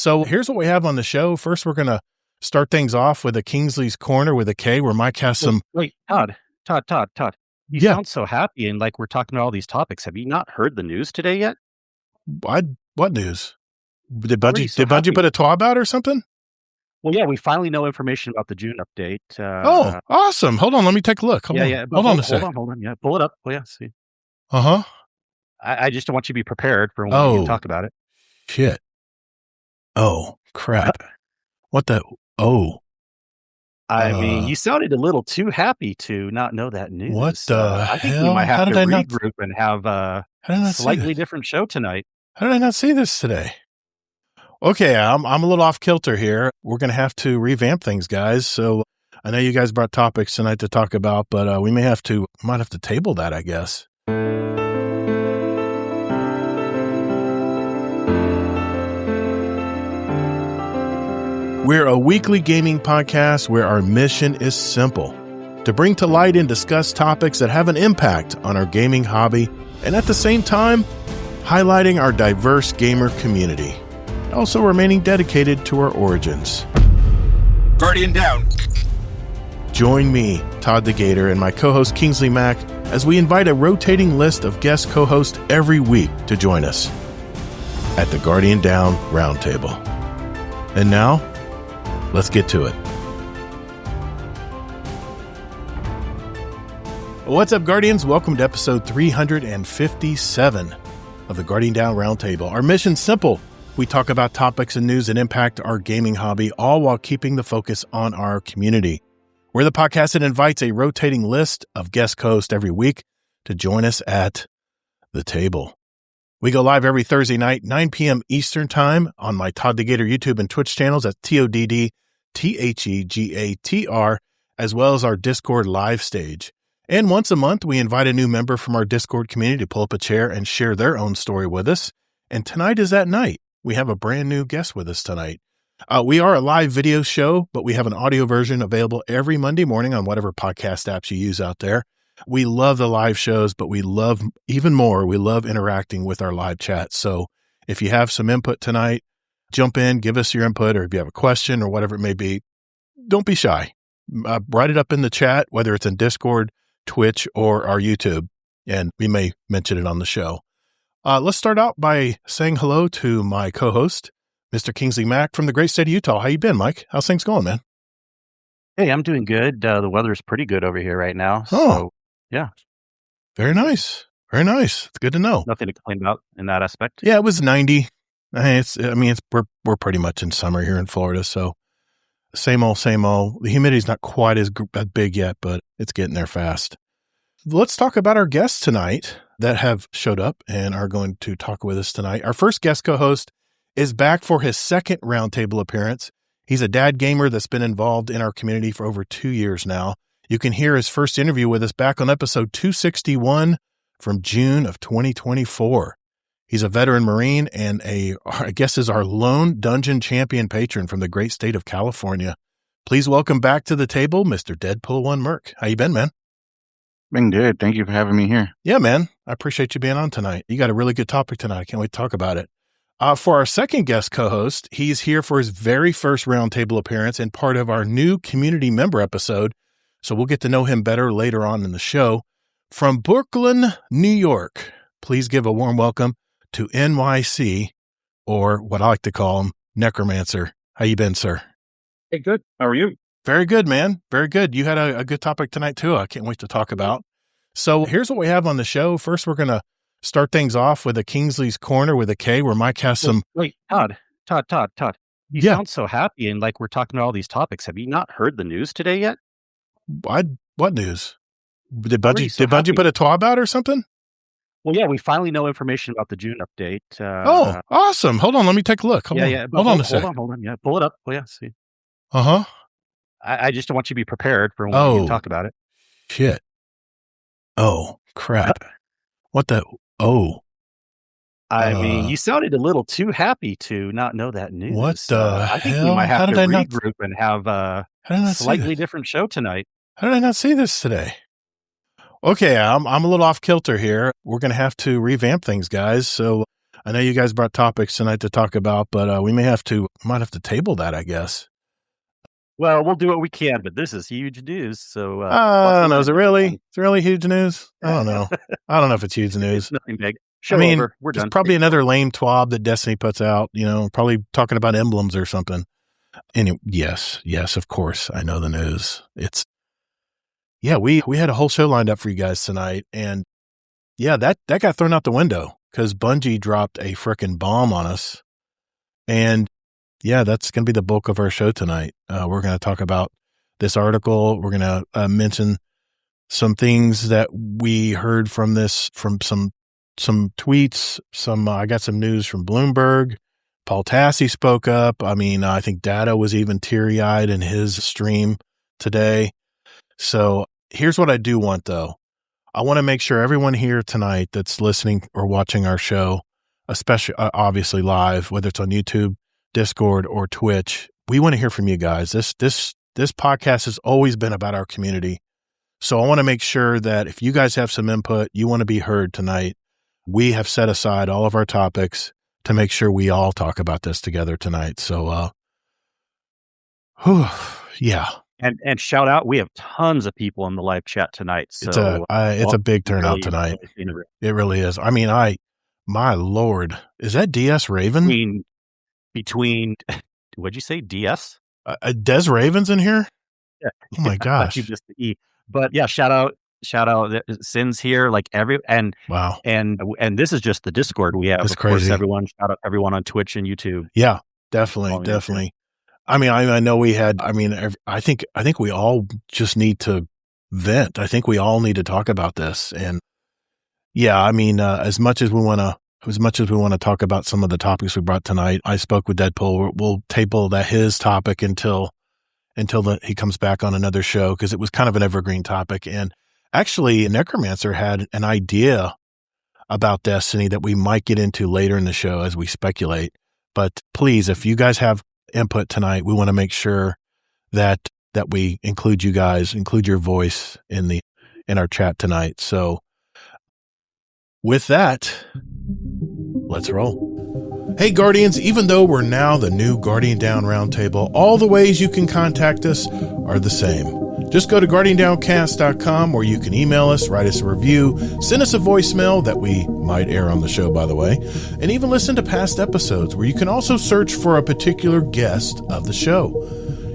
So here's what we have on the show. First, we're going to start things off with a Kingsley's Corner with a K, where Mike has some... Wait, Todd. You sound so happy and like we're talking about all these topics. Have you not heard the news today yet? What news? Did Bungie put a TWAB out or something? Well, yeah, we finally know information about the June update. Oh, awesome. Hold on. Let me take a look. Hold on a second. Hold on. Yeah, pull it up. Oh, yeah, see. Uh-huh. I just don't want you to be prepared for when we can talk about it. Shit. Oh, crap. What the... Oh. I mean, you sounded a little too happy to not know that news. What the hell? I think we might have to regroup and have a slightly different show tonight. How did I not see this today? Okay, I'm a little off kilter here. We're going to have to revamp things, guys. So I know you guys brought topics tonight to talk about, but we might have to table that, I guess. We're a weekly gaming podcast where our mission is simple: to bring to light and discuss topics that have an impact on our gaming hobby, and at the same time, highlighting our diverse gamer community, also remaining dedicated to our origins. Guardian down. Join me, Todd the Gator, and my co-host Kingsley Mack as we invite a rotating list of guest co-hosts every week to join us at the Guardian Down Roundtable. And now, let's get to it. What's up, Guardians? Welcome to episode 357 of the Guardian Down Roundtable. Our mission's simple. We talk about topics and news that impact our gaming hobby, all while keeping the focus on our community. We're the podcast that invites a rotating list of guest hosts every week to join us at the table. We go live every Thursday night, 9 p.m. Eastern Time on my Todd the Gator YouTube and Twitch channels at TODDTHEGATR, as well as our Discord live stage. And once a month, we invite a new member from our Discord community to pull up a chair and share their own story with us. And tonight is that night. We have a brand new guest with us tonight. We are a live video show, but we have an audio version available every Monday morning on whatever podcast apps you use out there. We love the live shows, but we love interacting with our live chat. So if you have some input tonight, jump in, give us your input, or if you have a question or whatever it may be, don't be shy. Write it up in the chat, whether it's in Discord, Twitch, or our YouTube, and we may mention it on the show. Let's start out by saying hello to my co-host, Mr. Kingsley Mack from the great state of Utah. How you been, Mike? How's things going, man? Hey, I'm doing good. The weather's pretty good over here right now. So, yeah. Very nice. Very nice. It's good to know. Nothing to complain about in that aspect. Yeah, it was 90. We're pretty much in summer here in Florida, so same old. The humidity's not quite as big yet, but it's getting there fast. Let's talk about our guests tonight that have showed up and are going to talk with us tonight. Our first guest co-host is back for his second roundtable appearance. He's a dad gamer that's been involved in our community for over 2 years now. You can hear his first interview with us back on episode 261 from June of 2024. He's a veteran Marine and is our lone dungeon champion patron from the great state of California. Please welcome back to the table, Mr. Deadpool 1 Merc. How you been, man? Been good. Thank you for having me here. Yeah, man. I appreciate you being on tonight. You got a really good topic tonight. I can't wait to talk about it. For our second guest co-host, he's here for his very first roundtable appearance and part of our new community member episode. So we'll get to know him better later on in the show. From Brooklyn, New York, please give a warm welcome to NYC, or what I like to call him, Necromancer. How you been, sir? Hey, good. How are you? Very good, man. Very good. You had a good topic tonight, too. I can't wait to talk about. So here's what we have on the show. First, we're going to start things off with a Kingsley's Corner with a K, where Mike has some... Wait, Todd. You sound so happy and like we're talking about all these topics. Have you not heard the news today yet? What news? Did Bungie put a TWAB out or something? Well, yeah, we finally know information about the June update. Oh, awesome. Hold on. Let me take a look. Hold on a second. Hold on. Yeah, pull it up. Oh, yeah, see. Uh-huh. I just don't want you to be prepared for when we can talk about it. Shit. Oh, crap. What the... Oh. I mean, you sounded a little too happy to not know that news. What the I think we might have to regroup and have a slightly different show tonight. How did I not see this today? Okay, I'm a little off kilter here. We're going to have to revamp things, guys. So I know you guys brought topics tonight to talk about, but we might have to table that, I guess. Well, we'll do what we can, but this is huge news. So I don't know. Is it really huge news? I don't know. I don't know if it's huge news. It's nothing big. Over. We're done. It's probably another lame twab that Destiny puts out, probably talking about emblems or something. Anyway, yes, of course. I know the news. We had a whole show lined up for you guys tonight. And that got thrown out the window because Bungie dropped a frickin' bomb on us. And that's going to be the bulk of our show tonight. We're going to talk about this article. We're going to mention some things that we heard from some tweets. I got some news from Bloomberg. Paul Tassi spoke up. I mean, I think Data was even teary-eyed in his stream today. So here's what I do want, though. I want to make sure everyone here tonight that's listening or watching our show, especially obviously live, whether it's on YouTube, Discord, or Twitch, we want to hear from you guys. This podcast has always been about our community. So I want to make sure that if you guys have some input, you want to be heard tonight, we have set aside all of our topics to make sure we all talk about this together tonight. So, yeah. And shout out, we have tons of people in the live chat tonight. So it's a big turnout tonight. It really is. I mean, my Lord, is that DS Raven? Between what'd you say? DS? Des Raven's in here? Yeah. Oh my gosh. You just the E. But yeah, shout out Sin's here, wow. And this is just the Discord we have. That's of course, crazy. shout out everyone on Twitch and YouTube. Yeah, definitely. I mean, I know we had, I think we all just need to vent. I think we all need to talk about this. And as much as we want to talk about some of the topics we brought tonight, I spoke with Deadpool. We'll table his topic until he comes back on another show, because it was kind of an evergreen topic. And actually, Necromancer had an idea about Destiny that we might get into later in the show as we speculate. But please, if you guys have input tonight, we want to make sure that we include you guys, include your voice in our chat tonight. So with that, let's roll. Hey Guardians, even though we're now the new Guardian Down Roundtable, all the ways you can contact us are the same. Just go to GuardianDownCast.com, where you can email us, write us a review, send us a voicemail that we might air on the show, by the way, and even listen to past episodes, where you can also search for a particular guest of the show.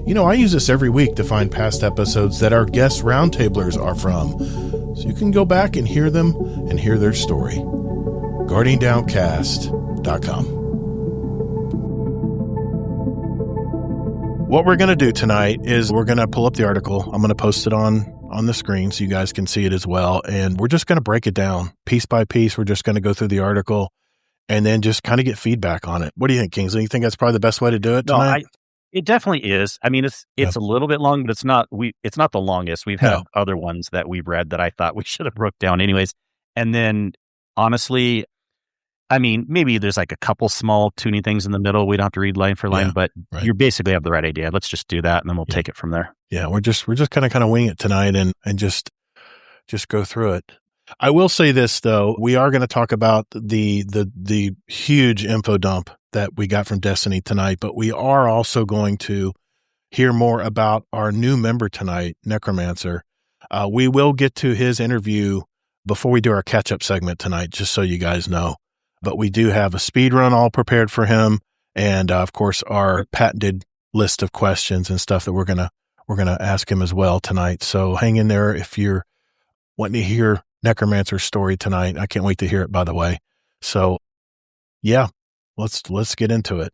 I use this every week to find past episodes that our guest roundtablers are from, so you can go back and hear them and hear their story. GuardianDownCast.com. What we're going to do tonight is we're going to pull up the article. I'm going to post it on the screen so you guys can see it as well. And we're just going to break it down piece by piece. We're just going to go through the article and then just kind of get feedback on it. What do you think, Kingsley? You think that's probably the best way to do it tonight? It definitely is. I mean, it's a little bit long, but it's not the longest. We've had other ones that we've read that I thought we should have broke down anyways. And then honestly, I mean, maybe there's like a couple small tuning things in the middle. We don't have to read line for line, but you basically have the right idea. Let's just do that, and then we'll take it from there. Yeah, we're just kind of wing it tonight and just go through it. I will say this though, we are going to talk about the huge info dump that we got from Destiny tonight, but we are also going to hear more about our new member tonight, Necromancer. We will get to his interview before we do our catch-up segment tonight, just so you guys know. But we do have a speed run all prepared for him, and of course our patented list of questions and stuff that we're gonna ask him as well tonight. So hang in there if you're wanting to hear Necromancer's story tonight. I can't wait to hear it, by the way. So yeah, let's get into it.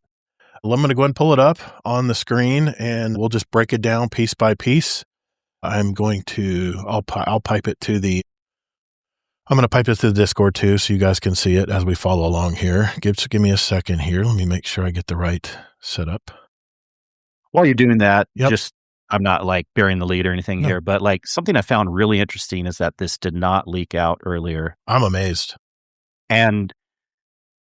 I'm going to go ahead and pull it up on the screen, and we'll just break it down piece by piece. I'll pipe it to the. I'm going to pipe it to the Discord too, so you guys can see it as we follow along here. Give me a second here. Let me make sure I get the right setup. While you're doing that, I'm not like burying the lead or anything here, but like something I found really interesting is that this did not leak out earlier. I'm amazed. And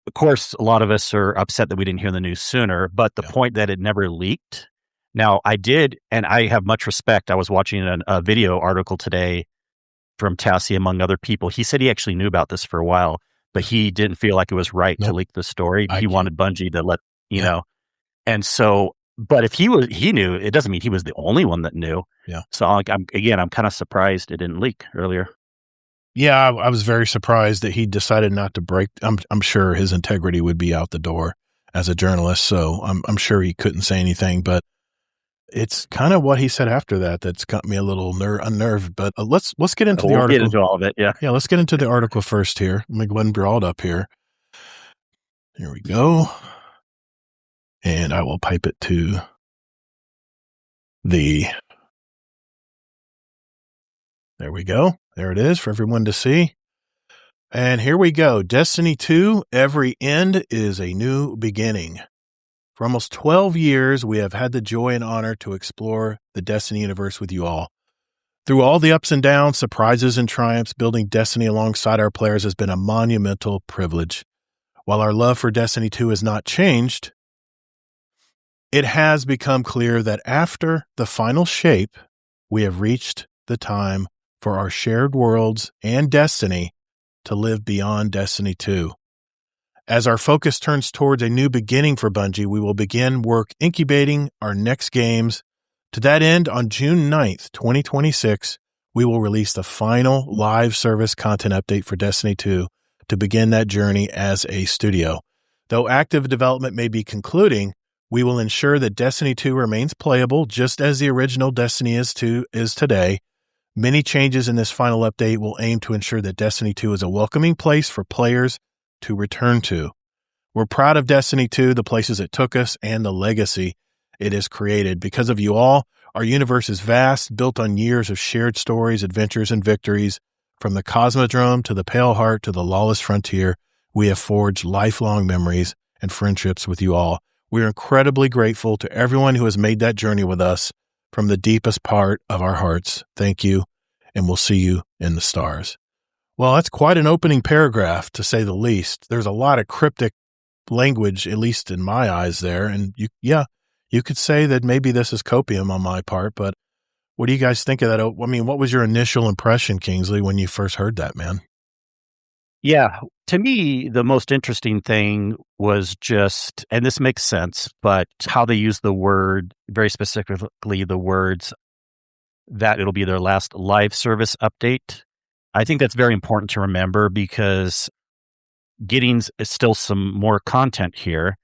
of course, a lot of us are upset that we didn't hear the news sooner, but the point that it never leaked. Now I did, and I have much respect. I was watching a video article today from Tassi, among other people. He said he actually knew about this for a while, but he didn't feel like it was right to leak the story. He wanted Bungie to let, you know, and so, but if he knew, it doesn't mean he was the only one that knew. Yeah. So I'm kind of surprised it didn't leak earlier. Yeah, I was very surprised that he decided not to break. I'm sure his integrity would be out the door as a journalist, so I'm sure he couldn't say anything. But it's kind of what he said after that's got me a little unnerved. But let's get into the article. Get into all of it, yeah. Yeah, let's get into the article first here. Let me go ahead and draw it up here. Here we go, and I will pipe it to the. There we go. There it is for everyone to see. And here we go. Destiny 2, every end is a new beginning. For almost 12 years, we have had the joy and honor to explore the Destiny universe with you all. Through all the ups and downs, surprises and triumphs, building Destiny alongside our players has been a monumental privilege. While our love for Destiny 2 has not changed, it has become clear that after the final shape, we have reached the time for our shared worlds and Destiny to live beyond Destiny 2. As our focus turns towards a new beginning for Bungie, we will begin work incubating our next games. To that end, on June 9th, 2026, we will release the final live service content update for Destiny 2 to begin that journey as a studio. Though active development may be concluding, we will ensure that Destiny 2 remains playable just as the original Destiny is today. Many changes in this final update will aim to ensure that Destiny 2 is a welcoming place for players to return to. We're proud of Destiny 2, the places it took us, and the legacy it has created. Because of you all, our universe is vast, built on years of shared stories, adventures, and victories. From the Cosmodrome to the Pale Heart to the Lawless Frontier, we have forged lifelong memories and friendships with you all. We are incredibly grateful to everyone who has made that journey with us from the deepest part of our hearts. Thank you, and we'll see you in the stars. Well, that's quite an opening paragraph, to say the least. There's a lot of cryptic language, at least in my eyes there. And you could say that maybe this is copium on my part, but what do you guys think of that? I mean, what was your initial impression, Kingsley, when you first heard that, man? Yeah, to me, the most interesting thing was just, and this makes sense, but how they use the word, very specifically the words that it'll be their last live service update. I think that's very important to remember because getting still some more content here,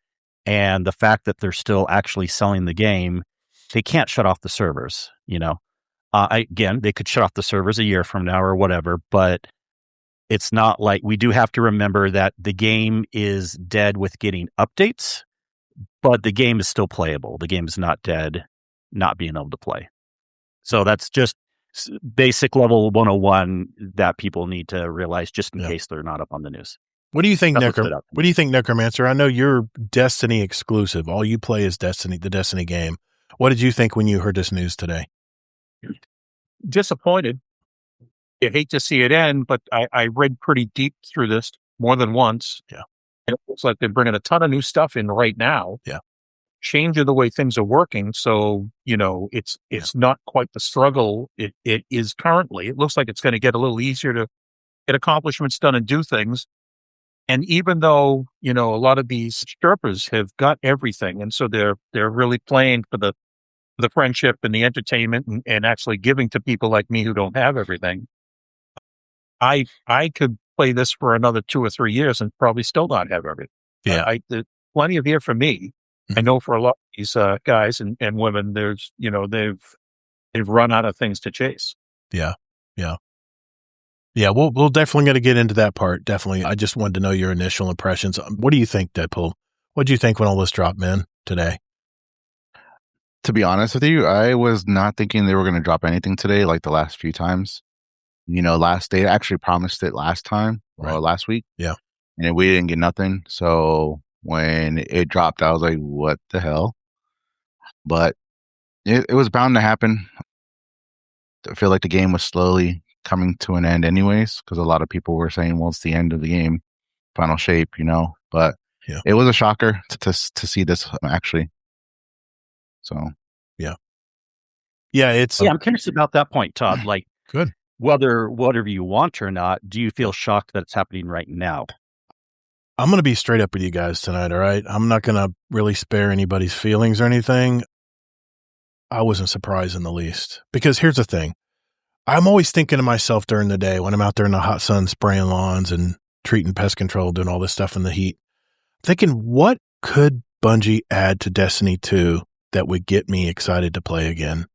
and the fact that they're still actually selling the game, they can't shut off the servers, you know. Again, they could shut off the servers a year from now or whatever, but it's not like, we do have to remember that the game is dead with getting updates, but the game is still playable. The game is not dead, not being able to play. So that's just basic level 101 that people need to realize just in case they're not up on the news. What do you think, Necromancer? What do you think, Necromancer? I know you're Destiny exclusive. All you play is Destiny, the Destiny game. What did you think when you heard this news today? Disappointed. You hate to see it end, but I read pretty deep through this more than once. Yeah. And it looks like they're bringing a ton of new stuff in right now. Yeah. Changing the way things are working. So, you know, it's not quite the struggle it is currently. It looks like it's going to get a little easier to get accomplishments done and do things. And even though, you know, a lot of these Sherpas have got everything, and so they're really playing for the friendship and the entertainment and actually giving to people like me who don't have everything. I could play this for another 2 or 3 years and probably still not have everything. Yeah. There's plenty of here for me. I know for a lot of these guys and women, there's, you know, they've run out of things to chase. Yeah. Yeah. Yeah. We'll definitely going to get into that part. Definitely. I just wanted to know your initial impressions. What do you think, Deadpool? What do you think when all this dropped, man, today? To be honest with you, I was not thinking they were going to drop anything today like the last few times. You know, they actually promised it last time, or last week. Yeah. And we didn't get nothing. So when it dropped, I was like, what the hell? But it was bound to happen. I feel like the game was slowly coming to an end anyways, because a lot of people were saying, well, it's the end of the game, final shape, you know. But it was a shocker to see this actually. So, yeah, I'm curious about that point, Todd. Like, good. Whether whatever you want or not, do you feel shocked that it's happening right now? I'm going to be straight up with you guys tonight, all right? I'm not going to really spare anybody's feelings or anything. I wasn't surprised in the least. Because here's the thing. I'm always thinking to myself during the day when I'm out there in the hot sun spraying lawns and treating pest control, doing all this stuff in the heat, thinking, what could Bungie add to Destiny 2 that would get me excited to play again?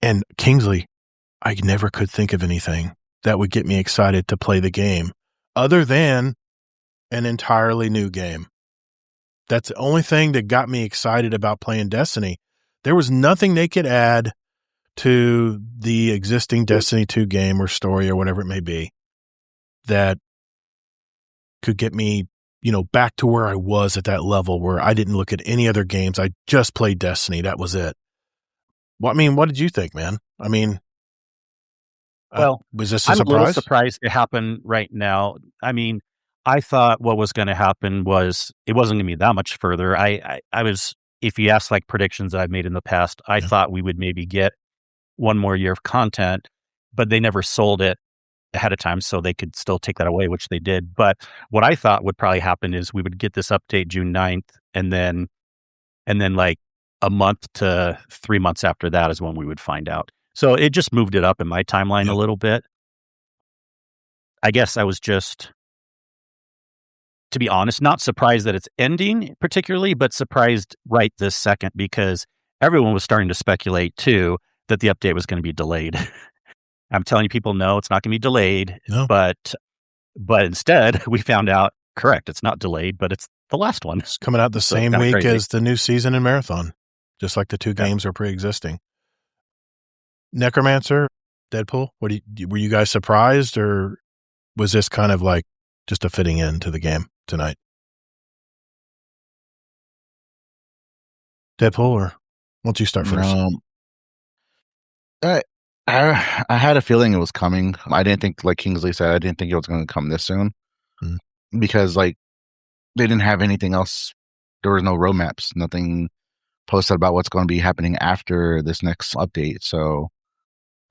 And Kingsley, I never could think of anything that would get me excited to play the game other than an entirely new game. That's the only thing that got me excited about playing Destiny. There was nothing they could add to the existing Destiny 2 game or story or whatever it may be that could get me, back to where I was at that level where I didn't look at any other games. I just played Destiny. That was it. Well, what did you think, man? Well, was this a I'm surprise? a little surprised it happened right now. I thought what was going to happen was it wasn't going to be that much further. I was, if you ask like predictions that I've made in the past, I thought we would maybe get one more year of content, but they never sold it ahead of time, so they could still take that away, which they did. But what I thought would probably happen is we would get this update June 9th, and then like a month to 3 months after that is when we would find out. So it just moved it up in my timeline a little bit. I guess I was just, to be honest, not surprised that it's ending particularly, but surprised right this second because everyone was starting to speculate too that the update was going to be delayed. I'm telling people, no, it's not going to be delayed. No. But instead, we found out, correct, it's not delayed, but it's the last one. It's coming out the same week as the new season in Marathon, just like the two games are pre-existing. Necromancer, Deadpool, were you guys surprised, or was this kind of like just a fitting in to the game tonight? Deadpool, or why don't you start first? I had a feeling it was coming. I didn't think, like Kingsley said, I didn't think it was going to come this soon because like they didn't have anything else. There was no roadmaps, nothing posted about what's going to be happening after this next update. So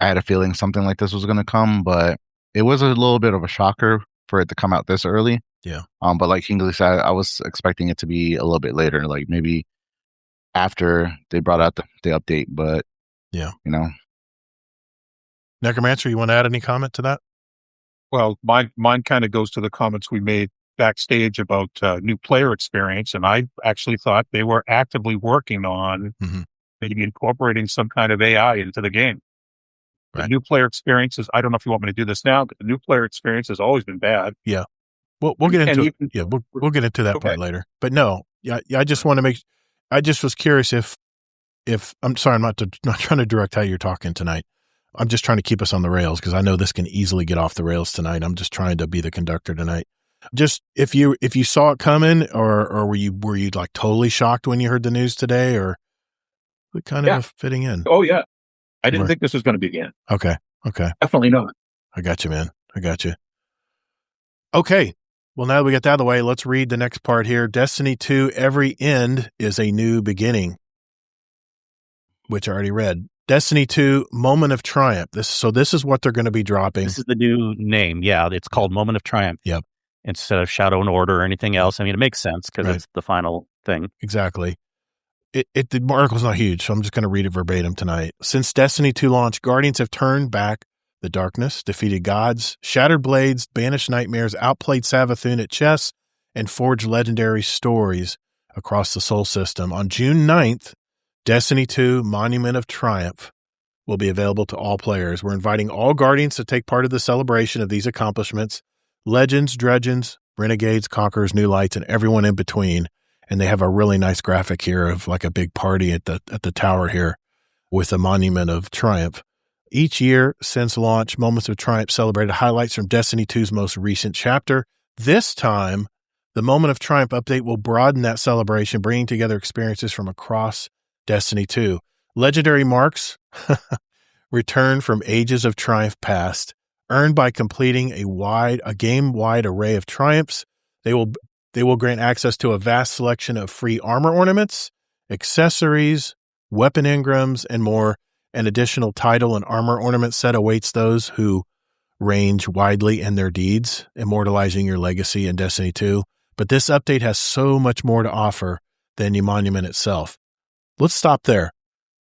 I had a feeling something like this was going to come, but it was a little bit of a shocker for it to come out this early. Yeah. But like Kingsley said, I was expecting it to be a little bit later, like maybe after they brought out the update, but Necromancer, you want to add any comment to that? Well, mine kind of goes to the comments we made backstage about new player experience, and I actually thought they were actively working on maybe incorporating some kind of AI into the game. Right. The new player experiences, I don't know if you want me to do this now, but the new player experience has always been bad. Yeah. We'll get into it. We'll get into that part later. But no, I just want to I just was curious if I'm sorry, I'm not trying to direct how you're talking tonight. I'm just trying to keep us on the rails because I know this can easily get off the rails tonight. I'm just trying to be the conductor tonight. Just if you saw it coming, or were you like totally shocked when you heard the news today, or kind of fitting in? Oh yeah, I didn't think this was going to be again. Okay, definitely not. I got you, man. I got you. Okay, well now that we got that out of the way, let's read the next part here. Destiny 2: Every End is a New Beginning, which I already read. Destiny 2, Moment of Triumph. This is what they're going to be dropping. This is the new name. Yeah, it's called Moment of Triumph. Yep. Instead of Shadow and Order or anything else. I mean, it makes sense because it's the final thing. Exactly. The article's not huge, so I'm just going to read it verbatim tonight. Since Destiny 2 launch, Guardians have turned back the darkness, defeated gods, shattered blades, banished nightmares, outplayed Savathûn at chess, and forged legendary stories across the Sol system. On June 9th, Destiny 2 Monument of Triumph will be available to all players. We're inviting all Guardians to take part of the celebration of these accomplishments. Legends, Dredgens, Renegades, Conquerors, New Lights, and everyone in between. And they have a really nice graphic here of like a big party at the tower here with a Monument of Triumph. Each year since launch, Moments of Triumph celebrated highlights from Destiny 2's most recent chapter. This time, the Moment of Triumph update will broaden that celebration, bringing together experiences from across Destiny 2. Legendary marks return from ages of triumph past, earned by completing a game-wide array of triumphs. They will grant access to a vast selection of free armor ornaments, accessories, weapon engrams, and more. An additional title and armor ornament set awaits those who range widely in their deeds, immortalizing your legacy in Destiny 2. But this update has so much more to offer than the Monument itself. Let's stop there.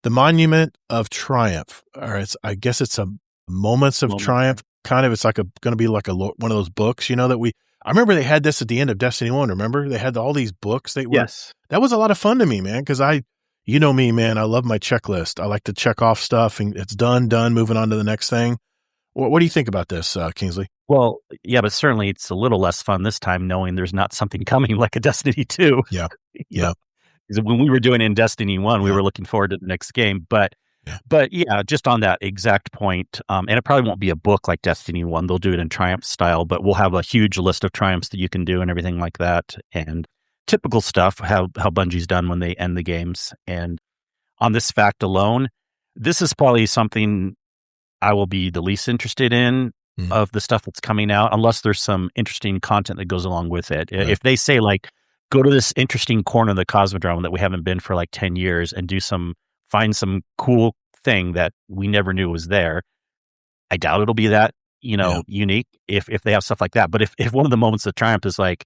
The Monument of Triumph, or I guess it's a Moments of Triumph, kind of. It's like going to be like one of those books, that I remember they had this at the end of Destiny 1. Remember? They had all these books. Yes. That was a lot of fun to me, man, because you know me, man, I love my checklist. I like to check off stuff, and it's done, moving on to the next thing. What do you think about this, Kingsley? Well, yeah, but certainly it's a little less fun this time knowing there's not something coming like a Destiny 2. Yeah. Because when we were doing it in Destiny 1, we were looking forward to the next game. But just on that exact point, and it probably won't be a book like Destiny 1. They'll do it in Triumph style, but we'll have a huge list of triumphs that you can do and everything like that. And typical stuff, how Bungie's done when they end the games. And on this fact alone, this is probably something I will be the least interested in of the stuff that's coming out, unless there's some interesting content that goes along with it. Right. If they say, like, go to this interesting corner of the Cosmodrome that we haven't been for like 10 years and find some cool thing that we never knew was there, I doubt it'll be that, unique if they have stuff like that. But if one of the moments of triumph is like,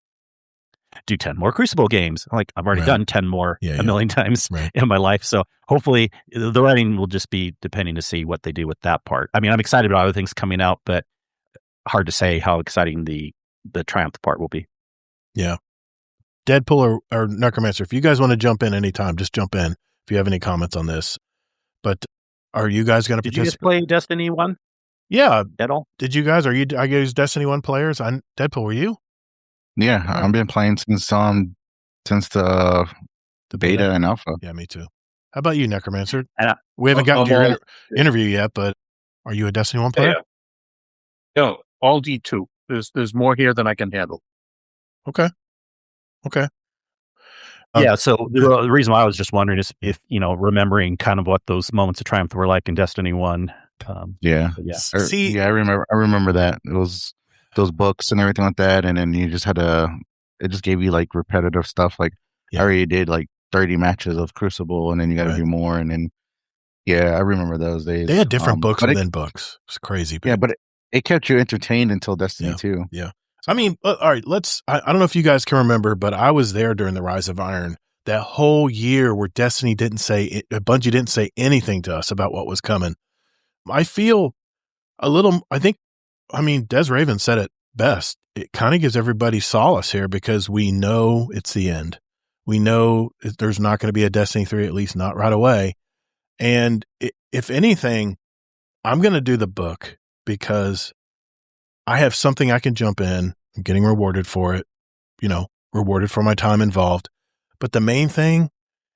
do 10 more Crucible games, like I've already done 10 more a million times in my life. So hopefully the writing will just be depending to see what they do with that part. I mean, I'm excited about other things coming out, but hard to say how exciting the triumph part will be. Yeah. Deadpool or Necromancer, if you guys want to jump in anytime, just jump in if you have any comments on this. But are you guys going to participate? Did you guys play Destiny 1? Yeah. At all? Did you guys? Are you Destiny 1 players? Deadpool, were you? Yeah, I've been playing since the beta and alpha. Yeah, me too. How about you, Necromancer? We haven't gotten to your interview yet, but are you a Destiny 1 player? Yeah. No, all D2. There's more here than I can handle. Okay. So the reason why I was just wondering is if, remembering kind of what those moments of triumph were like in Destiny 1. I remember that. It was those books and everything like that, and then you just had it just gave you like repetitive stuff. Like I already did like 30 matches of Crucible, and then you got to do more, and then I remember those days. They had different books within books. It's crazy. But it kept you entertained until Destiny 2. Yeah. I mean, all right, I don't know if you guys can remember, but I was there during the Rise of Iron, that whole year where Destiny Bungie didn't say anything to us about what was coming. I feel Des Raven said it best. It kind of gives everybody solace here because we know it's the end. We know there's not going to be a Destiny 3, at least not right away. And if anything, I'm going to do the book because I have something I can jump in. I'm getting rewarded for it, rewarded for my time involved. But the main thing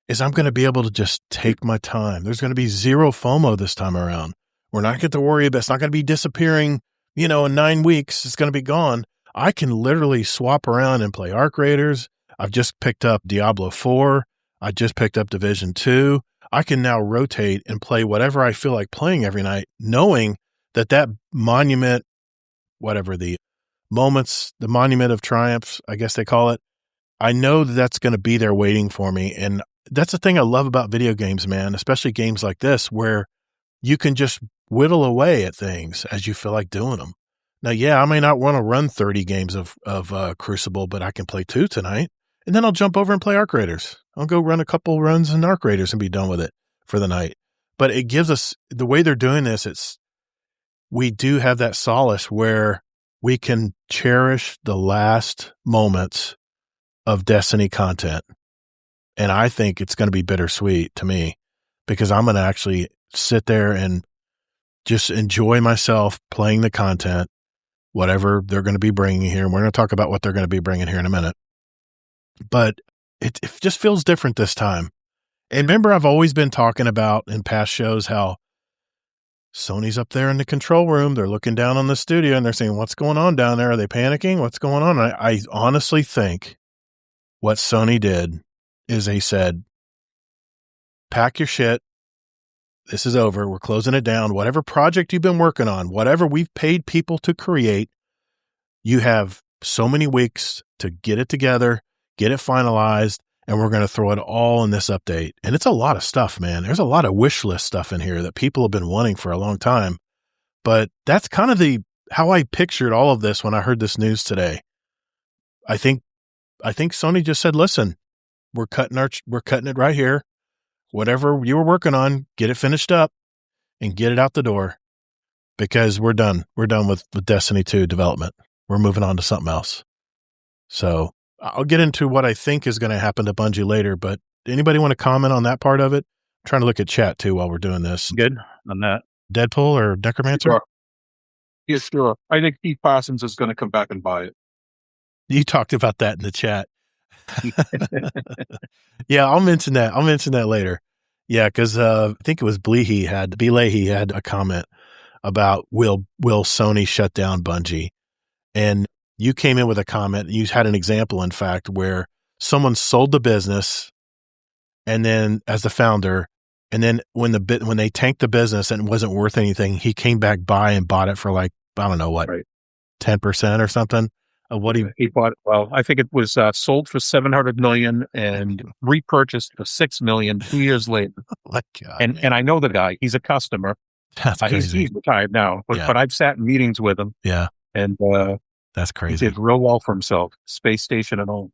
is I'm going to be able to just take my time. There's going to be zero FOMO this time around. We're not going to worry about, it's not going to be disappearing, in 9 weeks. It's going to be gone. I can literally swap around and play Arc Raiders. I've just picked up Diablo 4. I just picked up Division 2. I can now rotate and play whatever I feel like playing every night, knowing that monument, whatever the Monument of Triumphs, I guess they call it, I know that's going to be there waiting for me. And that's the thing I love about video games, man, especially games like this, where you can just whittle away at things as you feel like doing them. Now, I may not want to run 30 games of Crucible, but I can play 2 tonight. And then I'll jump over and play Arc Raiders. I'll go run a couple runs in Arc Raiders and be done with it for the night. But it gives us, the way they're doing this, we do have that solace where we can cherish the last moments of Destiny content. And I think it's going to be bittersweet to me because I'm going to actually sit there and just enjoy myself playing the content, whatever they're going to be bringing here. And we're going to talk about what they're going to be bringing here in a minute. But it just feels different this time. And remember, I've always been talking about in past shows how Sony's up there in the control room. They're looking down on the studio and they're saying, what's going on down there? Are they panicking? What's going on? I honestly think what Sony did is they said, pack your shit. This is over. We're closing it down. Whatever project you've been working on, whatever we've paid people to create, you have so many weeks to get it together, get it finalized, and we're going to throw it all in this update. And it's a lot of stuff, man. There's a lot of wish list stuff in here that people have been wanting for a long time. But that's kind of the how I pictured all of this when I heard this news today. I think Sony just said, listen, we're cutting it right here. Whatever you were working on, get it finished up and get it out the door, because we're done. We're done with Destiny 2 development. We're moving on to something else. So I'll get into what I think is going to happen to Bungie later, but anybody want to comment on that part of it? I'm trying to look at chat too while we're doing this. Good on that. Deadpool or Necromancer? Sure. Yeah, sure. I think Pete Parsons is going to come back and buy it. You talked about that in the chat. Yeah, I'll mention that. I'll mention that later. Yeah, because I think it was Bleahy had a comment about will Sony shut down Bungie, and you came in with a comment. You had an example, in fact, where someone sold the business, and then as the founder, and then when they tanked the business and it wasn't worth anything, he came back by and bought it for like, I don't know what, 10% or something of what he bought. Well, I think it was sold for $700 million and repurchased for $6 million 2 years later. Oh my God, and I know the guy. He's a customer. That's crazy. He's retired now, but I've sat in meetings with him. Yeah, and that's crazy. He did real well for himself, space station and all.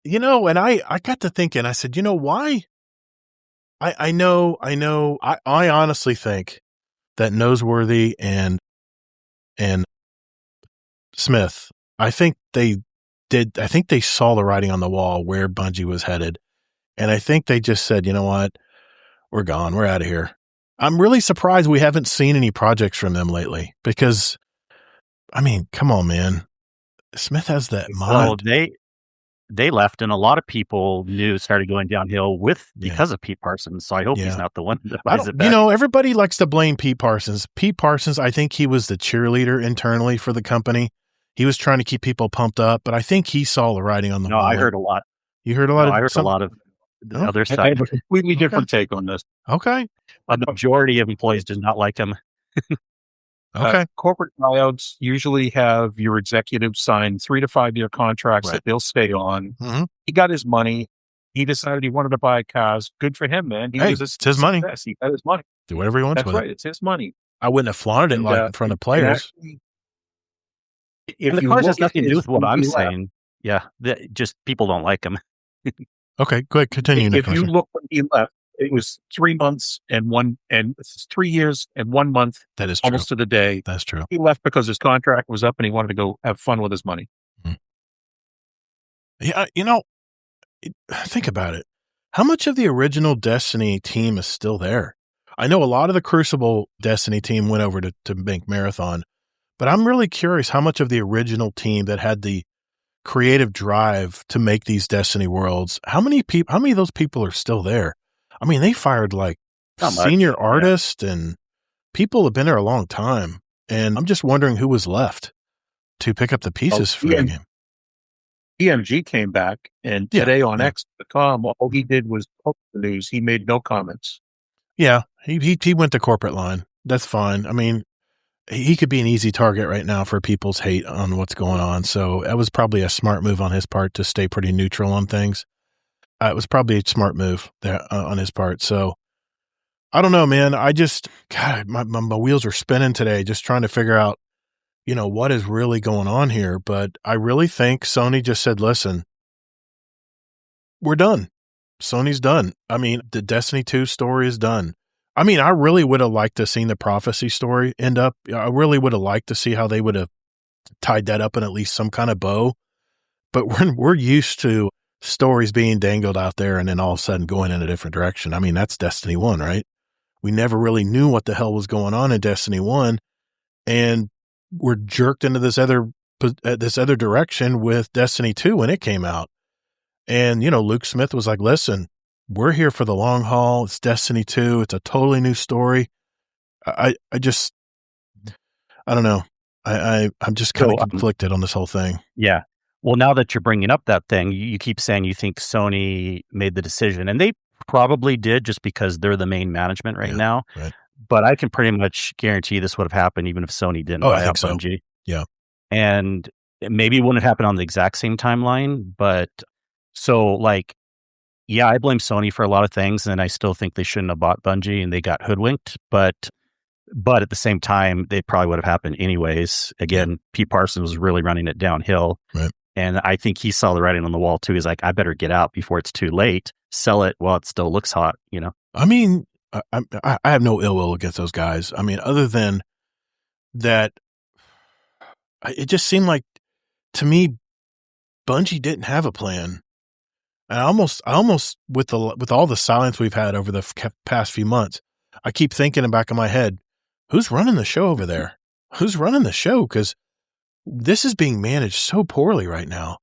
And I got to thinking. I said, why? I know. I honestly think that Noseworthy and Smith, I think they saw the writing on the wall where Bungie was headed. And I think they just said, you know what? We're gone. We're out of here. I'm really surprised we haven't seen any projects from them lately, because, I mean, come on, man. Smith has that mind. Well, they left, and a lot of people started going downhill because of Pete Parsons. So I hope he's not the one that buys it back. Everybody likes to blame Pete Parsons. Pete Parsons, I think he was the cheerleader internally for the company. He was trying to keep people pumped up, but I think he saw the writing on the wall. No, I heard a lot. You heard a lot? I heard a lot of the other side. I have a completely different take on this. Okay. A majority of employees did not like him. Okay. Corporate buyouts usually have your executives sign 3 to 5 year contracts that they'll stay on. Mm-hmm. He got his money. He decided he wanted to buy cars. Good for him, man. It's his money. He got his money. Do whatever he wants with it. It's his money. I wouldn't have flaunted it in front of players. And the cars has nothing to do with what I'm saying. Yeah, just people don't like him. Okay, go ahead. Continue. If you look when he left, it was 3 months and 3 years and 1 month. That is true. Almost to the day. That's true. He left because his contract was up and he wanted to go have fun with his money. Yeah, think about it. How much of the original Destiny team is still there? I know a lot of the Crucible Destiny team went over to make Marathon, but I'm really curious how much of the original team that had the creative drive to make these Destiny worlds, how many of those people are still there? I mean, they fired like senior artists and people have been there a long time. And I'm just wondering who was left to pick up the pieces for the game. EMG came back, and today on X.com, all he did was post the news. He made no comments. Yeah, he went the corporate line. That's fine. I mean, he could be an easy target right now for people's hate on what's going on. So that was probably a smart move on his part to stay pretty neutral on things. It was probably a smart move there on his part. So I don't know, man. My wheels are spinning today, just trying to figure out, what is really going on here. But I really think Sony just said, listen, we're done. Sony's done. I mean, the Destiny 2 story is done. I mean, I really would have liked to have seen the Prophecy story end up. I really would have liked to see how they would have tied that up in at least some kind of bow. But we're used to stories being dangled out there and then all of a sudden going in a different direction. I mean, that's Destiny 1, right? We never really knew what the hell was going on in Destiny 1, and we're jerked into this other direction with Destiny 2 when it came out. And, Luke Smith was like, listen, we're here for the long haul. It's Destiny 2. It's a totally new story. I don't know. I'm just kind of conflicted on this whole thing. Yeah. Well, now that you're bringing up that thing, you keep saying you think Sony made the decision, and they probably did just because they're the main management right now. Right. But I can pretty much guarantee this would have happened even if Sony didn't buy out Bungie. Yeah. And maybe it wouldn't have happened on the exact same timeline, but I blame Sony for a lot of things, and I still think they shouldn't have bought Bungie and they got hoodwinked. But But at the same time, they probably would have happened anyways. Again, Pete Parsons was really running it downhill. Right. And I think he saw the writing on the wall too. He's like, I better get out before it's too late. Sell it while it still looks hot, you know? I mean, I have no ill will against those guys. I mean, other than that, it just seemed like, to me, Bungie didn't have a plan. And I almost with all the silence we've had over the past few months, I keep thinking in the back of my head, who's running the show over there? Who's running the show? Because this is being managed so poorly right now.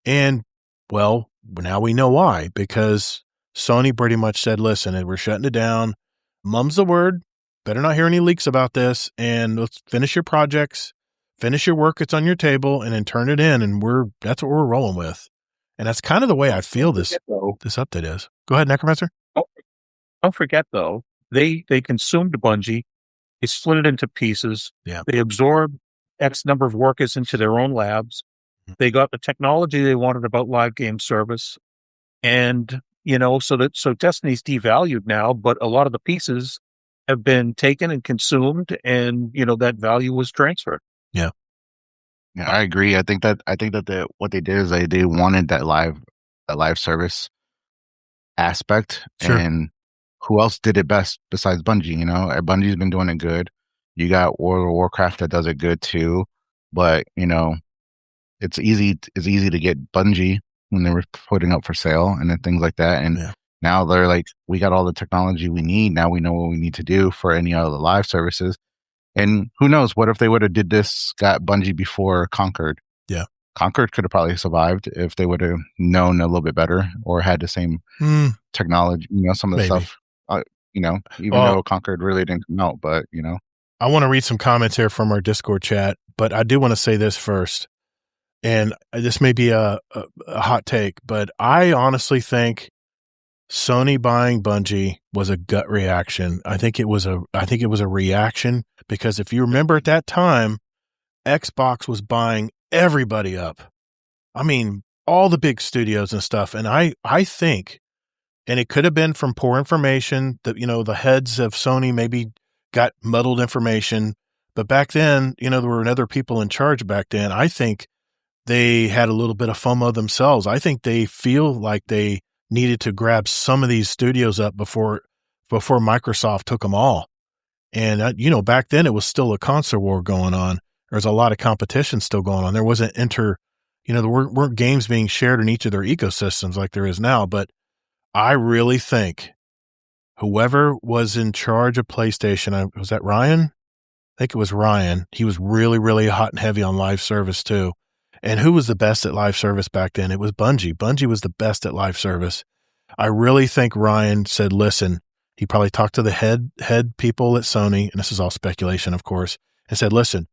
And, well, now we know why. Because Sony pretty much said, listen, we're shutting it down. Mum's the word. Better not hear any leaks about this. And let's finish your projects. Finish your work that's on your table and then turn it in. And that's what we're rolling with. And that's kind of the way I feel this update is. Go ahead, Necromancer. Don't forget, though, they consumed Bungie. They split it into pieces. Yeah. They absorbed X number of workers into their own labs. They got the technology they wanted about live game service. And, so Destiny's devalued now, but a lot of the pieces have been taken and consumed, and, that value was transferred. Yeah. Yeah, I agree. I think that what they did is they wanted that live service aspect. Sure. And who else did it best besides Bungie? Bungie's been doing it good. You got World of Warcraft that does it good too. But it's easy to get Bungie when they were putting up for sale and then things like that. And now they're like, we got all the technology we need. Now we know what we need to do for any other live services. And who knows, what if they would have got Bungie before Concord? Yeah. Concord could have probably survived if they would have known a little bit better or had the same technology, some of the stuff, even though Concord really didn't come out, but, I want to read some comments here from our Discord chat, but I do want to say this first. And this may be a hot take, but I honestly think Sony buying Bungie was a gut reaction. I think it was a reaction because if you remember at that time, Xbox was buying everybody up. I mean, all the big studios and stuff. And I think, and it could have been from poor information that, the heads of Sony maybe got muddled information, but back then, there were other people in charge back then. I think they had a little bit of FOMO themselves. I think they feel like they needed to grab some of these studios up before Microsoft took them all. And, back then it was still a console war going on. There was a lot of competition still going on. There wasn't there weren't games being shared in each of their ecosystems like there is now. But I really think whoever was in charge of PlayStation, was that Ryan? I think it was Ryan. He was really, really hot and heavy on live service too. And who was the best at live service back then? It was Bungie. Bungie was the best at live service. I really think Ryan said, listen, he probably talked to the head people at Sony, and this is all speculation, of course, and said, listen,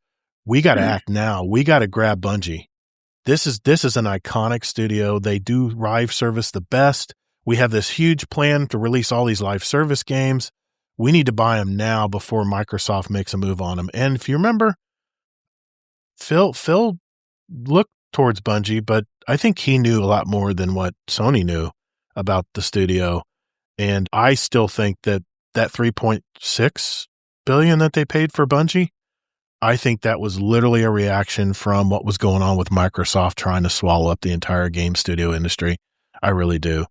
we got to act now. We got to grab Bungie. This is an iconic studio. They do live service the best. We have this huge plan to release all these live service games. We need to buy them now before Microsoft makes a move on them. And if you remember, Phil looked towards Bungie, but I think he knew a lot more than what Sony knew about the studio. And I still think that $3.6 billion that they paid for Bungie, I think that was literally a reaction from what was going on with Microsoft trying to swallow up the entire game studio industry. I really do.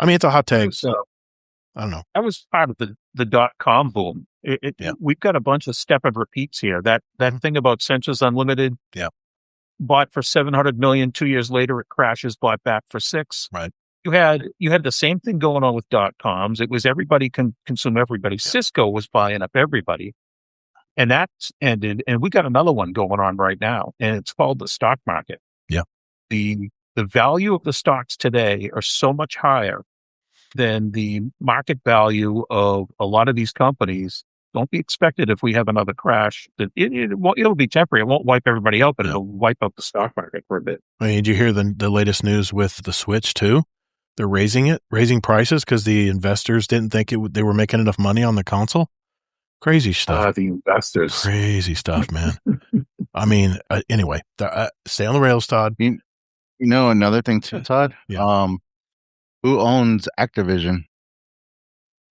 I mean, it's a hot take. I don't know. That was part of the .com boom. We've got a bunch of step and repeats here. That thing about Centuries Unlimited, bought for $700 million. 2 years later, it crashes. Bought back for $6 million. Right. You had the same thing going on with .coms. It was everybody consume everybody. Cisco was buying up everybody, and that's ended. And we got another one going on right now, and it's called the stock market. Yeah. The value of the stocks today are so much higher than the market value of a lot of these companies. Don't be expected if we have another crash that it'll be temporary. It won't wipe everybody out, but it'll wipe out the stock market for a bit. I mean, did you hear the latest news with the Switch too? They're raising prices because the investors didn't think they were making enough money on the console. Crazy stuff. The investors. Crazy stuff, man. I mean, anyway, stay on the rails, Todd. Another thing too, Todd. Yeah. Who owns Activision?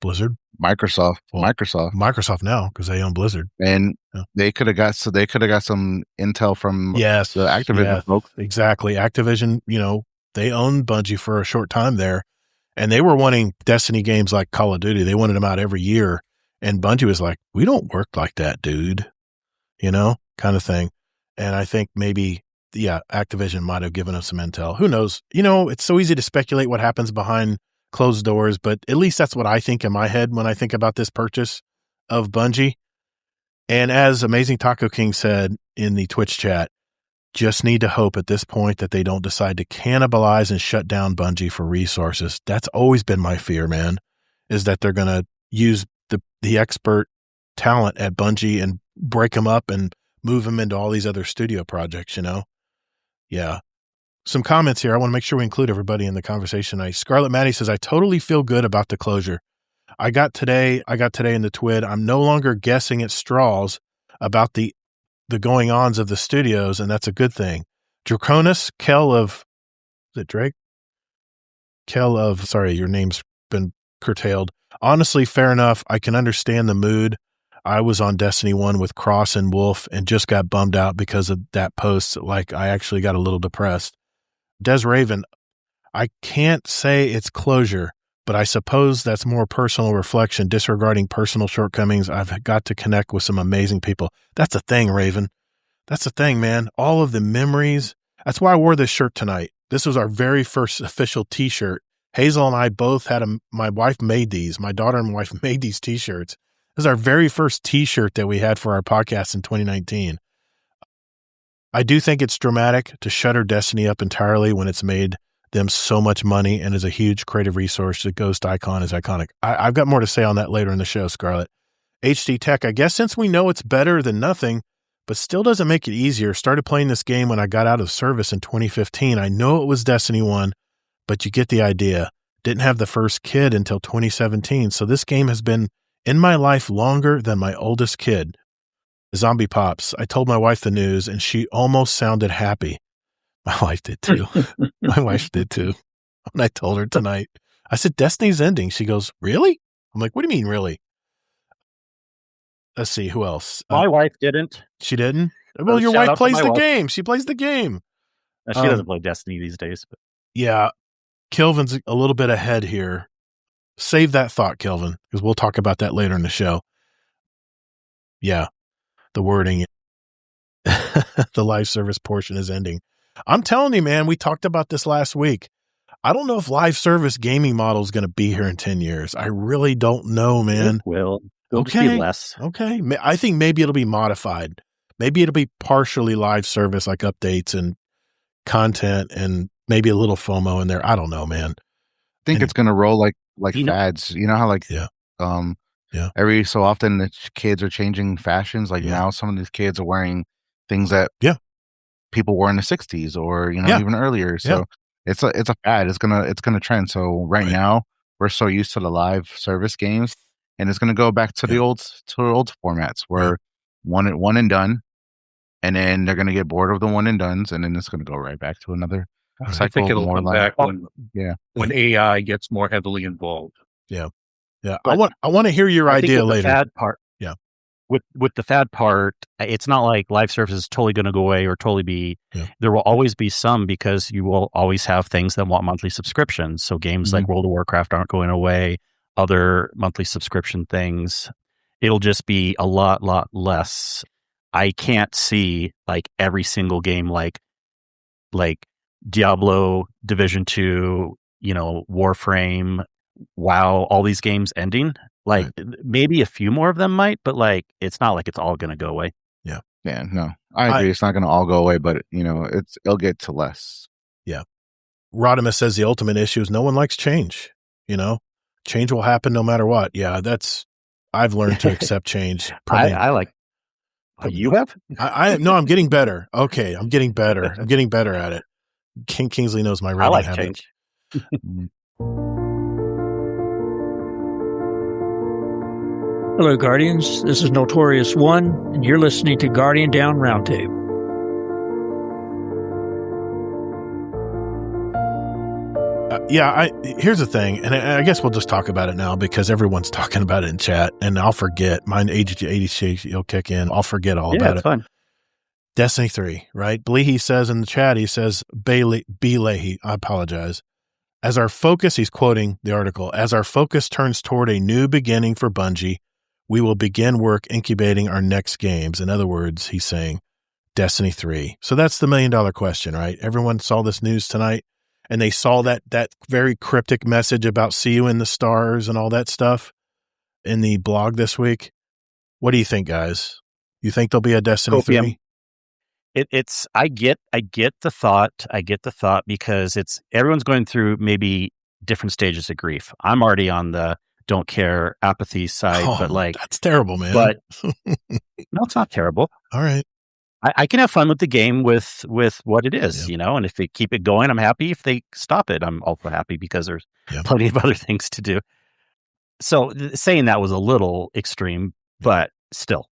Blizzard. Microsoft. Well, Microsoft now because they own Blizzard. And Yeah. they could have got some intel from the Activision folks. Exactly. Activision, they owned Bungie for a short time there, and they were wanting Destiny games like Call of Duty. They wanted them out every year, and Bungie was like, "We don't work like that, dude," kind of thing. And I think maybe, Activision might have given us some intel. Who knows? It's so easy to speculate what happens behind closed doors, but at least that's what I think in my head when I think about this purchase of Bungie. And as Amazing Taco King said in the Twitch chat, just need to hope at this point that they don't decide to cannibalize and shut down Bungie for resources. That's always been my fear, man, is that they're going to use the expert talent at Bungie and break them up and move them into all these other studio projects, Yeah. Some comments here. I want to make sure we include everybody in the conversation. Scarlet Maddie says, I totally feel good about the closure. I got today in the TWID. I'm no longer guessing at straws about the going-ons of the studios, and that's a good thing. Draconis, is it Drake? Sorry, your name's been curtailed. Honestly, fair enough. I can understand the mood. I was on Destiny 1 with Cross and Wolf and just got bummed out because of that post. Like, I actually got a little depressed. Des Raven, I can't say it's closure, but I suppose that's more personal reflection, disregarding personal shortcomings. I've got to connect with some amazing people. That's the thing, Raven. That's the thing, man. All of the memories. That's why I wore this shirt tonight. This was our very first official t-shirt. Hazel and I both had my wife made these. My daughter and my wife made these t-shirts. This is our very first t-shirt that we had for our podcast in 2019. I do think it's dramatic to shutter Destiny up entirely when it's made them so much money and is a huge creative resource. The Ghost icon is iconic. I've got more to say on that later in the show, Scarlett. HD Tech, I guess since we know it's better than nothing, but still doesn't make it easier. Started playing this game when I got out of service in 2015. I know it was Destiny 1, but you get the idea. Didn't have the first kid until 2017, so this game has been in my life longer than my oldest kid. Zombie Pops, I told my wife the news, and she almost sounded happy. My wife did too. My wife did too. When I told her tonight, I said, Destiny's ending. She goes, really? I'm like, what do you mean, really? Let's see, who else? My wife didn't. She didn't? Well, your wife plays the game. She plays the game. No, she doesn't play Destiny these days. But. Yeah. Kelvin's a little bit ahead here. Save that thought, Kelvin, because we'll talk about that later in the show. Yeah. The wording. The live service portion is ending. I'm telling you, man, we talked about this last week. I don't know if live service gaming model is going to be here in 10 years. I really don't know, man. It will. It'll just be less. Okay. I think maybe it'll be modified. Maybe it'll be partially live service, like updates and content and maybe a little FOMO in there. I don't know, man. I think it's going to roll like fads. You know how every so often the kids are changing fashions. Like now some of these kids are wearing things that people wore in the 60s or, even earlier. So it's a fad. It's gonna trend. So right now we're so used to the live service games, and it's gonna go back to the old formats where one and done, and then they're gonna get bored of the one and dones, and then it's gonna go right back to another cycle. I think it'll come back when AI gets more heavily involved. Yeah. Yeah. But I want to hear your idea later. The fad part. Yeah. With the fad part, it's not like live service is totally going to go away or totally be. Yeah. There will always be some because you will always have things that want monthly subscriptions. So games like World of Warcraft aren't going away. Other monthly subscription things, it'll just be a lot less. I can't see like every single game like Diablo, Division 2, Warframe, WoW, all these games ending. Like maybe a few more of them might, but like it's not like it's all going to go away. Yeah. Yeah. No, I agree. It's not going to all go away, but it'll get to less. Yeah. Rodimus says the ultimate issue is no one likes change. Change will happen no matter what. Yeah. I've learned to accept change. I like. You have? No, I'm getting better. Okay. I'm getting better. I'm getting better at it. Kingsley knows my rating habit. Change. Hello, Guardians. This is Notorious One, and you're listening to Guardian Down Roundtable. Yeah, here's the thing, and I guess we'll just talk about it now because everyone's talking about it in chat, and I'll forget. Mine ADHD will kick in. I'll forget all about it. Fine. Destiny 3, right? Bleehy says in the chat, he says, B. Leahy, I apologize. As our focus, he's quoting the article, as our focus turns toward a new beginning for Bungie, we will begin work incubating our next games. In other words, he's saying Destiny 3. So that's the $1 million question, right? Everyone saw this news tonight. And they saw that very cryptic message about see you in the stars and all that stuff in the blog this week. What do you think, guys? You think there'll be a Destiny 3? It's I get the thought because everyone's going through maybe different stages of grief. I'm already on the don't care apathy side, but that's terrible, man. But no, it's not terrible. All right. I can have fun with the game with what it is, and if they keep it going, I'm happy. If they stop it, I'm also happy because there's plenty of other things to do. So saying that was a little extreme, but still,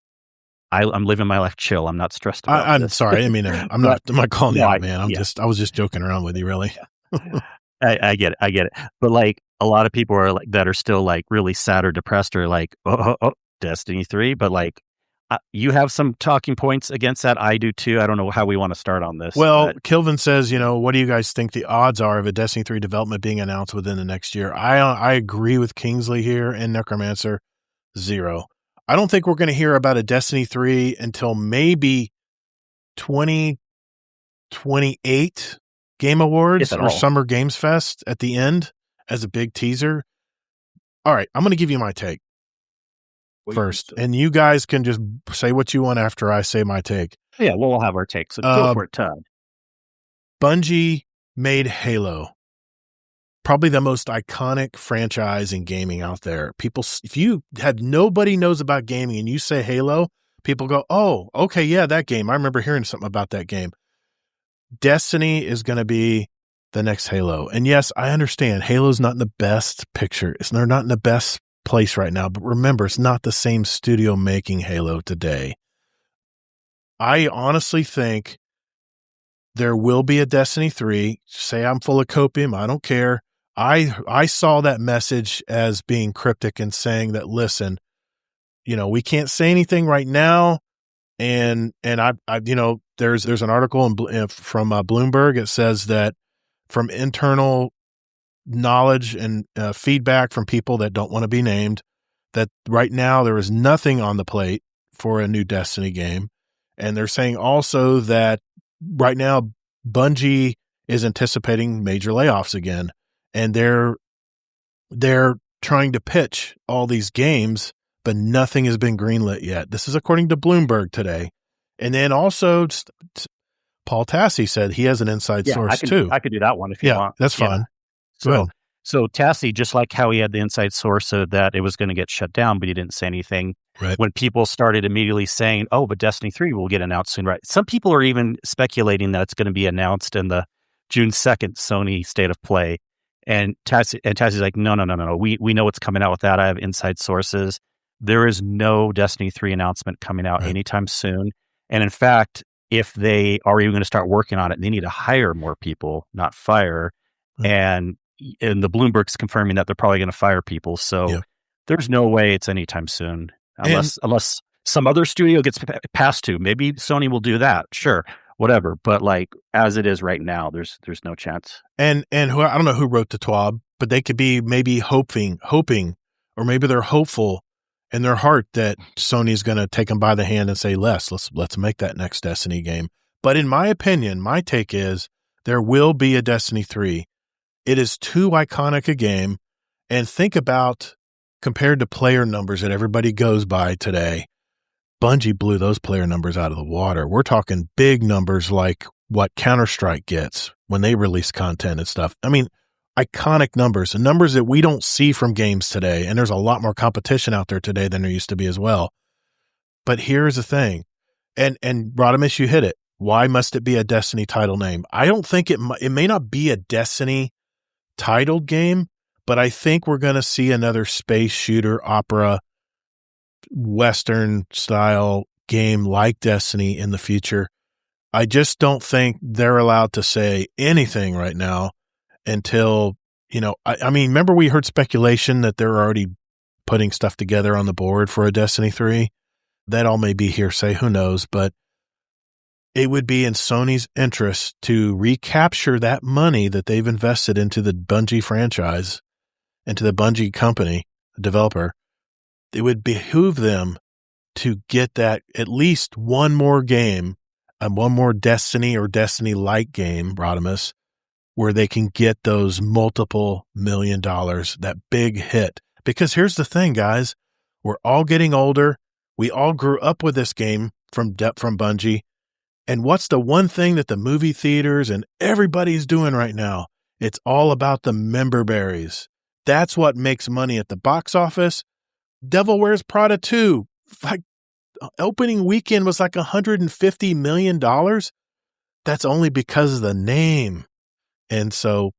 I'm living my life chill. I'm not stressed about I'm this. sorry. I mean, I'm not calling you out, man. I was just joking around with you, really. I get it. But like a lot of people are like that are still like really sad or depressed or like, oh, Destiny 3, but like, you have some talking points against that. I do too. I don't know how we want to start on this. Well, Kilvin says, what do you guys think the odds are of a Destiny 3 development being announced within the next year? I agree with Kingsley here and Necromancer. 0. I don't think we're going to hear about a Destiny 3 until maybe 2028 Game Awards or Summer Games Fest at the end as a big teaser. All right, I'm going to give you my take first, and you guys can just say what you want after I say my take. Yeah, we'll have our take. So go for it, Todd. Bungie made Halo, probably the most iconic franchise in gaming out there. People, if you had nobody knows about gaming and you say Halo, people go, "Oh, okay, yeah, that game. I remember hearing something about that game." Destiny is going to be the next Halo, and yes, I understand Halo's not in the best picture. They're not in the best place right now, but remember, it's not the same studio making Halo today. I honestly think there will be a Destiny 3. Say I'm full of copium, I don't care. I saw that message as being cryptic and saying that, listen, we can't say anything right now, and I there's an article from Bloomberg. It says that from internal knowledge and feedback from people that don't want to be named, that right now there is nothing on the plate for a new Destiny game. And they're saying also that right now Bungie is anticipating major layoffs again, and they're trying to pitch all these games, but nothing has been greenlit yet. This is according to Bloomberg today. And then also Paul Tassi said he has an inside source too. I could do that one if you want. That's fine. So Tassi, just like how he had the inside source so that it was going to get shut down, but he didn't say anything. Right. When people started immediately saying, "Oh, but Destiny 3 will get announced soon," right? Some people are even speculating that it's going to be announced in the June 2nd Sony State of Play. And Tassi's like, no. We know what's coming out with that. I have inside sources. There is no Destiny 3 announcement coming out anytime soon. And in fact, if they are even going to start working on it, they need to hire more people, not fire. And the Bloomberg's confirming that they're probably going to fire people. So there's no way it's anytime soon, unless some other studio gets passed to. Maybe Sony will do that. Sure, whatever. But like as it is right now, there's no chance. And who, I don't know who wrote the TWAB, but they could be maybe hoping, or maybe they're hopeful in their heart that Sony's going to take them by the hand and say, let's make that next Destiny game. But in my opinion, my take is there will be a Destiny 3. It is too iconic a game. And think about, compared to player numbers that everybody goes by today, Bungie blew those player numbers out of the water. We're talking big numbers like what Counter-Strike gets when they release content and stuff. I mean, iconic numbers, and numbers that we don't see from games today. And there's a lot more competition out there today than there used to be as well. But here's the thing, and Rodimus, you hit it. Why must it be a Destiny title name? I don't think it may not be a Destiny titled game, but I think we're going to see another space shooter, opera, Western style game like Destiny in the future. I just don't think they're allowed to say anything right now until I mean, remember we heard speculation that they're already putting stuff together on the board for a Destiny 3? That all may be hearsay, who knows, but it would be in Sony's interest to recapture that money that they've invested into the Bungie franchise, into the Bungie company, the developer. It would behoove them to get that at least one more game, one more Destiny or Destiny-like game, Rodimus, where they can get those multiple $1 million, that big hit. Because here's the thing, guys. We're all getting older. We all grew up with this game from Bungie. And what's the one thing that the movie theaters and everybody's doing right now? It's all about the member berries. That's what makes money at the box office. Devil Wears Prada 2, like opening weekend was like $150 million. That's only because of the name. And so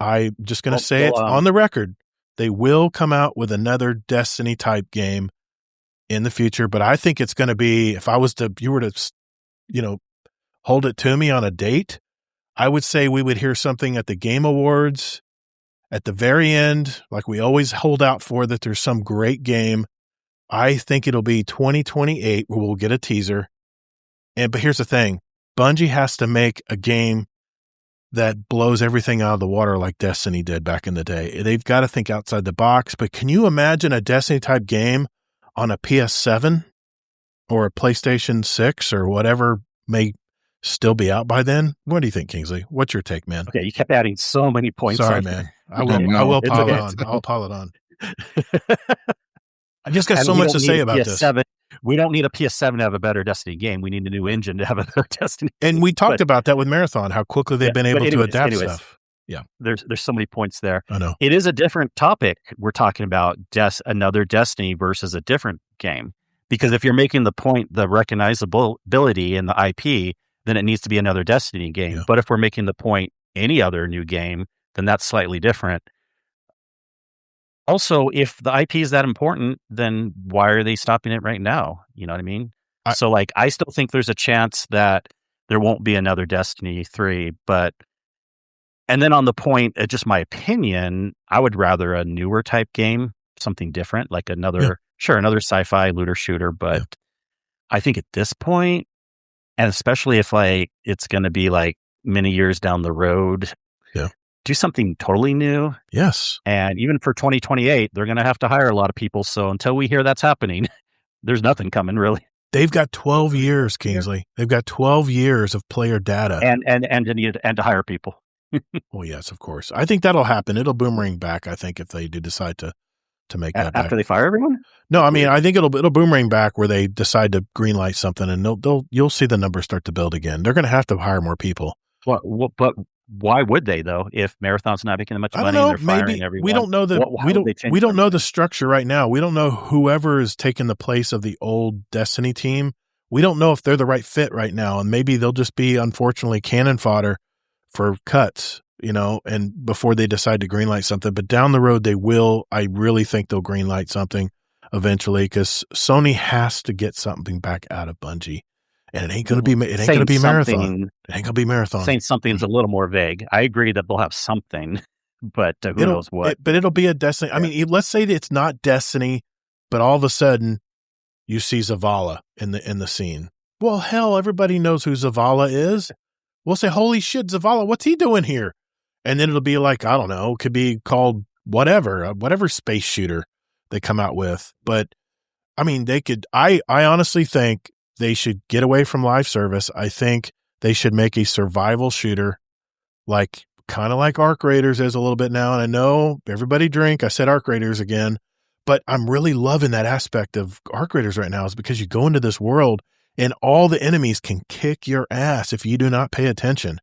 I'm just going to say it's on the record. They will come out with another Destiny type game in the future, but I think it's going to be, if you were to, hold it to me on a date, I would say we would hear something at the Game Awards at the very end, like we always hold out for, that there's some great game. I think it'll be 2028 where we'll get a teaser. But here's the thing. Bungie has to make a game that blows everything out of the water like Destiny did back in the day. They've got to think outside the box. But can you imagine a Destiny-type game on a PS7 or a PlayStation 6 or whatever may still be out by then? What do you think, Kingsley? What's your take, man? Okay, you kept adding so many points. Sorry, man. I will pile it on. I'll pile it on. I just got so much to say about this. We don't need a PS7 to have a better Destiny game. We need a new engine to have a better Destiny. And we talked about that with Marathon, how quickly they've been able to adapt stuff. Yeah. There's so many points there. I know. It is a different topic. We're talking about another Destiny versus a different game. Because if you're making the point, the recognizability in the IP, then it needs to be another Destiny game. Yeah. But if we're making the point, any other new game, then that's slightly different. Also, if the IP is that important, then why are they stopping it right now? You know what I mean? I still think there's a chance that there won't be another Destiny 3, and then on the point, just my opinion, I would rather a newer type game, something different, like another sci-fi looter shooter. But I think at this point, and especially if it's going to be like many years down the road, do something totally new. Yes. And even for 2028, they're going to have to hire a lot of people. So until we hear that's happening, there's nothing coming really. They've got 12 years, Kingsley. They've got 12 years of player data. And to hire people. Well, yes, of course. I think that'll happen. It'll boomerang back, I think, if they do decide to make that after they fire everyone? No, I mean, I think it'll boomerang back where they decide to greenlight something, and you'll see the numbers start to build again. They're going to have to hire more people. But why would they though? If Marathon's not making much money and they're firing everyone, we don't know we don't know the structure right now. We don't know whoever is taking the place of the old Destiny team. We don't know if they're the right fit right now, and maybe they'll just be, unfortunately, cannon fodder for cuts. And before they decide to greenlight something, but down the road they will. I really think they'll greenlight something eventually, because Sony has to get something back out of Bungie. And it ain't going to be Marathon. It ain't going to be Marathon. Saying something's a little more vague. I agree that they'll have something, but who knows what. But it'll be a Destiny. I mean, let's say that it's not Destiny, but all of a sudden you see Zavala in the scene. Well, hell, everybody knows who Zavala is. We'll say, holy shit, Zavala, what's he doing here? And then it'll be like, I don't know, it could be called whatever space shooter they come out with. But I mean, I honestly think they should get away from live service. I think they should make a survival shooter, kind of like Arc Raiders is a little bit now. And I know everybody drink. I said Arc Raiders again, but I'm really loving that aspect of Arc Raiders right now, is because you go into this world and all the enemies can kick your ass if you do not pay attention.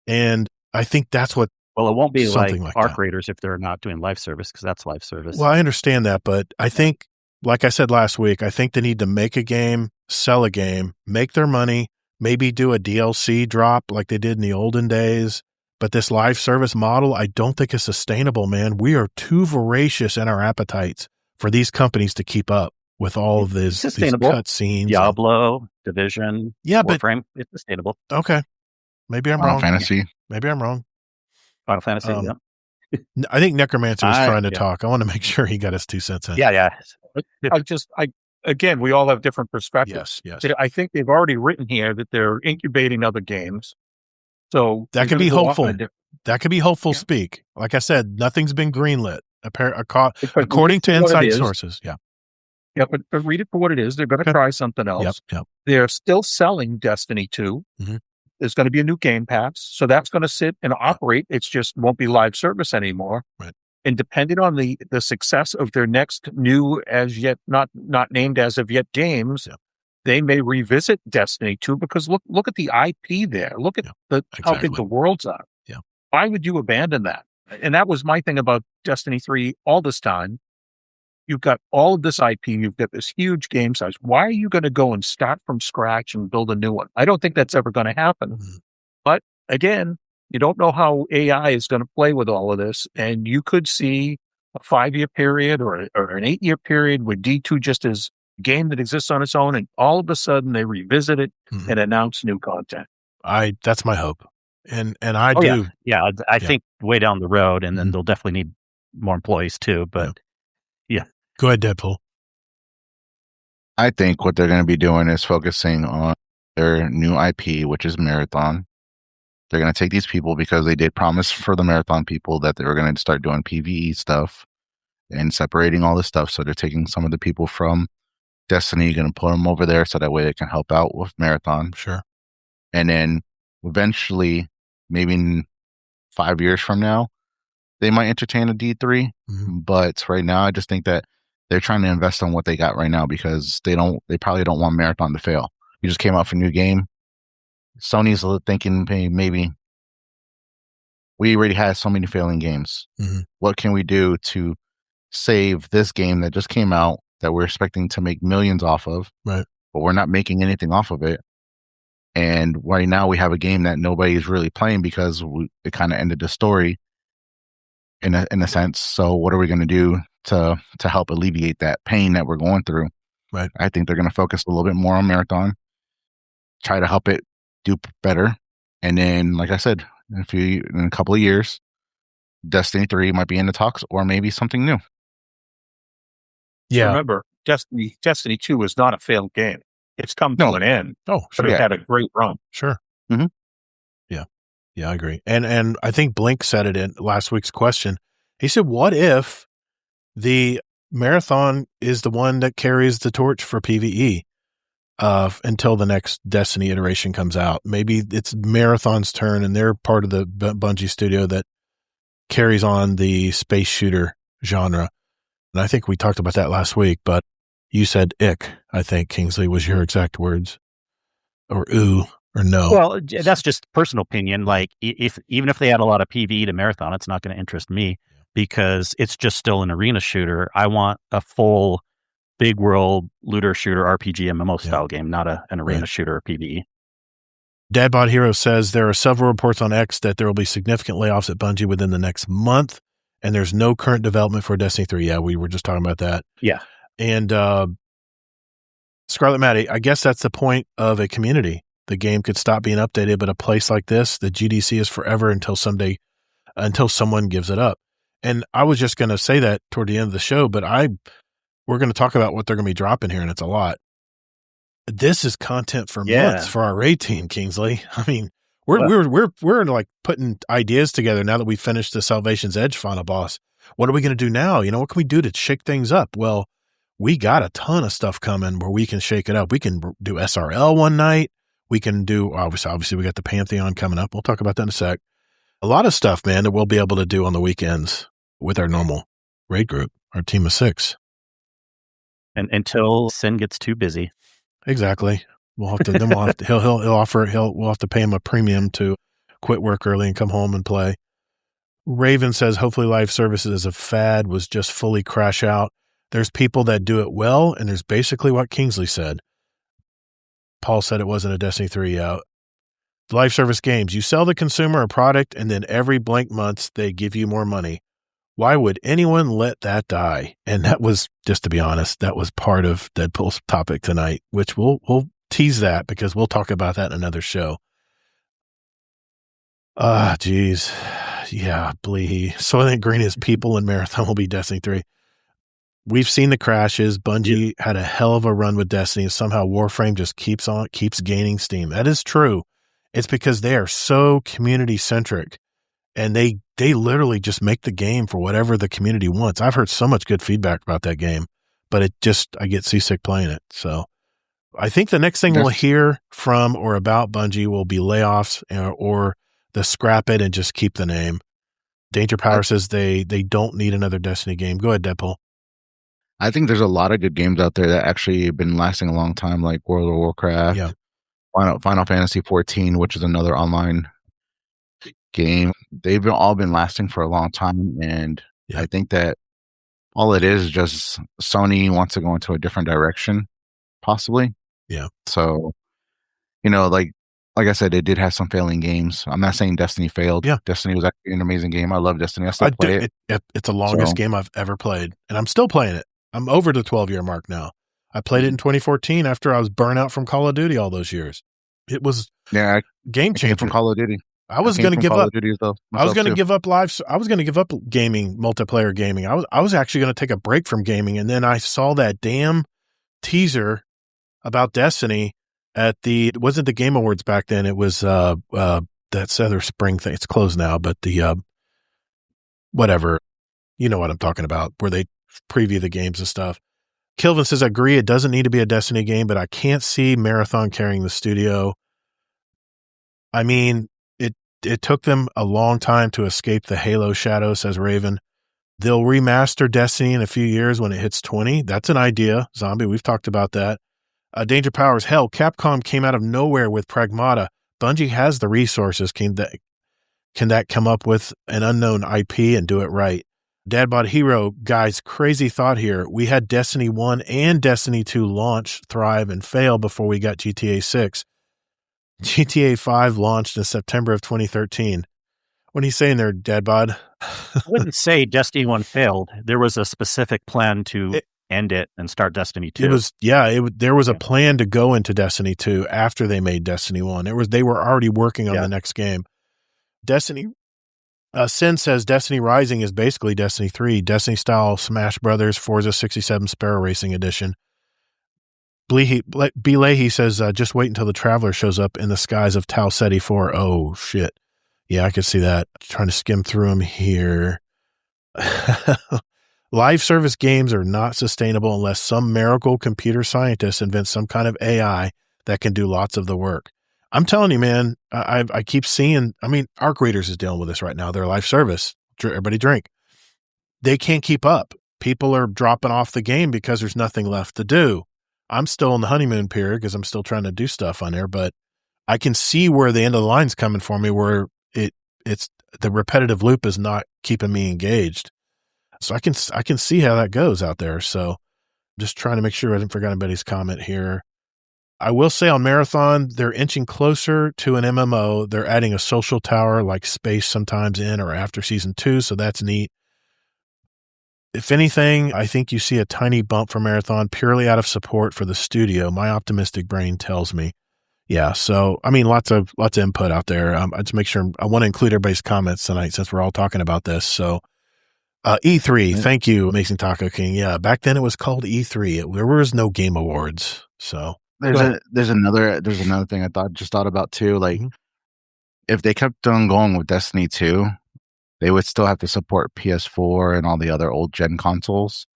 And I think that's what. Well, it won't be like Arc Raiders if they're not doing live service, because that's live service. Well, I understand that, but I think, like I said last week, I think they need to make a game, sell a game, make their money, maybe do a DLC drop like they did in the olden days. But this live service model, I don't think is sustainable, man. We are too voracious in our appetites for these companies to keep up with all of these cutscenes. Diablo, Division, Warframe, it's sustainable. Okay. Maybe I'm wrong. Fantasy. Maybe I'm wrong. Final Fantasy, yeah. I think Necromancer was trying to talk. I want to make sure he got his 2 cents in. Yeah. Again, we all have different perspectives. Yes. I think they've already written here that they're incubating other games. So that could be hopeful. That could be hopeful speak. Like I said, nothing's been greenlit, according to inside sources. Yeah. Yeah, but read it for what it is. They're going to try something else. Yep. They're still selling Destiny 2. Mm-hmm. There's going to be a new Game Pass. So that's going to sit and operate. It just won't be live service anymore. Right. And depending on the success of their next new, as yet not named as of yet games, they may revisit Destiny 2 because look at the IP there. Look at how big the worlds are. Yeah. Why would you abandon that? And that was my thing about Destiny 3 all this time. You've got all of this IP. You've got this huge game size. Why are you going to go and start from scratch and build a new one? I don't think that's ever going to happen. Mm-hmm. But again, you don't know how AI is going to play with all of this. And you could see a 5-year period or an 8-year period where D2 just is a game that exists on its own. And all of a sudden they revisit it and announce new content. That's my hope. And I do. Yeah. I think way down the road, and then they'll definitely need more employees too. But go ahead, Deadpool. I think what they're going to be doing is focusing on their new IP, which is Marathon. They're going to take these people because they did promise for the Marathon people that they were going to start doing PvE stuff and separating all this stuff. So they're taking some of the people from Destiny, going to put them over there so that way they can help out with Marathon. Sure. And then eventually, maybe in 5 years from now, they might entertain a D3. Mm-hmm. But right now, I just think that they're trying to invest on what they got right now because they probably don't want Marathon to fail. We just came out for a new game. Sony's thinking, hey, maybe we already had so many failing games. Mm-hmm. What can we do to save this game that just came out that we're expecting to make millions off of? Right. But we're not making anything off of it. And right now we have a game that nobody's really playing because it kind of ended the story in a sense. So what are we going to do to help alleviate that pain that we're going through? Right. I think they're going to focus a little bit more on Marathon, try to help it do better. And then, like I said, in a couple of years, Destiny 3 might be in the talks or maybe something new. Yeah. Remember, Destiny 2 is not a failed game. It's come to an end. Oh, sure. But it had a great run. Sure. Mm-hmm. Yeah, I agree. And I think Blink said it in last week's question. He said, what if the Marathon is the one that carries the torch for PvE until the next Destiny iteration comes out? Maybe it's Marathon's turn and they're part of the Bungie studio that carries on the space shooter genre. And I think we talked about that last week, but you said ick, I think, Kingsley, was your exact words. Or ooh. Or no? Well, that's just personal opinion. Like, even if they add a lot of PvE to Marathon, it's not going to interest me because it's just still an arena shooter. I want a full big world looter shooter RPG MMO style game, not an arena shooter or PvE. Dadbot Hero says there are several reports on X that there will be significant layoffs at Bungie within the next month, and there's no current development for Destiny 3. Yeah, we were just talking about that. Yeah. And Scarlet Maddie, I guess that's the point of a community. The game could stop being updated, but a place like this, the GDC is forever until someone gives it up. And I was just going to say that toward the end of the show, but we're going to talk about what they're going to be dropping here, and it's a lot. This is content for months for our raid team, Kingsley. I mean, we're like putting ideas together now that we finished the Salvation's Edge final boss. What are we going to do now? What can we do to shake things up? Well, we got a ton of stuff coming where we can shake it up. We can do SRL one night. We can do, obviously we got the Pantheon coming up. We'll talk about that in a sec. A lot of stuff, man, that we'll be able to do on the weekends with our normal raid group, our team of 6. And until Sin gets too busy. Exactly. We'll have to, then we'll have to, we'll have to pay him a premium to quit work early and come home and play. Raven says, hopefully live services as a fad was just fully crash out. There's people that do it well, and there's basically what Kingsley said. Paul said it wasn't a Destiny 3 out. Live service games. You sell the consumer a product, and then every blank month they give you more money. Why would anyone let that die? And that was, just to be honest, that was part of Deadpool's topic tonight, which we'll tease that because we'll talk about that in another show. Geez. Yeah, Bleehee. So I think Green is people and Marathon will be Destiny 3. We've seen the crashes. Bungie had a hell of a run with Destiny, and somehow Warframe just keeps gaining steam. That is true. It's because they are so community centric, and they literally just make the game for whatever the community wants. I've heard so much good feedback about that game, but I get seasick playing it. So I think the next thing we'll hear from or about Bungie will be layoffs or the scrap it and just keep the name. Danger Power says they don't need another Destiny game. Go ahead, Deadpool. I think there's a lot of good games out there that actually have been lasting a long time, like World of Warcraft, Final Fantasy 14, which is another online game. They've all been lasting for a long time, and I think that all it is just Sony wants to go into a different direction, possibly. Yeah. So, like I said, it did have some failing games. I'm not saying Destiny failed. Yeah. Destiny was actually an amazing game. I love Destiny. I still play it. It's the longest game I've ever played, and I'm still playing it. I'm over the 12-year mark now. I played it in 2014 after I was burnt out from Call of Duty all those years. It was game changer from Call of Duty. I was going to give up. I was going to give up live. I was going to give up gaming, multiplayer gaming. I was actually going to take a break from gaming, and then I saw that damn teaser about Destiny at it wasn't the Game Awards back then. It was that other spring thing. It's closed now, but the whatever, you know what I'm talking about, where they preview the games and stuff. Kilvin says, I agree, it doesn't need to be a Destiny game, but I can't see Marathon carrying the studio. I mean, it took them a long time to escape the Halo shadow, says Raven. They'll remaster Destiny in a few years when it hits 20. That's an idea, Zombie. We've talked about that. Danger Powers, hell, Capcom came out of nowhere with Pragmata. Bungie has the resources. Can that come up with an unknown IP and do it right? Dadbot Hero, guys, crazy thought here. We had Destiny 1 and Destiny 2 launch, thrive, and fail before we got GTA 6. GTA 5 launched in September of 2013. What are you saying there, Dadbot? I wouldn't say Destiny 1 failed. There was a specific plan to end it and start Destiny 2. There was a plan to go into Destiny 2 after they made Destiny 1. They were already working on the next game. Destiny Sin says Destiny Rising is basically Destiny 3, Destiny-style Smash Brothers, Forza 67 Sparrow Racing Edition. Leahy says, just wait until the Traveler shows up in the skies of Tau Ceti 4. Oh, shit. Yeah, I could see that. Trying to skim through them here. Live service games are not sustainable unless some miracle computer scientist invents some kind of AI that can do lots of the work. I'm telling you, man, I keep seeing, Arc Readers is dealing with this right now. They're live service. Everybody drink. They can't keep up. People are dropping off the game because there's nothing left to do. I'm still in the honeymoon period because I'm still trying to do stuff on there, but I can see where the end of the line's coming for me, where it's the repetitive loop is not keeping me engaged. So I can see how that goes out there. So just trying to make sure I didn't forget anybody's comment here. I will say on Marathon, they're inching closer to an MMO. They're adding a social tower like Space sometimes in or after season 2. So that's neat. If anything, I think you see a tiny bump for Marathon purely out of support for the studio. My optimistic brain tells me. Yeah. So, lots of input out there. I just make sure I want to include everybody's comments tonight since we're all talking about this. So, E3, thank you, Amazing Taco King. Yeah. Back then it was called E3. There was no Game Awards. So there's another thing I thought about too. Like if they kept on going with Destiny 2, they would still have to support PS4 and all the other old gen consoles.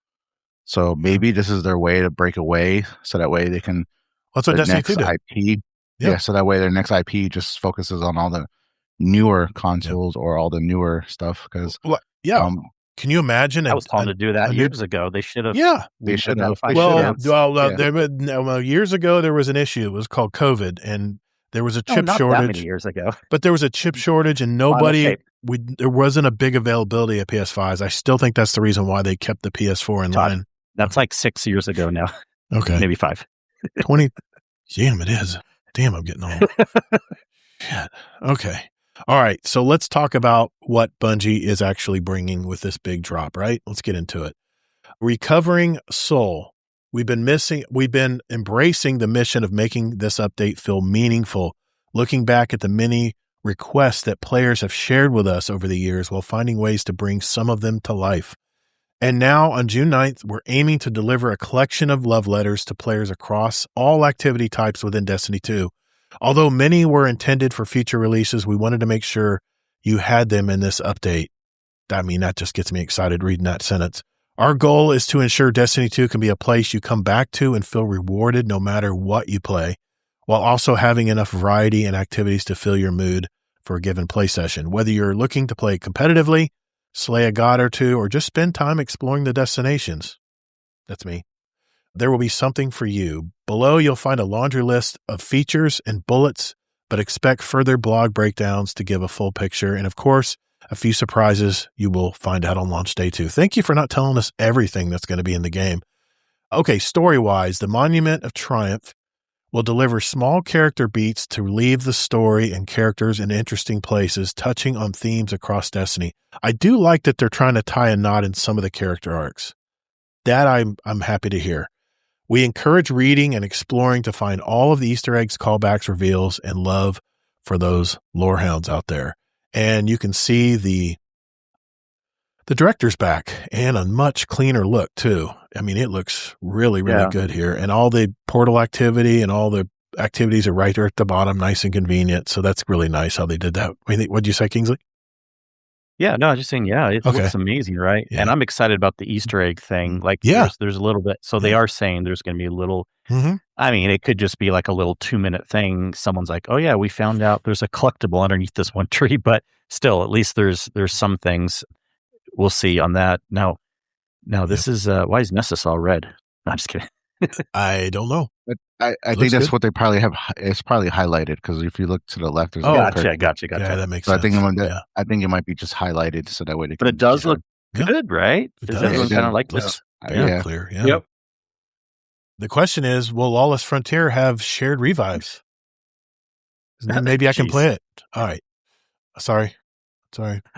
So maybe this is their way to break away, so that way they can. What's what Destiny 2 did? IP, yeah. So that way their next IP just focuses on all the newer consoles or all the newer stuff. Because can you imagine? I was told to do that years ago. They should have. Yeah, they should have. Years ago there was an issue. It was called COVID, and there was a chip shortage. That many years ago, but there was a chip shortage, and there wasn't a big availability of PS5s. I still think that's the reason why they kept the PS4 in line. That's like 6 years ago now. Okay, maybe 5. 20. Damn, it is. Damn, I'm getting old. Shit. Okay. All right, so let's talk about what Bungie is actually bringing with this big drop, right? Let's get into it. Recovering Soul. We've been embracing the mission of making this update feel meaningful, looking back at the many requests that players have shared with us over the years while finding ways to bring some of them to life. And now on June 9th, we're aiming to deliver a collection of love letters to players across all activity types within Destiny 2. Although many were intended for future releases, we wanted to make sure you had them in this update. I mean, that just gets me excited reading that sentence. Our goal is to ensure Destiny 2 can be a place you come back to and feel rewarded no matter what you play, while also having enough variety and activities to fill your mood for a given play session. Whether you're looking to play competitively, slay a god or two, or just spend time exploring the destinations. That's me. There will be something for you. Below, you'll find a laundry list of features and bullets, but expect further blog breakdowns to give a full picture. And of course, a few surprises you will find out on launch day 2. Thank you for not telling us everything that's going to be in the game. Okay, story-wise, the Monument of Triumph will deliver small character beats to leave the story and characters in interesting places, touching on themes across Destiny. I do like that they're trying to tie a knot in some of the character arcs. That I'm happy to hear. We encourage reading and exploring to find all of the Easter eggs, callbacks, reveals, and love for those lore hounds out there. And you can see the director's back and a much cleaner look too. I mean, it looks really, really good here. And all the portal activity and all the activities are right there at the bottom, nice and convenient. So that's really nice how they did that. What'd you say, Kingsley? Yeah, no, I was just saying, it looks amazing, right? Yeah. And I'm excited about the Easter egg thing. Like, there's a little bit. So they are saying there's going to be a little, I mean, it could just be like a little 2-minute thing. Someone's like, oh yeah, we found out there's a collectible underneath this one tree, but still, at least there's some things. We'll see on that. Now this is, why is Nessus all red? No, I'm just kidding. I don't know. I think that's what they probably have. It's probably highlighted because if you look to the left, there's gotcha. Yeah, that makes so sense. I think it might be just highlighted so that way they can. But it does look good, right? It Does does. everyone kind of like Looks this? very clear. Yeah. Yep. The question is, will Lawless Frontier have shared revives? Maybe I can play it. All right. Sorry.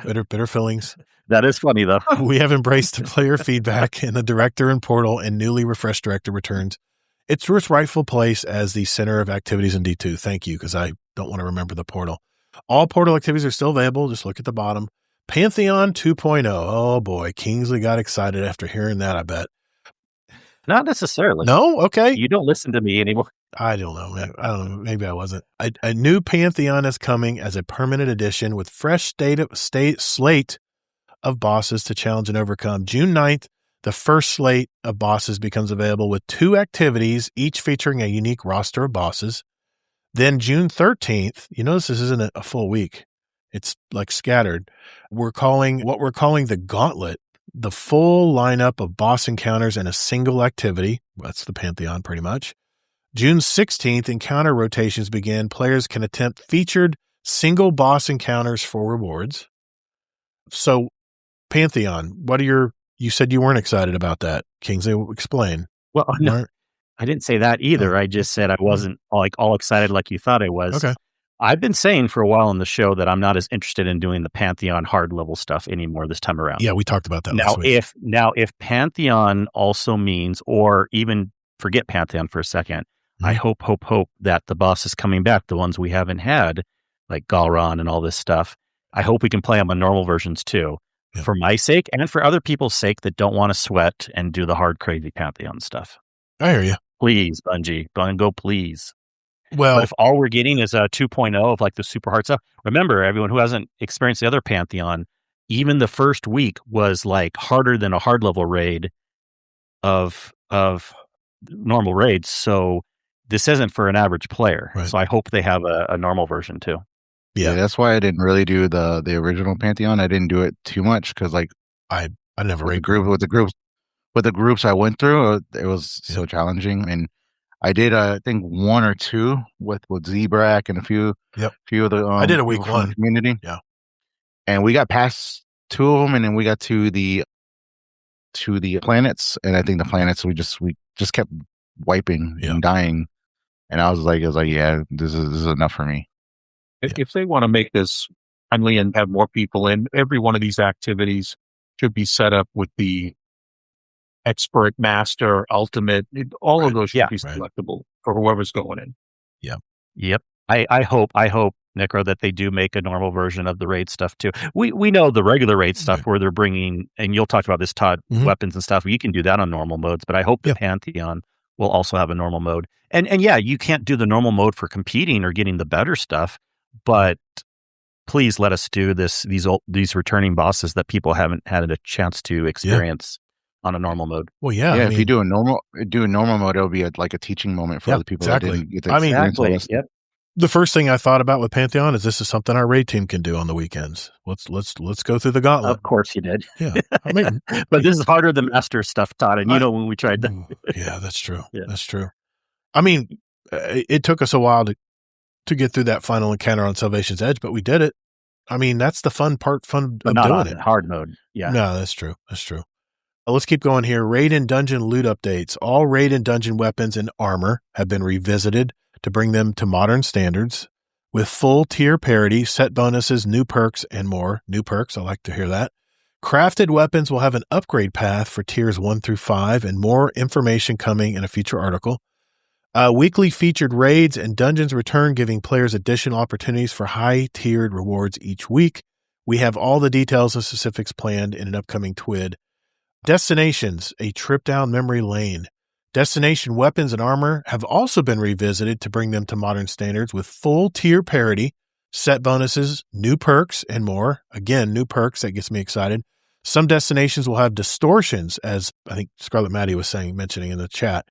Bitter feelings. That is funny, though. We have embraced the player feedback, and the director and portal and newly refreshed director returns. It's its rightful place as the center of activities in D2. Thank you, because I don't want to remember the portal. All portal activities are still available. Just look at the bottom. Pantheon 2.0. Oh, boy. Kingsley got excited after hearing that, I bet. Not necessarily. No? Okay. You don't listen to me anymore. I don't know. Maybe I wasn't. A new Pantheon is coming as a permanent addition with fresh slate of bosses to challenge and overcome. June 9th, the first slate of bosses becomes available with 2 activities, each featuring a unique roster of bosses. Then June 13th, you notice this isn't a full week. It's like scattered. We're calling the Gauntlet, the full lineup of boss encounters in a single activity. That's the Pantheon pretty much. June 16th, encounter rotations begin. Players can attempt featured single boss encounters for rewards. So, Pantheon, you said you weren't excited about that. Kingsley, explain. Well, no, I didn't say that either. I just said I wasn't all excited like you thought I was. Okay. I've been saying for a while on the show that I'm not as interested in doing the Pantheon hard level stuff anymore this time around. Yeah, we talked about that last week. If Pantheon also means, or even forget Pantheon for a second, I hope that the bosses coming back, the ones we haven't had, like Galron and all this stuff, I hope we can play them on normal versions too, for my sake and for other people's sake that don't want to sweat and do the hard, crazy Pantheon stuff. I hear you. Please, Bungie, go please. Well, but if all we're getting is a 2.0 of like the super hard stuff, remember, everyone who hasn't experienced the other Pantheon, even the first week was like harder than a hard level raid of normal raids. So this isn't for an average player. Right. So I hope they have a normal version too. Yeah, that's why I didn't really do the original Pantheon. I didn't do it too much because like I never raid with the groups I went through. It was so challenging, and I did I think 1 or 2 with Zebrak and a few of the I did a week 1 community. Yeah, and we got past 2 of them, and then we got to the planets, and I think the planets we just kept wiping and dying, and I was like, yeah, this is enough for me. If they want to make this friendly and have more people in, every one of these activities should be set up with the expert, master, ultimate. All of those should be selectable for whoever's going in. Yeah. Yep. I hope Necro, that they do make a normal version of the raid stuff too. We know the regular raid stuff where they're bringing, and you'll talk about this, Todd, weapons and stuff. You can do that on normal modes, but I hope the Pantheon will also have a normal mode. And yeah, you can't do the normal mode for competing or getting the better stuff, but please let us do these returning bosses that people haven't had a chance to experience on a normal mode. Well, yeah. If you do a normal mode, it'll be like a teaching moment for other people. Exactly. That didn't get to experience all this. Yep. The first thing I thought about with Pantheon is this is something our raid team can do on the weekends. Let's go through the gauntlet. Of course you did. Yeah. I mean, but this is harder than Master stuff, Todd. And when we tried that. Yeah, that's true. Yeah. That's true. I mean, it took us a while to get through that final encounter on Salvation's Edge, but we did it. I mean, that's the fun of doing it. Hard mode. Yeah. No, that's true. That's true. Let's keep going here. Raid and dungeon loot updates. All raid and dungeon weapons and armor have been revisited to bring them to modern standards with full tier parity, set bonuses, new perks, and more. New perks, I like to hear that. Crafted weapons will have an upgrade path for tiers 1 through 5 and more information coming in a future article. Weekly featured raids and dungeons return, giving players additional opportunities for high-tiered rewards each week. We have all the details and specifics planned in an upcoming TWID. Destinations, a trip down memory lane. Destination weapons and armor have also been revisited to bring them to modern standards with full tier parity, set bonuses, new perks, and more. Again, new perks, that gets me excited. Some destinations will have distortions, as I think Scarlet Maddie was mentioning in the chat.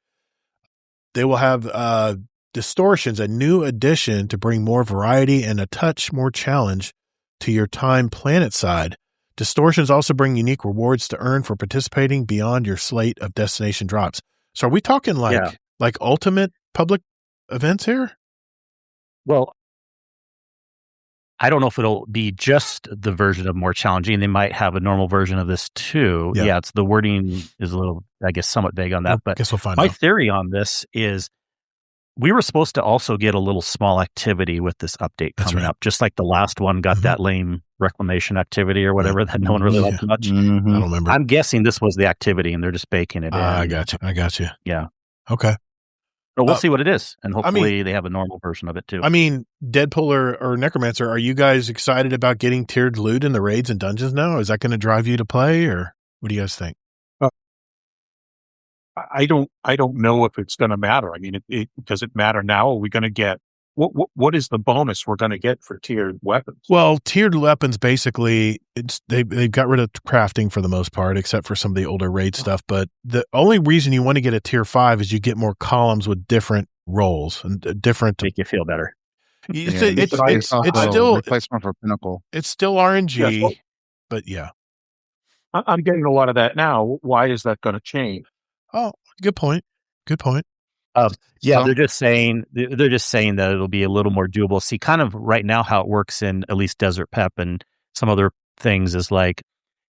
They will have distortions, a new addition to bring more variety and a touch more challenge to your time planet side. Distortions also bring unique rewards to earn for participating beyond your slate of destination drops. So are we talking like ultimate public events here? Well, I don't know if it'll be just the version of more challenging. They might have a normal version of this too. Yeah, it's the wording is a little, I guess, somewhat vague on that. But I guess we'll find my out. theory on this is we were supposed to also get a little small activity with this update coming up, just like the last one got that lame reclamation activity or whatever that no one really liked much. I don't remember. I'm guessing this was the activity and they're just baking it in. I got you. Yeah. Okay. But we'll see what it is. And hopefully they have a normal version of it too. I mean, Deadpool or Necromancer, are you guys excited about getting tiered loot in the raids and dungeons now? Is that going to drive you to play, or what do you guys think? I don't know if it's going to matter. I mean, does it matter now? Are we going to get what is the bonus we're going to get for tiered weapons? Well, tiered weapons basically they've got rid of crafting for the most part, except for some of the older raid stuff. But the only reason you want to get a tier 5 is you get more columns with different roles and different. Make you feel better. It's still replacement for Pinnacle. It's still RNG, yes, but yeah. I'm getting a lot of that now. Why is that going to change? Oh, good point. They're just saying that it'll be a little more doable. See, kind of right now how it works in at least Desert Pep and some other things is like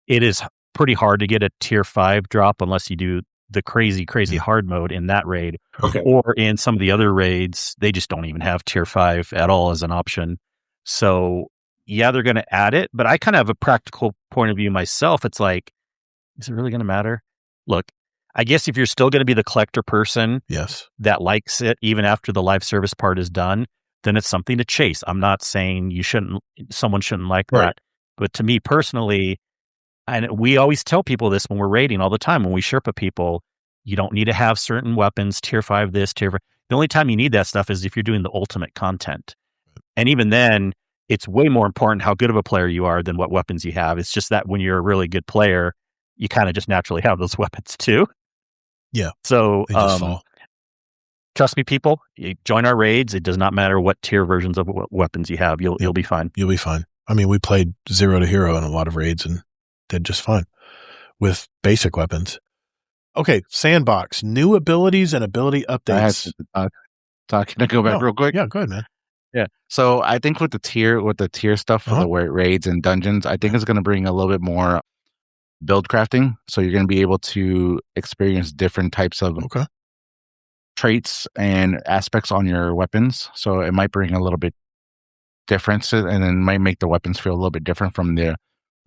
it is pretty hard to get a tier 5 drop unless you do the crazy hard mode in that raid. Okay. Or in some of the other raids, they just don't even have tier 5 at all as an option. So yeah, they're going to add it, but I kind of have a practical point of view myself. It's like, is it really going to matter? Look, I guess if you're still going to be the collector person that likes it, even after the live service part is done, then it's something to chase. I'm not saying someone shouldn't like that. But to me personally, and we always tell people this when we're raiding all the time, when we Sherpa people, you don't need to have certain weapons, tier 5 this, tier 5. The only time you need that stuff is if you're doing the ultimate content. And even then, it's way more important how good of a player you are than what weapons you have. It's just that when you're a really good player, you kind of just naturally have those weapons too. Yeah. So, they just fall. Trust me, people, you join our raids. It does not matter what tier versions of weapons you have. You'll be fine. You'll be fine. I mean, we played 0 to hero in a lot of raids and did just fine with basic weapons. Okay. Sandbox, new abilities and ability updates. Can I go back real quick? Yeah, go ahead, man. Yeah. So I think with the tier stuff for the raids and dungeons, I think it's going to bring a little bit more build crafting. So you're going to be able to experience different types of traits and aspects on your weapons. So it might bring a little bit difference and then might make the weapons feel a little bit different from the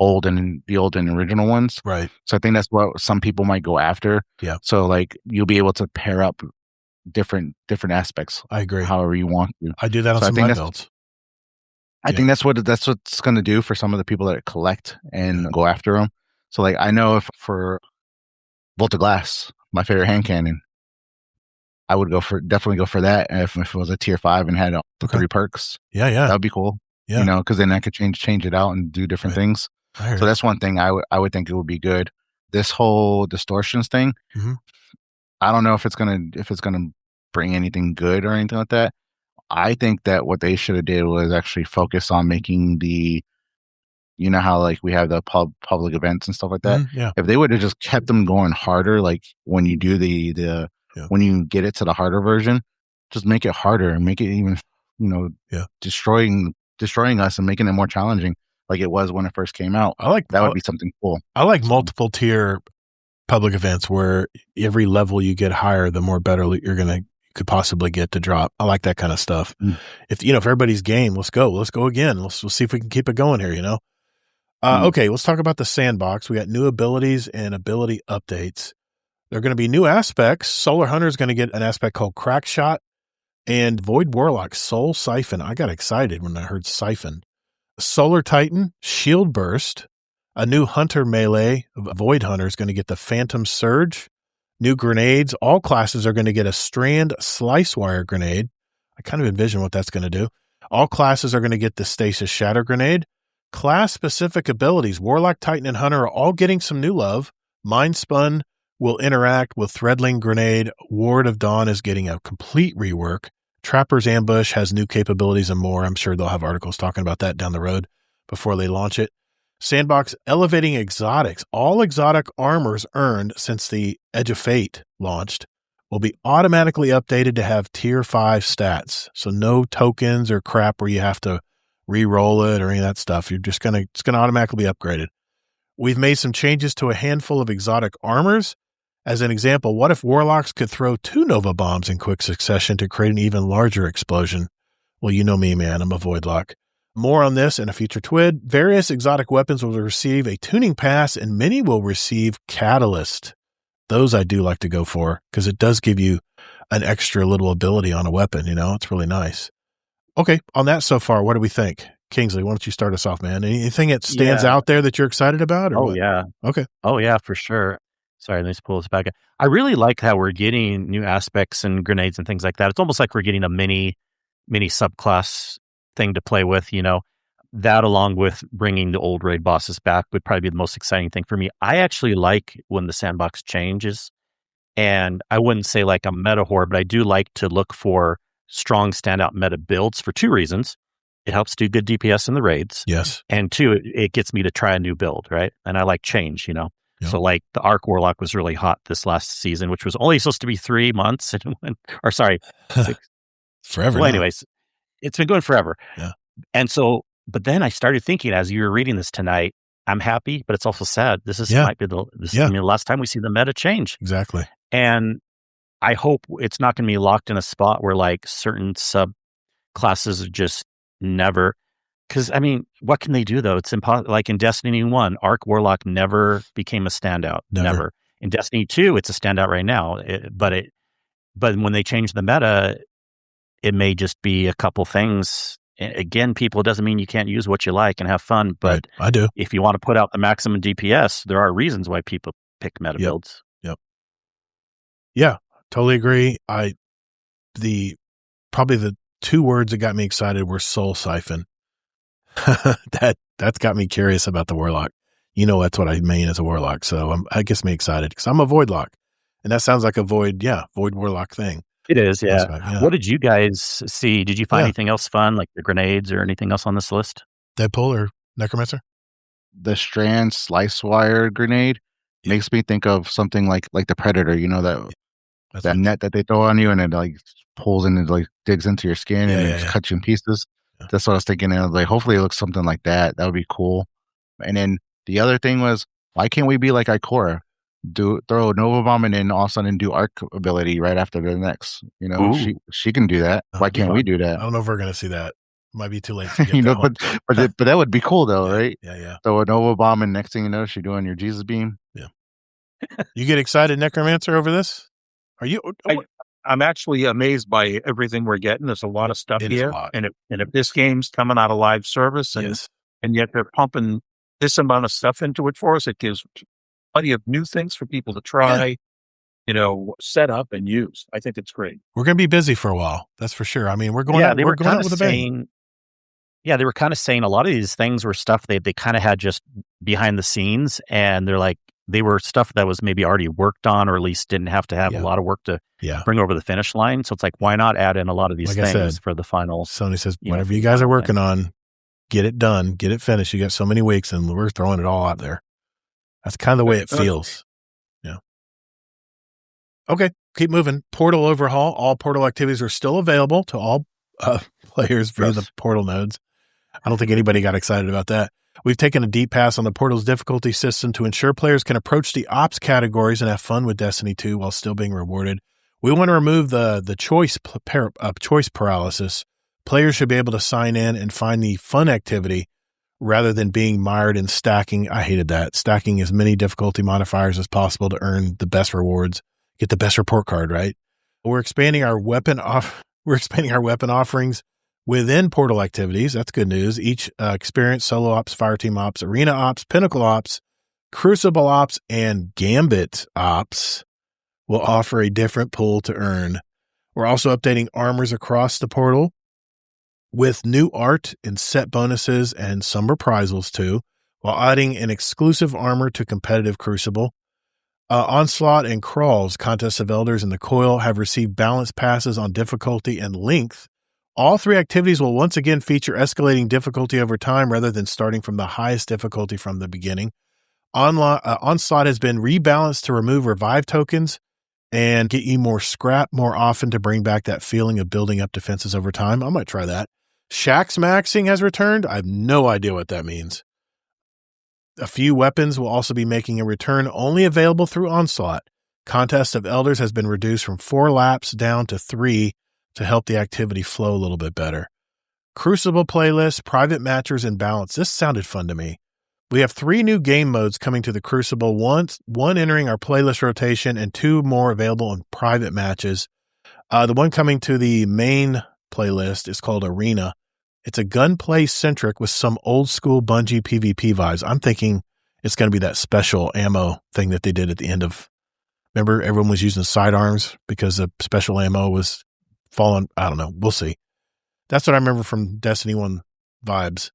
old and original ones. Right. So I think that's what some people might go after. Yeah. So like you'll be able to pair up different aspects. I agree. However you want to. I do that on some of my builds. I think that's what's going to do for some of the people that collect and go after them. So like I know if for Volta Glass, my favorite hand cannon, I would definitely go for that if it was a tier 5 and had 3 perks. Yeah. That would be cool. Yeah. You know, because then I could change it out and do different things. So that's one thing I would think it would be good. This whole distortions thing, I don't know if it's gonna bring anything good or anything like that. I think that what they should have did was actually focus on making you know how like we have the public events and stuff like that. If they would have just kept them going harder, like when you do the when you get it to the harder version, just make it harder and make it even, you know, destroying us and making it more challenging, like it was when it first came out. I like that would be something cool. I like multiple tier public events where every level you get higher, the more better you could possibly get to drop. I like that kind of stuff. If everybody's game, let's go again. We'll see if we can keep it going here. You know. Okay, let's talk about the sandbox. We got new abilities and ability updates. There are going to be new aspects. Solar Hunter is going to get an aspect called Crack Shot, and Void Warlock Soul Siphon. I got excited when I heard Siphon. Solar Titan Shield Burst. A new Hunter melee. Void Hunter is going to get the Phantom Surge. New grenades. All classes are going to get a Strand Slice Wire grenade. I kind of envision what that's going to do. All classes are going to get the Stasis Shatter grenade. Class-specific abilities. Warlock, Titan, and Hunter are all getting some new love. Mind Spun will interact with Threadling Grenade. Ward of Dawn is getting a complete rework. Trapper's Ambush has new capabilities and more. I'm sure they'll have articles talking about that down the road before they launch it. Sandbox elevating exotics. All exotic armors earned since the Edge of Fate launched will be automatically updated to have tier 5 stats. So no tokens or crap where you have to re-roll it or any of that stuff. It's going to automatically be upgraded. We've made some changes to a handful of exotic armors. As an example, what if Warlocks could throw 2 Nova Bombs in quick succession to create an even larger explosion? Well, you know me, man. I'm a Voidlock. More on this in a future TWID. Various exotic weapons will receive a tuning pass, and many will receive Catalyst. Those I do like to go for because it does give you an extra little ability on a weapon. You know, it's really nice. Okay, on that so far, what do we think? Kingsley, why don't you start us off, man? Anything that stands out there that you're excited about? Or what? Yeah. Okay. Oh, yeah, for sure. Sorry, let me just pull this back. I really like how we're getting new aspects and grenades and things like that. It's almost like we're getting a mini subclass thing to play with, you know. That along with bringing the old raid bosses back would probably be the most exciting thing for me. I actually like when the sandbox changes, and I wouldn't say like a meta whore, but I do like to look for strong standout meta builds for 2 reasons. It helps do good DPS in the raids. Yes. And 2, it gets me to try a new build, right? And I like change, you know. Yep. So like the Arc Warlock was really hot this last season, which was only supposed to be 3 months. 6. Forever. Well, anyways, it's been going forever. Yeah. And so, but then I started thinking as you were reading this tonight, I'm happy, but it's also sad. Might be the last time we see the meta change. Exactly. And I hope it's not going to be locked in a spot where like certain sub classes are just never, because I mean, what can they do though? It's impossible. Like in Destiny 1, Arc Warlock never became a standout. Never. In Destiny 2, it's a standout right now. But when they change the meta, it may just be a couple things. Again, people, it doesn't mean you can't use what you like and have fun. But right. I do. If you want to put out the maximum DPS, there are reasons why people pick meta builds. Yep. Yeah, totally agree. Probably the 2 words that got me excited were Soul Siphon. That's got me curious about the Warlock. You know, that's what I mean as a Warlock. So it gets me excited because I'm a Voidlock. And that sounds like a Void Warlock thing. It is, yeah. What did you guys see? Did you find anything else fun, like the grenades or anything else on this list? Deadpool or Necromancer? The Strand Slice Wire grenade makes me think of something like the Predator, you know, that net that they throw on you and it like pulls in and like digs into your skin and it cuts you in pieces. Yeah. That's what I was thinking. And like, hopefully it looks something like that. That would be cool. And then the other thing was, why can't we be like Ikora? Throw a Nova Bomb and then all of a sudden do Arc ability right after the next. You know, she can do that. Why can't we do that? I don't know if we're going to see that. Might be too late to get you know, but that would be cool though, right? Yeah. Throw a Nova Bomb and next thing you know, she's doing your Jesus beam. Yeah. You get excited, Necromancer, over this? Are you? I'm actually amazed by everything we're getting. There's a lot of stuff It is a here. lot. And if this game's coming out of live service Yes. and yet they're pumping this amount of stuff into it for us, it gives plenty of new things for people to try, set up and use. I think it's great. We're going to be busy for a while. That's for sure. I mean, we're going Yeah, out, they we're were going kind out of with a bang. saying. Yeah, they were kind of saying a lot of these things were stuff they kind of had just behind the scenes, and they're like they were stuff that was maybe already worked on, or at least didn't have to have Yeah. a lot of work to Yeah. bring over the finish line. So it's like, why not add in a lot of these Like I things said, for the final? Sony says, you know, whatever you guys are final working thing. on, get it done, get it finished. You got so many weeks and we're throwing it all out there. That's kind of the way it feels. Yeah. Okay. Keep moving. Portal overhaul. All Portal activities are still available to all players via the Portal nodes. I don't think anybody got excited about that. We've taken a deep pass on the Portal's difficulty system to ensure players can approach the ops categories and have fun with Destiny 2 while still being rewarded. We want to remove the choice paralysis. Players should be able to sign in and find the fun activity rather than being mired in stacking. I hated that. Stacking as many difficulty modifiers as possible to earn the best rewards, get the best report card, right? We're expanding our weapon offerings within Portal activities. That's good news. Each experience, solo ops, fireteam ops, arena ops, pinnacle ops, crucible ops, and gambit ops will offer a different pool to earn. We're also updating armors across the Portal with new art and set bonuses and some reprisals too, while adding an exclusive armor to competitive Crucible. Onslaught and Crawls, Contest of Elders, and the Coil have received balanced passes on difficulty and length. All three activities will once again feature escalating difficulty over time rather than starting from the highest difficulty from the beginning. Onslaught has been rebalanced to remove revive tokens and get you more scrap more often to bring back that feeling of building up defenses over time. I might try that. Shax maxing has returned. I have no idea what that means. A few weapons will also be making a return, only available through Onslaught. Contest of Elders has been reduced from 4 laps down to 3 to help the activity flow a little bit better. Crucible playlist, private matchers, and balance. This sounded fun to me. We have 3 new game modes coming to the Crucible, one entering our playlist rotation and 2 more available in private matches. The one coming to the main playlist is called Arena. It's a gunplay centric with some old school Bungie PvP vibes. I'm thinking it's going to be that special ammo thing that they did at the end of. Remember, everyone was using sidearms because the special ammo was falling. I don't know. We'll see. That's what I remember from Destiny 1 vibes.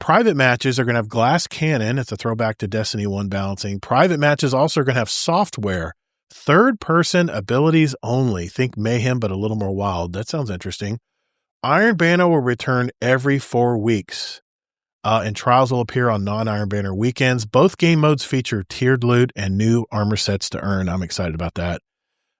Private matches are going to have glass cannon. It's a throwback to Destiny 1 balancing. Private matches also are going to have software. Third-person abilities only. Think Mayhem, but a little more wild. That sounds interesting. Iron Banner will return every 4 weeks, and trials will appear on non-Iron Banner weekends. Both game modes feature tiered loot and new armor sets to earn. I'm excited about that.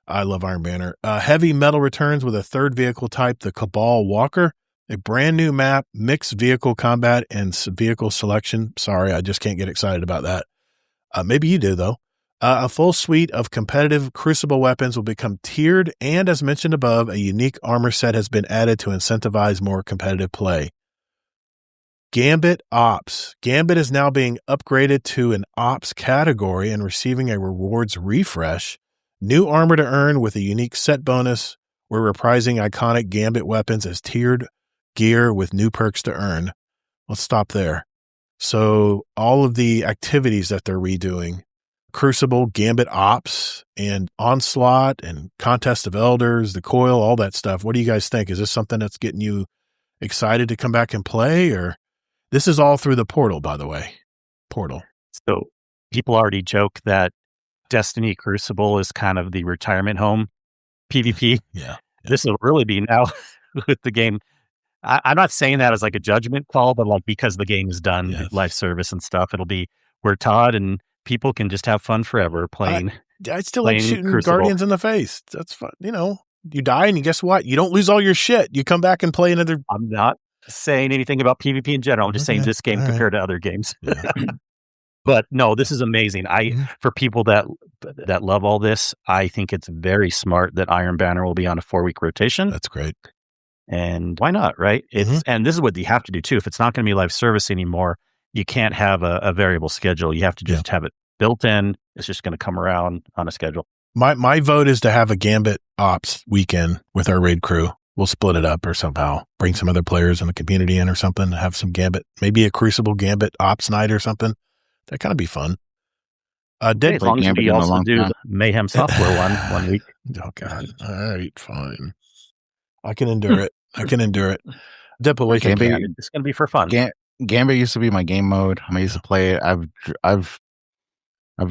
I love Iron Banner. Heavy metal returns with a third vehicle type, the Cabal Walker. A brand new map, mixed vehicle combat, and vehicle selection. Sorry, I just can't get excited about that. Maybe you do, though. A full suite of competitive Crucible weapons will become tiered, and as mentioned above, a unique armor set has been added to incentivize more competitive play. Gambit Ops. Gambit is now being upgraded to an Ops category and receiving a rewards refresh. New armor to earn with a unique set bonus. We're reprising iconic Gambit weapons as tiered gear with new perks to earn. Let's stop there. So all of the activities that they're redoing, Crucible, Gambit Ops, and Onslaught, and Contest of Elders, the Coil, all that stuff. What do you guys think? Is this something that's getting you excited to come back and play? Or this is all through the Portal, by the way. Portal. So people already joke that Destiny Crucible is kind of the retirement home PvP. Yeah. This will really be now with the game. I'm not saying that as like a judgment call, but like because the game is done, Yes. live service and stuff, it'll be where Todd and people can just have fun forever playing. I still like playing shooting Crucible. Guardians in the face. That's fun. You know, you die and guess what? You don't lose all your shit. You come back and play another. I'm not saying anything about PvP in general. I'm just saying Okay. this game All right. compared to other games. Yeah. But no, this is amazing. For people that love all this, I think it's very smart that Iron Banner will be on a 4-week rotation. That's great. And why not, right? It's and this is what you have to do too. If it's not going to be live service anymore, you can't have a variable schedule. You have to just have it built in. It's just going to come around on a schedule. My vote is to have a Gambit Ops weekend with our raid crew. We'll split it up or somehow bring some other players in the community in or something. Have some Gambit, maybe a Crucible Gambit Ops night or something. That kind of be fun. As long as we also do the Mayhem Software one week. Oh God! All right, fine. I can endure it. Deadpool, what do you think? It's going to be for fun. Gambit used to be my game mode. I used to play it. I've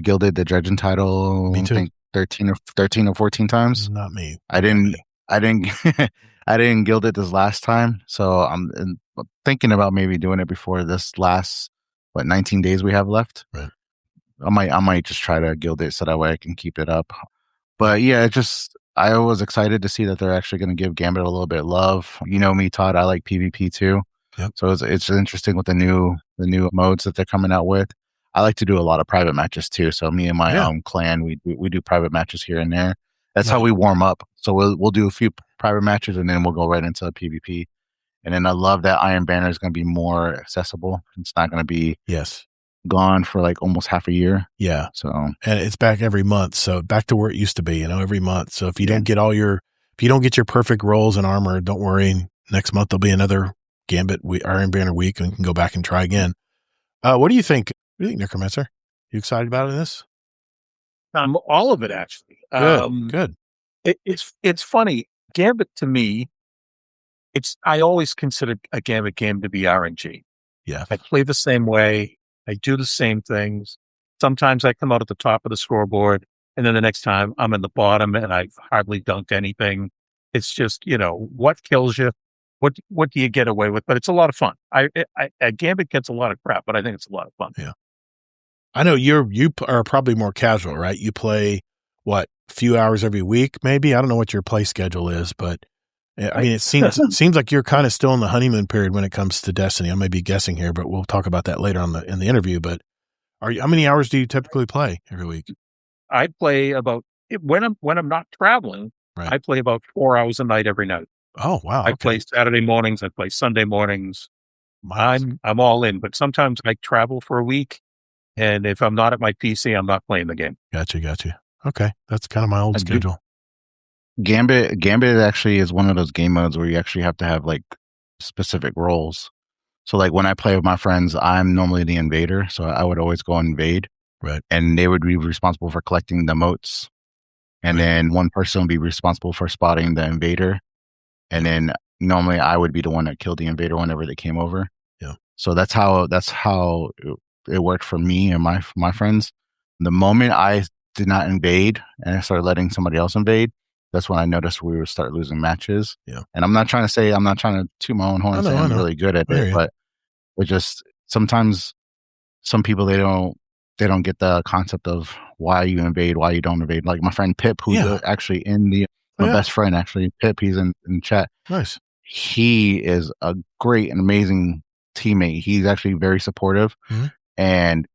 gilded the Dredgen title. Me too. I think 13 or 14 times. Not me. I didn't I didn't gild it this last time, so I'm thinking about maybe doing it before this last 19 days we have left. Right. I might just try to gild it so that way I can keep it up. But yeah, I was excited to see that they're actually going to give Gambit a little bit of love. You know me, Todd. I like PvP too. Yep. So it's interesting with the new modes that they're coming out with. I like to do a lot of private matches too. So me and my clan, we do private matches here and there. That's how we warm up. So we'll do a few private matches and then we'll go right into PvP. And then I love that Iron Banner is going to be more accessible. It's not going to be gone for like almost half a year. Yeah. So and it's back every month. So back to where it used to be, every month. So if you don't get your perfect rolls and armor, don't worry. Next month there'll be another Gambit Iron Banner week and you can go back and try again. What do you think? What do you think, Necromancer? You excited about this? All of it, actually. Good. It's funny. Gambit to me, I always considered a Gambit game to be RNG. Yeah. I play the same way. I do the same things. Sometimes I come out at the top of the scoreboard, and then the next time I'm in the bottom and I've hardly dunked anything. It's just, what kills you? What do you get away with? But it's a lot of fun. Gambit gets a lot of crap, but I think it's a lot of fun. Yeah. I know you are probably more casual, right? You play a few hours every week, maybe. I don't know what your play schedule is, but I mean, it seems like you're kind of still in the honeymoon period when it comes to Destiny. I may be guessing here, but we'll talk about that later in the interview. But how many hours do you typically play every week? I play about when I'm not traveling. Right. I play about 4 hours a night every night. Oh wow! I play Saturday mornings. I play Sunday mornings. I'm all in, but sometimes I travel for a week, and if I'm not at my PC, I'm not playing the game. Gotcha. Okay, that's kind of my old schedule. Gambit actually is one of those game modes where you actually have to have like specific roles. So like when I play with my friends, I'm normally the invader, so I would always go invade, right? And they would be responsible for collecting the motes, and then one person would be responsible for spotting the invader, and then normally I would be the one that killed the invader whenever they came over. Yeah. So that's how it worked for me and my friends. The moment I did not invade and I started letting somebody else invade, that's when I noticed we would start losing matches. Yeah. And I'm not trying to toot my own horn and say I'm really good at it, but just sometimes some people they don't get the concept of why you invade, why you don't invade. Like my friend Pip, who's actually in my best friend, actually Pip, he's in chat. Nice. He is a great and amazing teammate. He's actually very supportive, and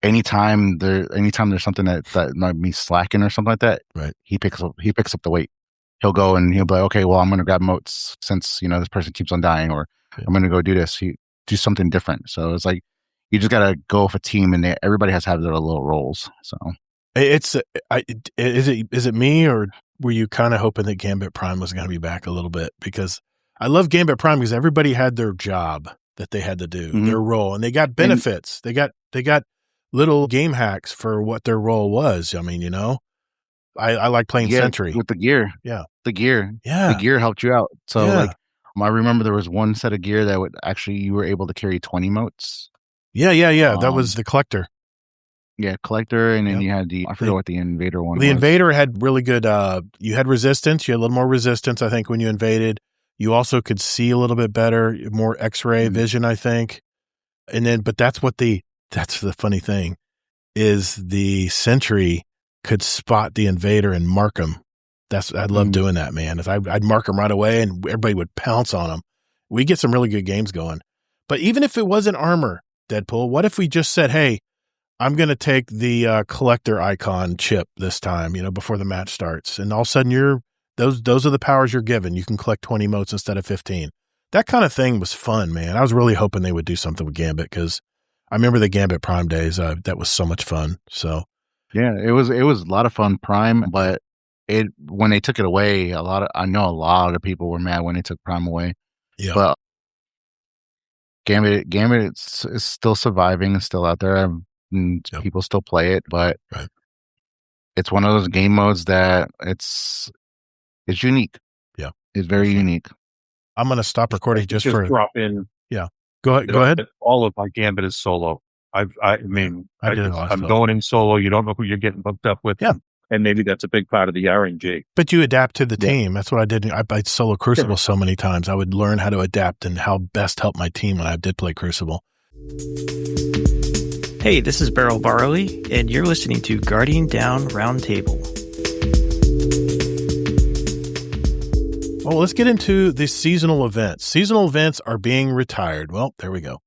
anytime there's something that might be slacking or something like that, right? He picks up the weight. He'll go and he'll be like, okay, well, I'm going to grab motes since this person keeps on dying, or I'm going to go do this. Do something different. So it's like you just got to go with a team, and everybody has to have their little roles. So is it me, or were you kind of hoping that Gambit Prime was going to be back a little bit? Because I love Gambit Prime because everybody had their job that they had to do, their role, and they got benefits. They got little game hacks for what their role was. I mean, I like playing Sentry with the gear. Yeah, the gear. Yeah, the gear helped you out. So I remember there was one set of gear that you were able to carry 20 motes. Yeah. That was the collector. Yeah, collector, and then you had I forget what the invader one was. The invader had really good, you had resistance. You had a little more resistance, I think, when you invaded. You also could see a little bit better, more X-ray vision, I think. And then, but that's the funny thing, is the Sentry could spot the invader and mark him. I love doing that, man. I'd mark him right away and everybody would pounce on him. We get some really good games going. But even if it wasn't armor, Deadpool, what if we just said, hey, I'm going to take the collector icon chip this time, before the match starts. And all of a sudden those are the powers you're given. You can collect 20 motes instead of 15. That kind of thing was fun, man. I was really hoping they would do something with Gambit because I remember the Gambit Prime days. That was so much fun. So Yeah, it was a lot of fun, Prime, but when they took it away, I know a lot of people were mad when they took Prime away. Yeah. But Gambit is still surviving, it's still out there. People still play it, but it's one of those game modes that it's unique. Yeah, it's very unique. I'm going to stop recording just for drop in. Yeah, go ahead. All of my Gambit is solo. I'm going in solo. You don't know who you're getting hooked up with. Yeah. And maybe that's a big part of the RNG. But you adapt to the team. That's what I did. I played solo Crucible so many times. I would learn how to adapt and how best help my team when I did play Crucible. Hey, this is Beryl Barley, and you're listening to Guardian Down Roundtable. Well, let's get into the seasonal events. Seasonal events are being retired. Well, there we go.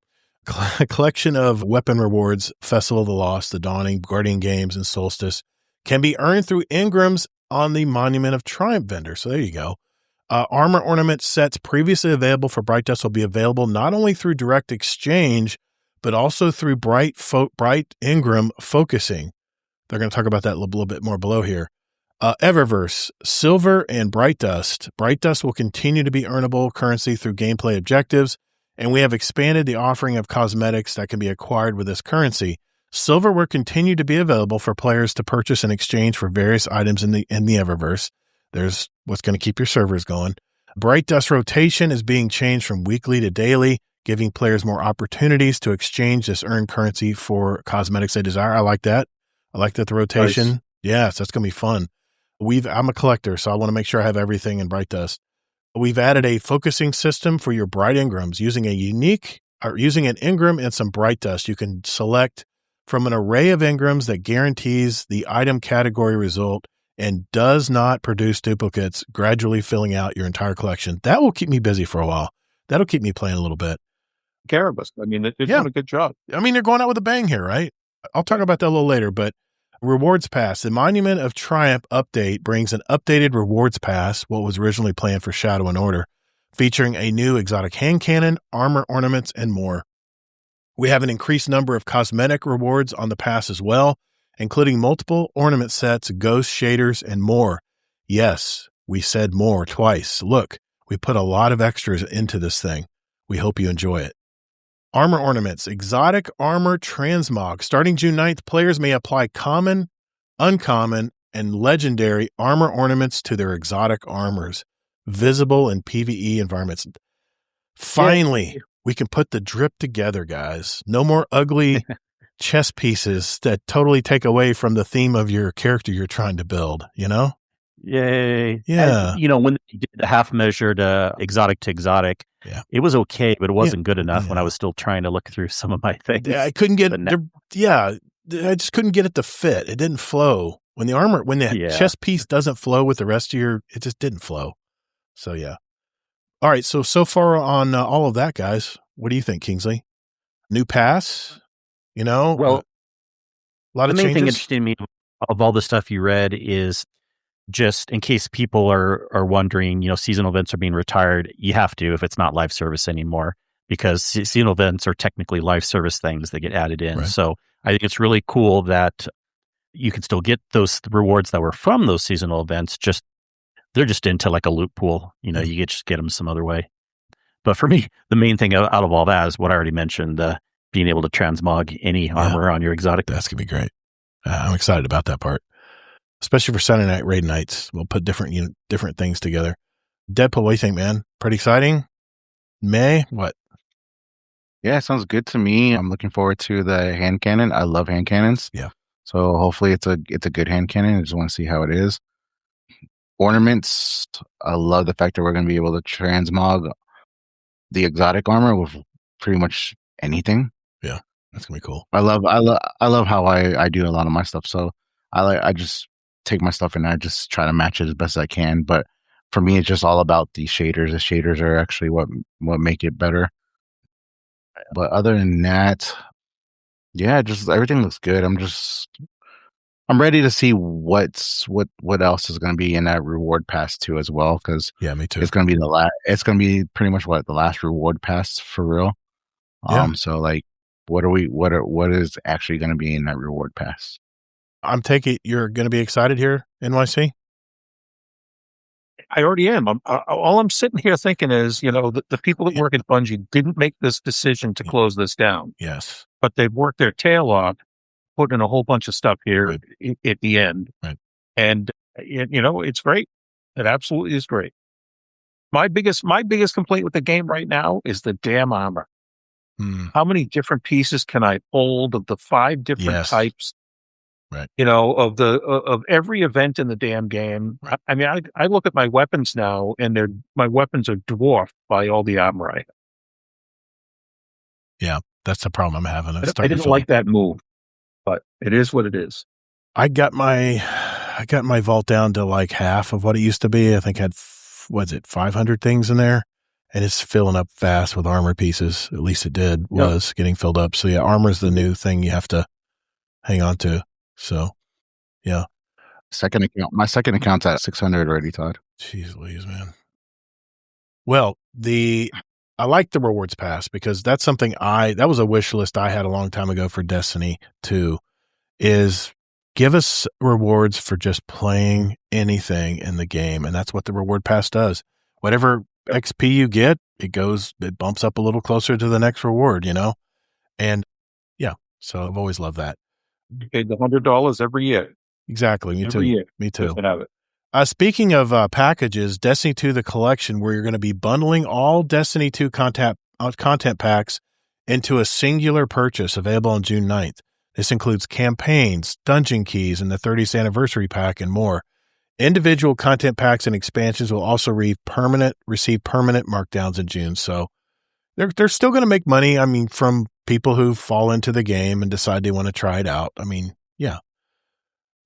A collection of weapon rewards, Festival of the Lost, The Dawning, Guardian Games, and Solstice can be earned through engrams on the Monument of Triumph vendor. So there you go. Armor ornament sets previously available for Bright Dust will be available not only through direct exchange, but also through Bright Engram focusing. They're going to talk about that a little bit more below here. Eververse, Silver, and Bright Dust. Bright Dust will continue to be earnable currency through gameplay objectives, and we have expanded the offering of cosmetics that can be acquired with this currency. Silver will continue to be available for players to purchase in exchange for various items in the Eververse. There's what's going to keep your servers going. Bright Dust rotation is being changed from weekly to daily, giving players more opportunities to exchange this earned currency for cosmetics they desire. I like that. I like that the rotation. Nice. Yes, that's going to be fun. I'm a collector, so I want to make sure I have everything in Bright Dust. We've added a focusing system for your Bright Engrams using an engram and some Bright Dust. You can select from an array of engrams that guarantees the item category result and does not produce duplicates, gradually filling out your entire collection. That will keep me busy for a while. That'll keep me playing a little bit. Caribus. I mean, they're doing a good job. I mean, they're going out with a bang here, right? I'll talk about that a little later, but Rewards Pass. The Monument of Triumph update brings an updated Rewards Pass, what was originally planned for Shadow and Order, featuring a new exotic hand cannon, armor ornaments, and more. We have an increased number of cosmetic rewards on the pass as well, including multiple ornament sets, ghost shaders, and more. Yes, we said more twice. Look, we put a lot of extras into this thing. We hope you enjoy it. Armor ornaments, exotic armor transmog. Starting June 9th, players may apply common, uncommon, and legendary armor ornaments to their exotic armors, visible in PvE environments. Finally, we can put the drip together, guys. No more ugly chess pieces that totally take away from the theme of your character you're trying to build, you know? Yay. Yeah. And, when you did the half-measured exotic to exotic, it was okay, but it wasn't good enough when I was still trying to look through some of my things. Yeah, I couldn't get I just couldn't get it to fit. It didn't flow. When the chess piece doesn't flow with the rest of it just didn't flow. So, yeah. All right, so far on all of that, guys, what do you think, Kingsley? New pass, Well, a lot of changes. The main thing interesting to me of all the stuff you read is just in case people are wondering, seasonal events are being retired. You have to if it's not live service anymore, because seasonal events are technically live service things that get added in. Right. So I think it's really cool that you can still get those rewards that were from those seasonal events. They're just into like a loot pool. You can just get them some other way. But for me, the main thing out of all that is what I already mentioned, being able to transmog any armor on your exotic. That's going to be great. I'm excited about that part, especially for Saturday night raid nights. We'll put different things together. Deadpool, what do you think, man? Pretty exciting? May? What? Yeah, sounds good to me. I'm looking forward to the hand cannon. I love hand cannons. Yeah. So hopefully it's a good hand cannon. I just want to see how it is. Ornaments, I love the fact that we're going to be able to transmog the exotic armor with pretty much anything. Yeah, that's going to be cool. I love how I do a lot of my stuff. So I just take my stuff and I just try to match it as best as I can. But for me, it's just all about the shaders. The shaders are actually what make it better. But other than that, yeah, just everything looks good. I'm ready to see what else is going to be in that reward pass too as well, because me too. It's going to be it's going to be pretty much the last reward pass for real. So like, what is actually going to be in that reward pass? I'm taking you're going to be excited here, NYC? I already am. All I'm sitting here thinking is, the people that work at Bungie didn't make this decision to close this down, Yes. but they've worked their tail off, put in a whole bunch of stuff here at the end. Right. And, it's great. It absolutely is great. My biggest complaint with the game right now is the damn armor. How many different pieces can I hold of the 5 different types? Right. Of every event in the damn game. Right. I mean, I look at my weapons now, and my weapons are dwarfed by all the armor I have. Yeah, that's the problem I'm having. I didn't like that move, but it is what it is. I got my vault down to like half of what it used to be. I think I had 500 things in there, and it's filling up fast with armor pieces. At least it was getting filled up. So yeah, armor's the new thing you have to hang on to. So yeah, my second account's at 600 already, Todd. Jeez Louise, man. Well, I like the rewards pass because that's something that was a wish list I had a long time ago for Destiny 2, is give us rewards for just playing anything in the game. And that's what the reward pass does. Whatever XP you get, it bumps up a little closer to the next reward, And yeah, so I've always loved that. You paid the $100 every year. Exactly. Me too. Year. Me too. Have it. Speaking of packages, Destiny 2, the collection, where you're going to be bundling all Destiny 2 content packs into a singular purchase available on June 9th. This includes campaigns, dungeon keys, and the 30th anniversary pack and more. Individual content packs and expansions will also receive permanent markdowns in June. So they're still going to make money. I mean, from people who fall into the game and decide they want to try it out. I mean, yeah.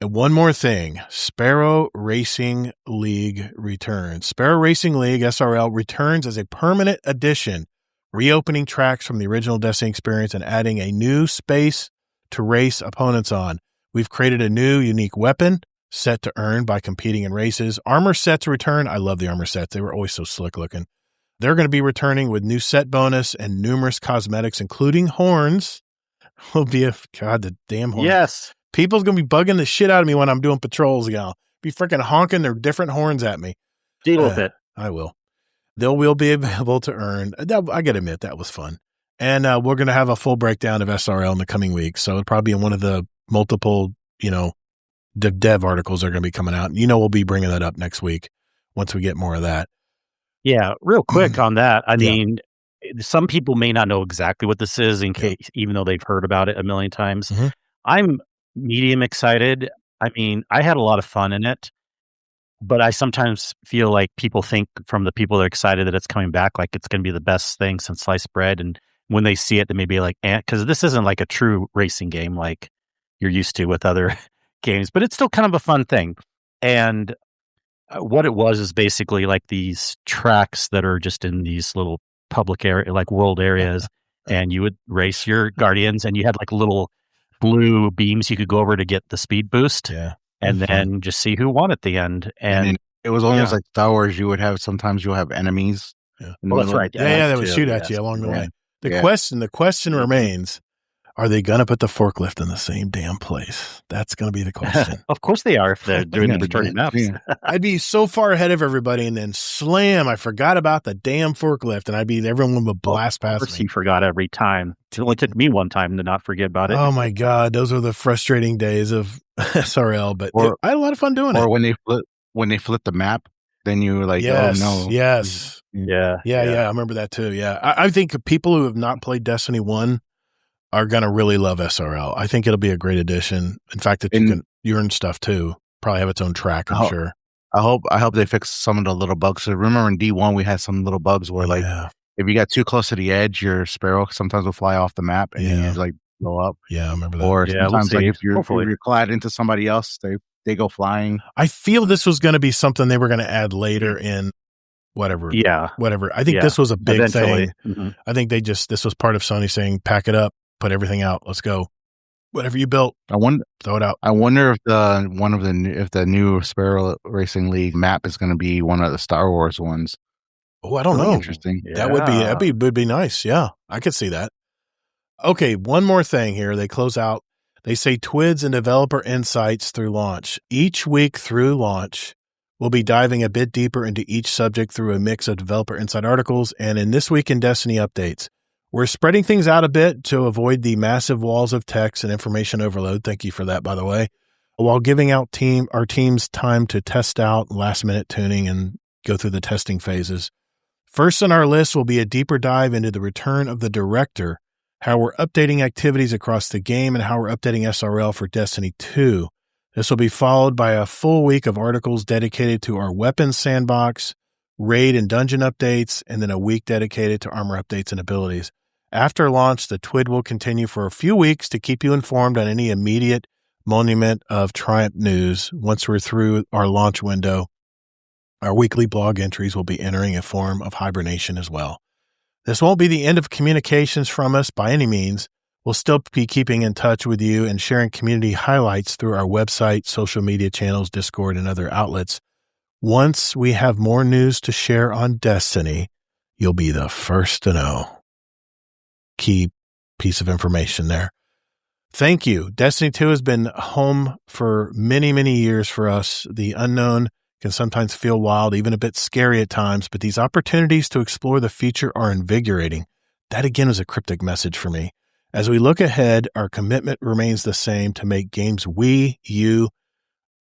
And one more thing, Sparrow Racing League returns. Sparrow Racing League, SRL, returns as a permanent addition, reopening tracks from the original Destiny experience and adding a new space to race opponents on. We've created a new unique weapon set to earn by competing in races. Armor sets return. I love the armor sets. They were always so slick looking. They're going to be returning with new set bonus and numerous cosmetics, including horns. Will be the damn horns. Yes. People's going to be bugging the shit out of me when I'm doing patrols, Be freaking honking their different horns at me. Deal with it. I will. They will be available to earn. I got to admit, that was fun. And we're going to have a full breakdown of SRL in the coming weeks. So it'll probably be in one of the multiple, dev articles that are going to be coming out. We'll be bringing that up next week once we get more of that. Yeah, real quick on that. I mean, some people may not know exactly what this is even though they've heard about it a million times. Mm-hmm. I'm medium excited. I mean, I had a lot of fun in it, but I sometimes feel like people think from the people that are excited that it's coming back, like it's going to be the best thing since sliced bread. And when they see it, they may be like, because this isn't like a true racing game like you're used to with other games, but it's still kind of a fun thing. And what it was is basically like these tracks that are just in these little public area, like world areas, and you would race your Guardians, and you had like little blue beams you could go over to get the speed boost, and then just see who won at the end. And it was almost like Star Wars. You'll have enemies. Yeah. Well, that's right. Yeah, they would shoot at you along the way. The question remains: are they going to put the forklift in the same damn place? That's going to be the question. Of course they are if they're doing the returning maps. I'd be so far ahead of everybody, and then slam! I forgot about the damn forklift, and everyone would blast past me. Of course, you forgot every time. It only took me one time to not forget about it. Oh my god, those are the frustrating days of SRL. But I had a lot of fun doing it. Or when they flip the map, then you were like, yes, oh no, yes, yeah. I remember that too. Yeah, I think people who have not played Destiny 1 are going to really love SRL. I think it'll be a great addition. In fact, you can earn stuff too. Probably have its own track, I'm sure. I hope they fix some of the little bugs. So remember in D1 we had some little bugs where like if you got too close to the edge, your Sparrow sometimes will fly off the map and you like blow up. Yeah, I remember that. Or sometimes like if you're clad into somebody else, they go flying. I feel this was going to be something they were going to add later in whatever. Yeah. Whatever. I think this was a big thing. Mm-hmm. I think this was part of Sony saying, pack it up, put everything out. Let's go. Whatever you built, throw it out. I wonder if the new Sparrow Racing League map is going to be one of the Star Wars ones. Oh, I don't know. Interesting. Yeah. That would be nice. Yeah, I could see that. Okay, one more thing here. They close out They say TWIDs and developer insights through launch. Each week through launch, we'll be diving a bit deeper into each subject through a mix of developer insight articles and in This Week in Destiny updates. We're spreading things out a bit to avoid the massive walls of text and information overload. Thank you for that, by the way, while giving out our teams time to test out last-minute tuning and go through the testing phases. First on our list will be a deeper dive into the return of the director, how we're updating activities across the game, and how we're updating SRL for Destiny 2. This will be followed by a full week of articles dedicated to our weapons sandbox, raid and dungeon updates, and then a week dedicated to armor updates and abilities. After launch, the TWID will continue for a few weeks to keep you informed on any immediate Monument of Triumph news. Once we're through our launch window, our weekly blog entries will be entering a form of hibernation as well. This won't be the end of communications from us by any means. We'll still be keeping in touch with you and sharing community highlights through our website, social media channels, Discord, and other outlets. Once we have more news to share on Destiny, you'll be the first to know. Key piece of information there. Thank you. Destiny 2 has been home for many, many years for us. The unknown can sometimes feel wild, even a bit scary at times, but these opportunities to explore the future are invigorating. That again was a cryptic message for me. As we look ahead, our commitment remains the same to make games you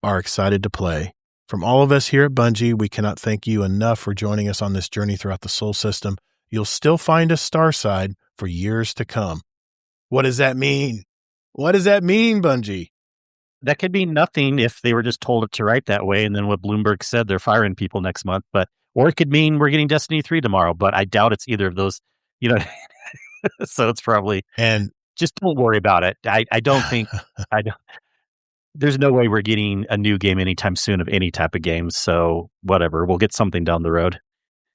are excited to play. From all of us here at Bungie, we cannot thank you enough for joining us on this journey throughout the Sol system. You'll still find us Starside for years to come. What does that mean? What does that mean, Bungie? That could be nothing if they were just told it to write that way, and then what Bloomberg said, they're firing people next month. Or it could mean we're getting Destiny 3 tomorrow, but I doubt it's either of those, so it's probably, and just don't worry about it. I don't think, there's no way we're getting a new game anytime soon of any type of game. So whatever, we'll get something down the road.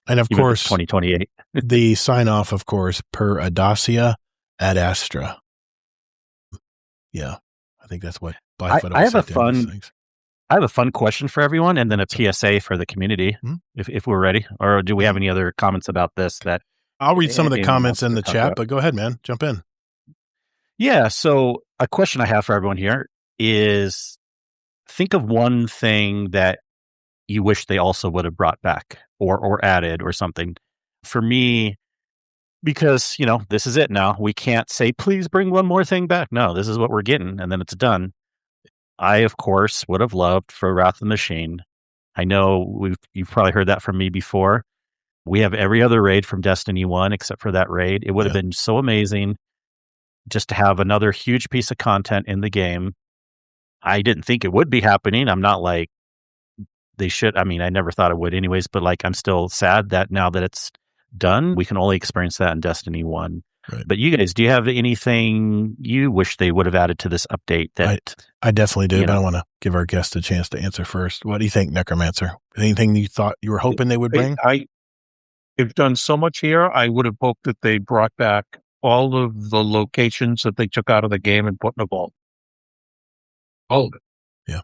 And of course, 2028. The sign off, of course, per Audacia ad Astra. Yeah, I think that's what Blackfoot I have a fun question for everyone, and then a PSA for the community, if we're ready. Or do we have any other comments about this? That I'll read some of the comments in the chat, but go ahead, man, jump in. Yeah. So a question I have for everyone here is: think of one thing that you wish they also would have brought back or added or something. For me, because, this is it now. We can't say, please bring one more thing back. No, this is what we're getting, and then it's done. I, of course, would have loved for Wrath of the Machine. I know you've probably heard that from me before. We have every other raid from Destiny 1 except for that raid. It would have been so amazing just to have another huge piece of content in the game. I didn't think it would be happening. I'm not like they should. I mean, I never thought it would anyways, but I'm still sad that now that it's done, we can only experience that in Destiny 1. Right. But you guys, do you have anything you wish they would have added to this update? That I definitely do, but I want to give our guest a chance to answer first. What do you think, Necromancer? Anything you thought you were hoping they would bring? They've done so much here. I would have hoped that they brought back all of the locations that they took out of the game and put in a vault. All of it. Yeah.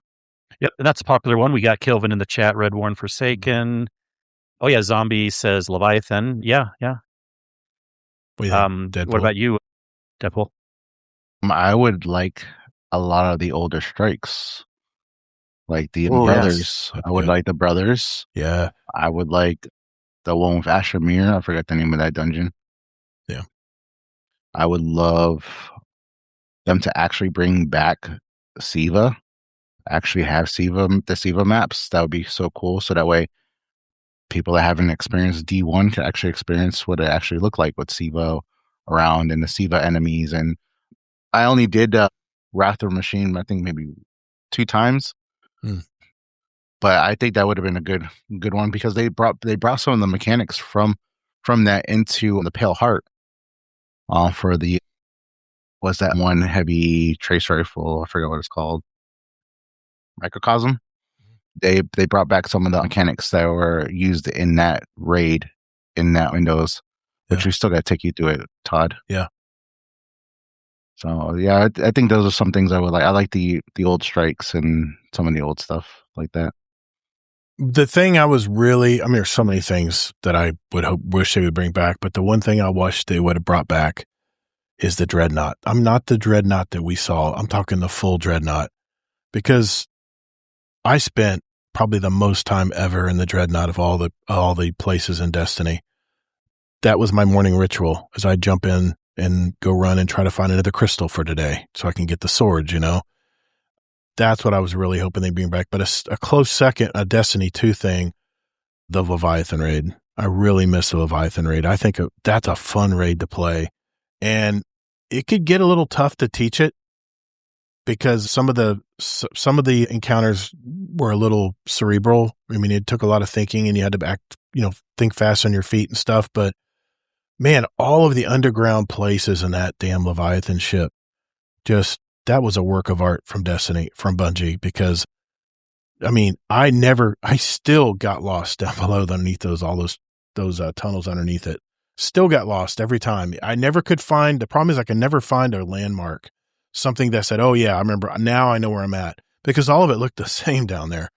Yep, that's a popular one. We got Kilvin in the chat, Red Warren Forsaken. Oh yeah, Zombie says Leviathan. Yeah. What about you, Deadpool? I would like a lot of the older strikes, like the brothers. Yes. I would like the brothers. Yeah. I would like the one with Ashamir. I forgot the name of that dungeon. Yeah. I would love them to actually bring back Siva. Actually have the Siva maps. That would be so cool. So that way people that haven't experienced D1 can actually experience what it actually looked like with Siva around and the Siva enemies. And I only did Wrath of the Machine, I think maybe 2 times. But I think that would have been a good one because they brought some of the mechanics from that into the Pale Heart. For the was that one heavy trace rifle? I forget what it's called. Microcosm. They brought back some of the mechanics that were used in that raid in that Windows, which we still got to take you through it, Todd. Yeah. So yeah, I think those are some things I would like. I like the old strikes and some of the old stuff like that. The thing I was really, there's so many things that I would wish they would bring back, but the one thing I wish they would have brought back is the Dreadnought. I'm not the Dreadnought that we saw. I'm talking the full Dreadnought, because I spent probably the most time ever in the Dreadnought of all the places in Destiny. That was my morning ritual, as I jump in and go run and try to find another crystal for today so I can get the swords, you know. That's what I was really hoping they'd bring back. But a close second, a Destiny 2 thing, the Leviathan raid. I really miss the Leviathan raid. I think that's a fun raid to play. And it could get a little tough to teach it, because some of the encounters were a little cerebral. I mean, it took a lot of thinking, and you had to think fast on your feet and stuff. But man, all of the underground places in that damn Leviathan ship, that was a work of art from Destiny, from Bungie, because I mean, I still got lost down below underneath those tunnels underneath it. Still got lost every time. I never could find, the problem is I could never find a landmark, something that said, oh yeah, I remember, now I know where I'm at, because all of it looked the same down there.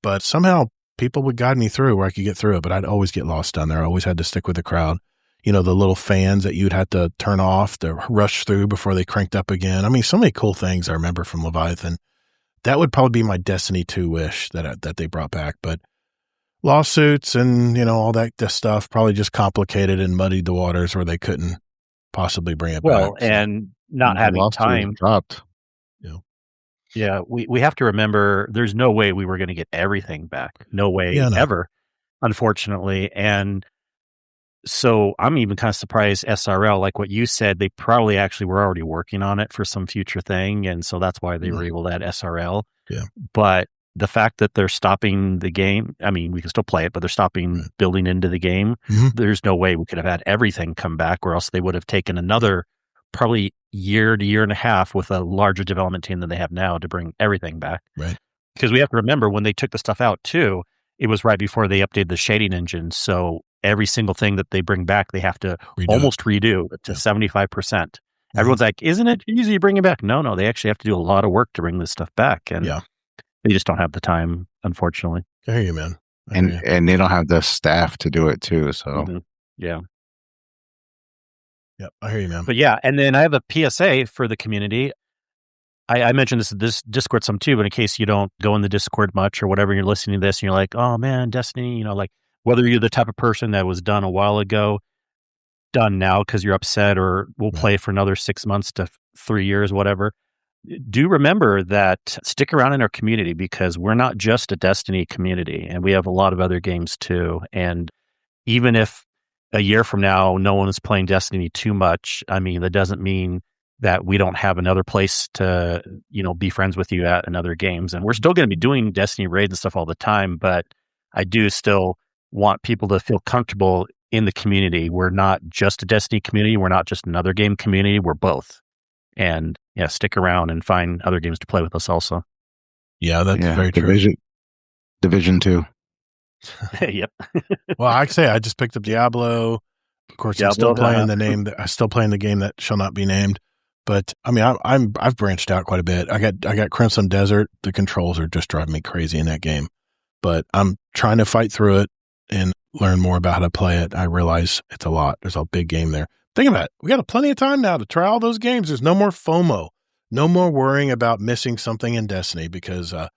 But somehow people would guide me through where I could get through it, but I'd always get lost down there. I always had to stick with the crowd. You know, the little fans that you'd have to turn off to rush through before they cranked up again. I mean, so many cool things I remember from Leviathan. That would probably be my Destiny 2 wish that they brought back. But lawsuits and, all that stuff probably just complicated and muddied the waters where they couldn't possibly bring it back. Well, and not having time. Dropped. Yeah, we have to remember there's no way we were going to get everything back. No way ever, unfortunately. And so I'm even kind of surprised SRL, like what you said, they probably actually were already working on it for some future thing. And so that's why they were able to add SRL. Yeah. But the fact that they're stopping the game, I mean, we can still play it, but they're stopping building into the game. Mm-hmm. There's no way we could have had everything come back, or else they would have taken another probably year to year and a half with a larger development team than they have now to bring everything back. Right. Because we have to remember, when they took the stuff out too, it was right before they updated the shading engine. So every single thing that they bring back, they have to redo to 75%. Everyone's like, isn't it easy to bring it back? No, they actually have to do a lot of work to bring this stuff back. And they just don't have the time, unfortunately. I hear you, man. And they don't have the staff to do it too. So yeah. Yep, I hear you, man. But yeah, and then I have a PSA for the community. I mentioned this Discord some too, but in case you don't go in the Discord much or whatever, you're listening to this and you're like, oh man, Destiny, like whether you're the type of person that was done a while ago, done now because you're upset, or will play for another 6 months to 3 years, whatever. Do remember that stick around in our community, because we're not just a Destiny community, and we have a lot of other games too. And even if a year from now no one is playing Destiny too much, I mean, that doesn't mean that we don't have another place to, be friends with you at, in other games. And we're still going to be doing Destiny raids and stuff all the time, but I do still want people to feel comfortable in the community. We're not just a Destiny community. We're not just another game community. We're both. And stick around and find other games to play with us also. Yeah, that's very true. Division 2. Yep. Well, I say I just picked up Diablo. Of course, I'm still playing the game that shall not be named. But I mean, I've branched out quite a bit. I got Crimson Desert. The controls are just driving me crazy in that game, but I'm trying to fight through it and learn more about how to play it. I realize it's a lot. There's a big game there. Think about it. We got plenty of time now to try all those games. There's no more FOMO, no more worrying about missing something in Destiny, because I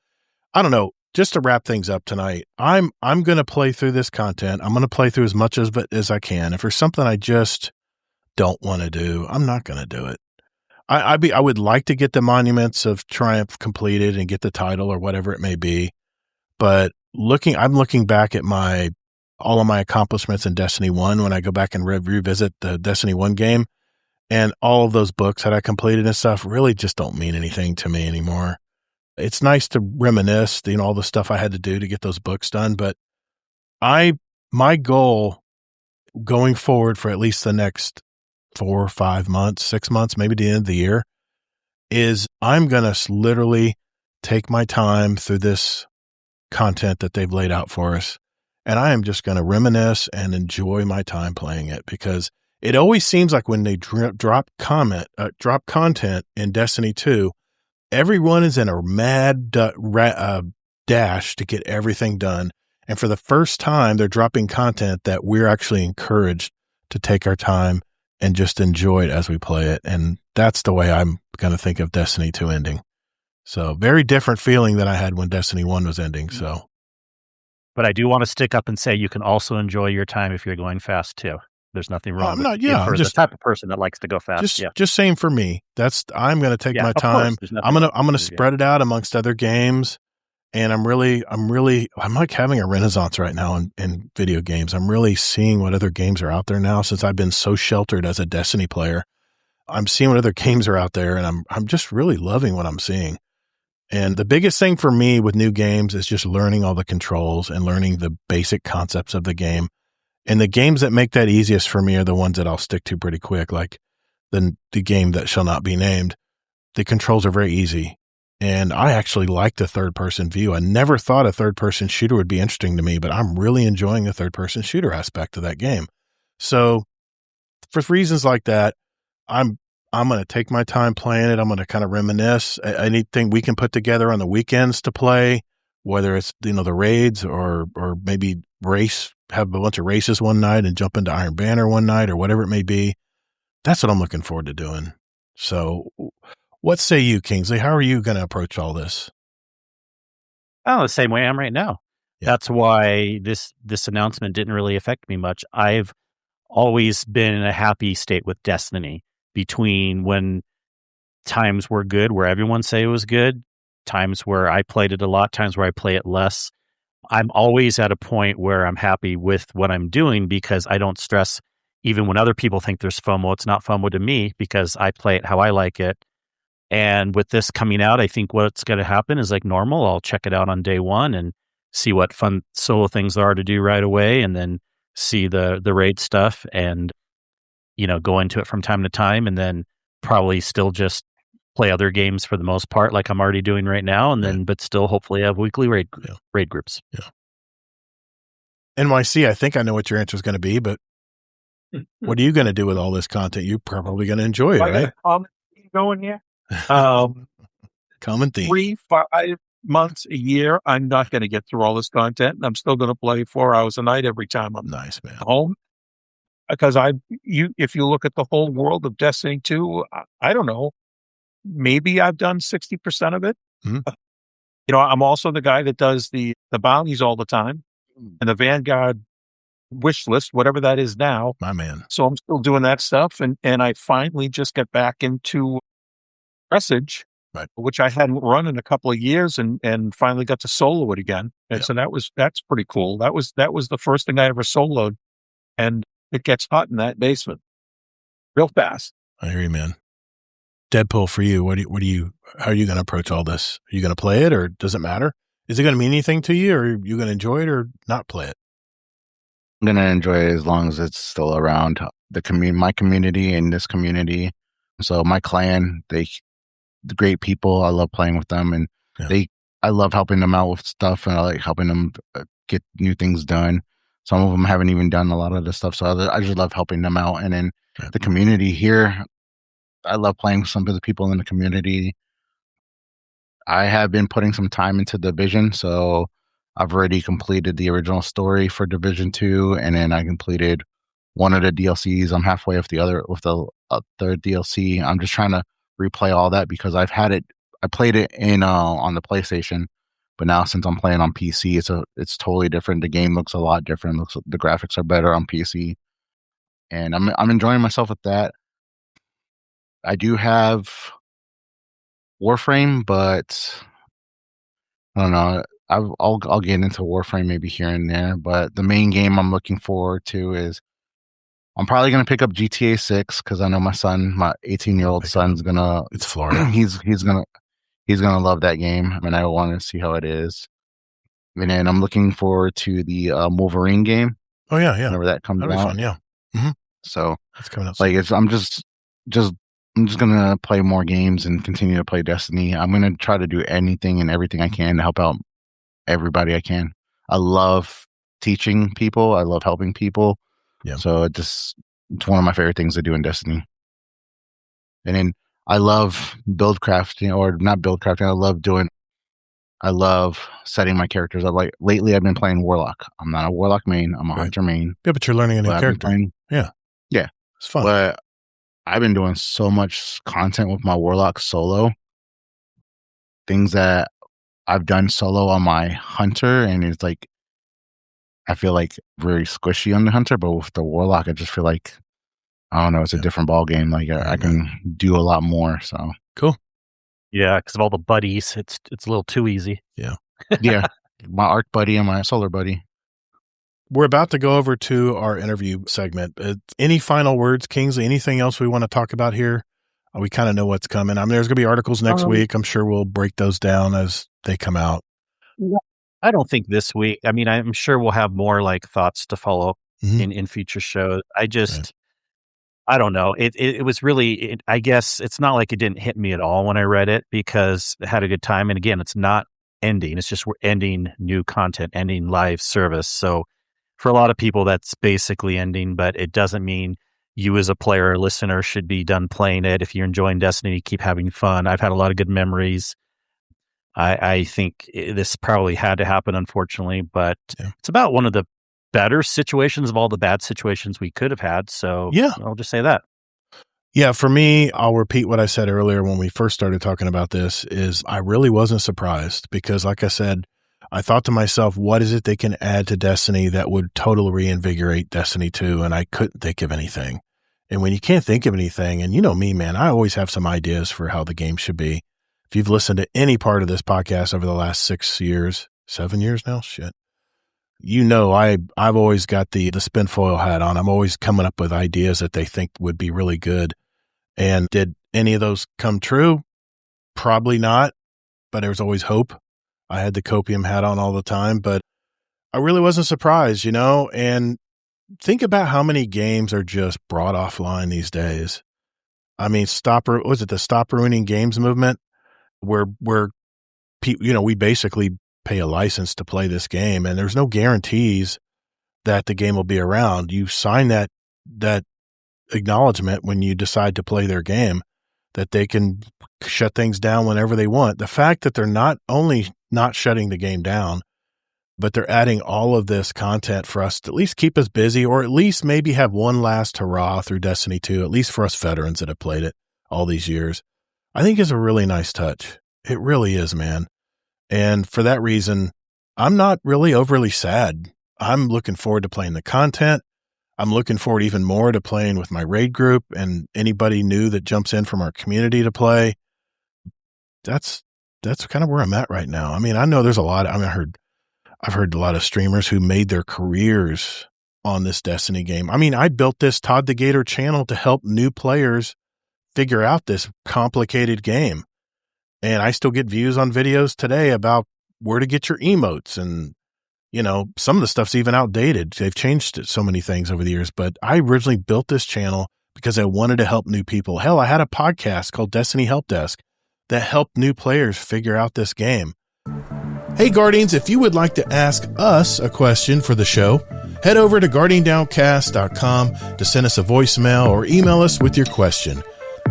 don't know. Just to wrap things up tonight, I'm going to play through this content. I'm going to play through as much as I can. If there's something I just don't want to do, I'm not going to do it. I would like to get the Monuments of Triumph completed and get the title or whatever it may be. But I'm looking back at all of my accomplishments in Destiny 1 when I go back and revisit the Destiny 1 game, and all of those books that I completed and stuff really just don't mean anything to me anymore. It's nice to reminisce, all the stuff I had to do to get those books done. But my goal going forward for at least the next 4 or 5 months, 6 months, maybe the end of the year, is I'm going to literally take my time through this content that they've laid out for us. And I am just going to reminisce and enjoy my time playing it, because it always seems like when they drop content in Destiny 2, everyone is in a mad dash to get everything done. And for the first time, they're dropping content that we're actually encouraged to take our time and just enjoy it as we play it. And that's the way I'm going to think of Destiny 2 ending. So very different feeling than I had when Destiny 1 was ending. So, but I do want to stick up and say you can also enjoy your time if you're going fast too. There's nothing wrong with it. I'm just the type of person that likes to go fast. Just saying for me, I'm going to take my time. I'm going to spread it out amongst other games. And I'm like having a renaissance right now in video games. I'm really seeing what other games are out there now since I've been so sheltered as a Destiny player. I'm seeing what other games are out there, and I'm just really loving what I'm seeing. And the biggest thing for me with new games is just learning all the controls and learning the basic concepts of the game. And the games that make that easiest for me are the ones that I'll stick to pretty quick, like the game that shall not be named. The controls are very easy. And I actually like the third-person view. I never thought a third-person shooter would be interesting to me, but I'm really enjoying the third-person shooter aspect of that game. So for reasons like that, I'm going to take my time playing it. I'm going to kind of reminisce. Anything we can put together on the weekends to play, whether it's the raids or maybe have a bunch of races one night and jump into Iron Banner one night or whatever it may be. That's what I'm looking forward to doing. So what say you, Kingsley? How are you going to approach all this? Oh, the same way I am right now. Yeah. That's why this announcement didn't really affect me much. I've always been in a happy state with Destiny between when times were good, where everyone say it was good, times where I played it a lot, times where I play it less. I'm always at a point where I'm happy with what I'm doing because I don't stress. Even when other people think there's FOMO, it's not FOMO to me because I play it how I like it. And with this coming out, I think what's going to happen is like normal. I'll check it out on day one and see what fun solo things there are to do right away, and then see the raid stuff and, go into it from time to time, and then probably still just play other games for the most part, like I'm already doing right now. And then, but still hopefully have weekly raid groups. Yeah. NYC, I think I know what your answer is going to be, but what are you going to do with all this content? You're probably going to enjoy it, right? Going here. Common theme. 3-5 months a year, I'm not going to get through all this content, and I'm still going to play 4 hours a night every time I'm home. Because if you look at the whole world of Destiny 2, I don't know, maybe I've done 60% of it. Mm-hmm. I'm also the guy that does the bounties all the time and the Vanguard wish list, whatever that is now. My man. So I'm still doing that stuff, and I finally just got back into Presage, right, which I hadn't run in a couple of years, and finally got to solo it again. And so that's pretty cool. That was the first thing I ever soloed, and it gets hot in that basement real fast. I hear you, man. Deadpool, for you, how are you going to approach all this? Are you going to play it, or does it matter? Is it going to mean anything to you, or are you going to enjoy it or not play it? I'm going to enjoy it as long as it's still around my community and this community. So my clan, the great people. I love playing with them, and I love helping them out with stuff, and I like helping them get new things done. Some of them haven't even done a lot of the stuff, so I just love helping them out. And then the community here, I love playing with some of the people in the community. I have been putting some time into Division, so I've already completed the original story for Division 2, and then I completed one of the DLCs. I'm halfway with the third DLC. I'm just trying to replay all that because I played it on the PlayStation, but now since I'm playing on PC, it's totally different. The game looks a lot different. The graphics are better on PC, and I'm enjoying myself with that. I do have Warframe, but I don't know. I'll get into Warframe maybe here and there, but the main game I'm looking forward to is I'm probably gonna pick up GTA 6 because I know my 18-year-old son's gonna. It's Florida. He's gonna love that game, and I want to see how it is. And then I'm looking forward to the Wolverine game. Oh yeah. Whenever that comes out, that'll be fun. Yeah. Mm-hmm. So that's coming out. I'm just gonna play more games and continue to play Destiny. I'm gonna try to do anything and everything I can to help out everybody I can. I love teaching people. I love helping people. Yeah. So it's one of my favorite things to do in Destiny. And then I love build crafting, or not build crafting. I love setting my characters up. Like lately I've been playing Warlock. I'm not a Warlock main. I'm a Hunter main. Yeah, but you're learning a new character. Yeah. Yeah. It's fun. But I've been doing so much content with my Warlock solo. Things that I've done solo on my Hunter, and it's like, I feel like very squishy on the Hunter, but with the Warlock, I just feel like, I don't know, it's a different ball game. Like I can do a lot more. So cool. Yeah, because of all the buddies, it's a little too easy. Yeah. Yeah. My Arc buddy and my Solar buddy. We're about to go over to our interview segment. Any final words, Kingsley? Anything else we want to talk about here? We kind of know what's coming. I mean, there's going to be articles next week. I'm sure we'll break those down as they come out. I don't think this week. I mean, I'm sure we'll have more like thoughts to follow up in future shows. I just, I don't know. It was really, I guess it's not like it didn't hit me at all when I read it, because I had a good time. And again, it's not ending. It's just we're ending new content, ending live service. So for a lot of people, that's basically ending, but it doesn't mean you as a player or listener should be done playing it. If you're enjoying Destiny, keep having fun. I've had a lot of good memories. I think this probably had to happen, unfortunately, but it's about one of the better situations of all the bad situations we could have had. So I'll just say that. Yeah, for me, I'll repeat what I said earlier when we first started talking about this, is I really wasn't surprised because, like I said, I thought to myself, what is it they can add to Destiny that would totally reinvigorate Destiny 2? And I couldn't think of anything. And when you can't think of anything, and you know me, man, I always have some ideas for how the game should be. If you've listened to any part of this podcast over the last 7 years now, shit, you know, I've always got the spin foil hat on. I'm always coming up with ideas that they think would be really good. And did any of those come true? Probably not, but there's always hope. I had the copium hat on all the time, but I really wasn't surprised, you know, and think about how many games are just brought offline these days. I mean, was it the Stop Ruining Games movement? Where you know, we basically pay a license to play this game, and there's no guarantees that the game will be around. You sign that acknowledgement when you decide to play their game, that they can shut things down whenever they want. The fact that they're not only not shutting the game down, but they're adding all of this content for us to at least keep us busy, or at least maybe have one last hurrah through Destiny 2, at least for us veterans that have played it all these years, I think is a really nice touch. It really is, man. And for that reason, I'm not really overly sad. I'm looking forward to playing the content. I'm looking forward even more to playing with my raid group and anybody new that jumps in from our community to play. That's kind of where I'm at right now. I mean, I know there's a lot. I mean, I've heard a lot of streamers who made their careers on this Destiny game. I mean, I built this Todd the Gator channel to help new players figure out this complicated game. And I still get views on videos today about where to get your emotes. And, you know, some of the stuff's even outdated. They've changed so many things over the years. But I originally built this channel because I wanted to help new people. Hell, I had a podcast called Destiny Help Desk that helped new players figure out this game. Hey, Guardians, if you would like to ask us a question for the show, head over to guardiandowncast.com to send us a voicemail or email us with your question.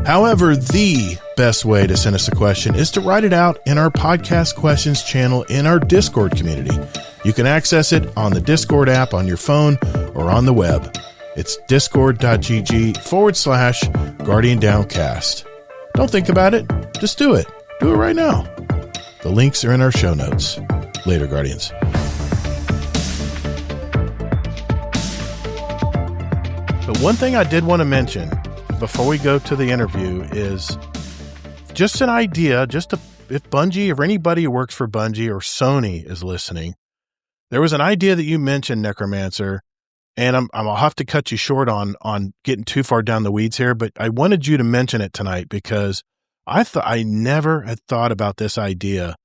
However, the best way to send us a question is to write it out in our podcast questions channel in our Discord community. You can access it on the Discord app on your phone or on the web. It's discord.gg/GuardianDownCast. Don't think about it. Just do it. Do it right now. The links are in our show notes. Later, Guardians. But one thing I did want to mention before we go to the interview is just an idea, if Bungie or anybody who works for Bungie or Sony is listening, there was an idea that you mentioned, Necromancer, and I'll have to cut you short on getting too far down the weeds here, but I wanted you to mention it tonight because I never had thought about this idea.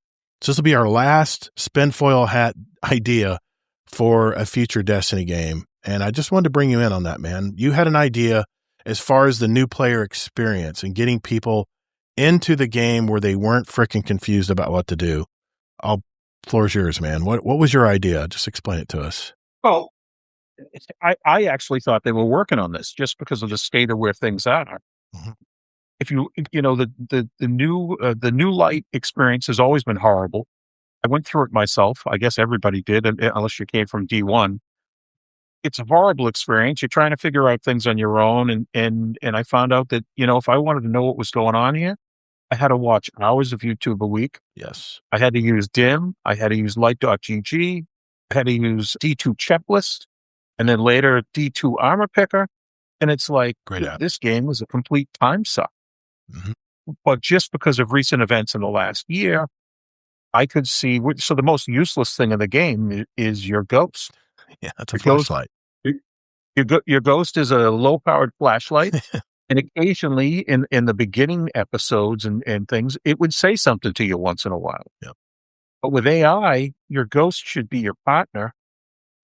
So this will be our last spinfoil hat idea for a future Destiny game. And I just wanted to bring you in on that, man. You had an idea as far as the new player experience and getting people into the game where they weren't freaking confused about what to do. Floor's yours, man. What was your idea? Just explain it to us. Well, I actually thought they were working on this just because of the state of where things are. Mm-hmm. If you know, the new light experience has always been horrible. I went through it myself. I guess everybody did, unless you came from D1. it's a horrible experience. You're trying to figure out things on your own. And I found out that, if I wanted to know what was going on here, I had to watch hours of YouTube a week. Yes. I had to use DIM. I had to use Light.gg. I had to use D2 Checklist, and then later D2 Armor Picker. And it's like, Great app. this game was a complete time suck. Mhm. But just because of recent events in the last year, I could see. So the most useless thing in the game is your ghost. Yeah, that's a Your ghost- flashlight. Your ghost is a low-powered flashlight. And occasionally in the beginning episodes and things, it would say something to you once in a while. Yep. But with AI, your ghost should be your partner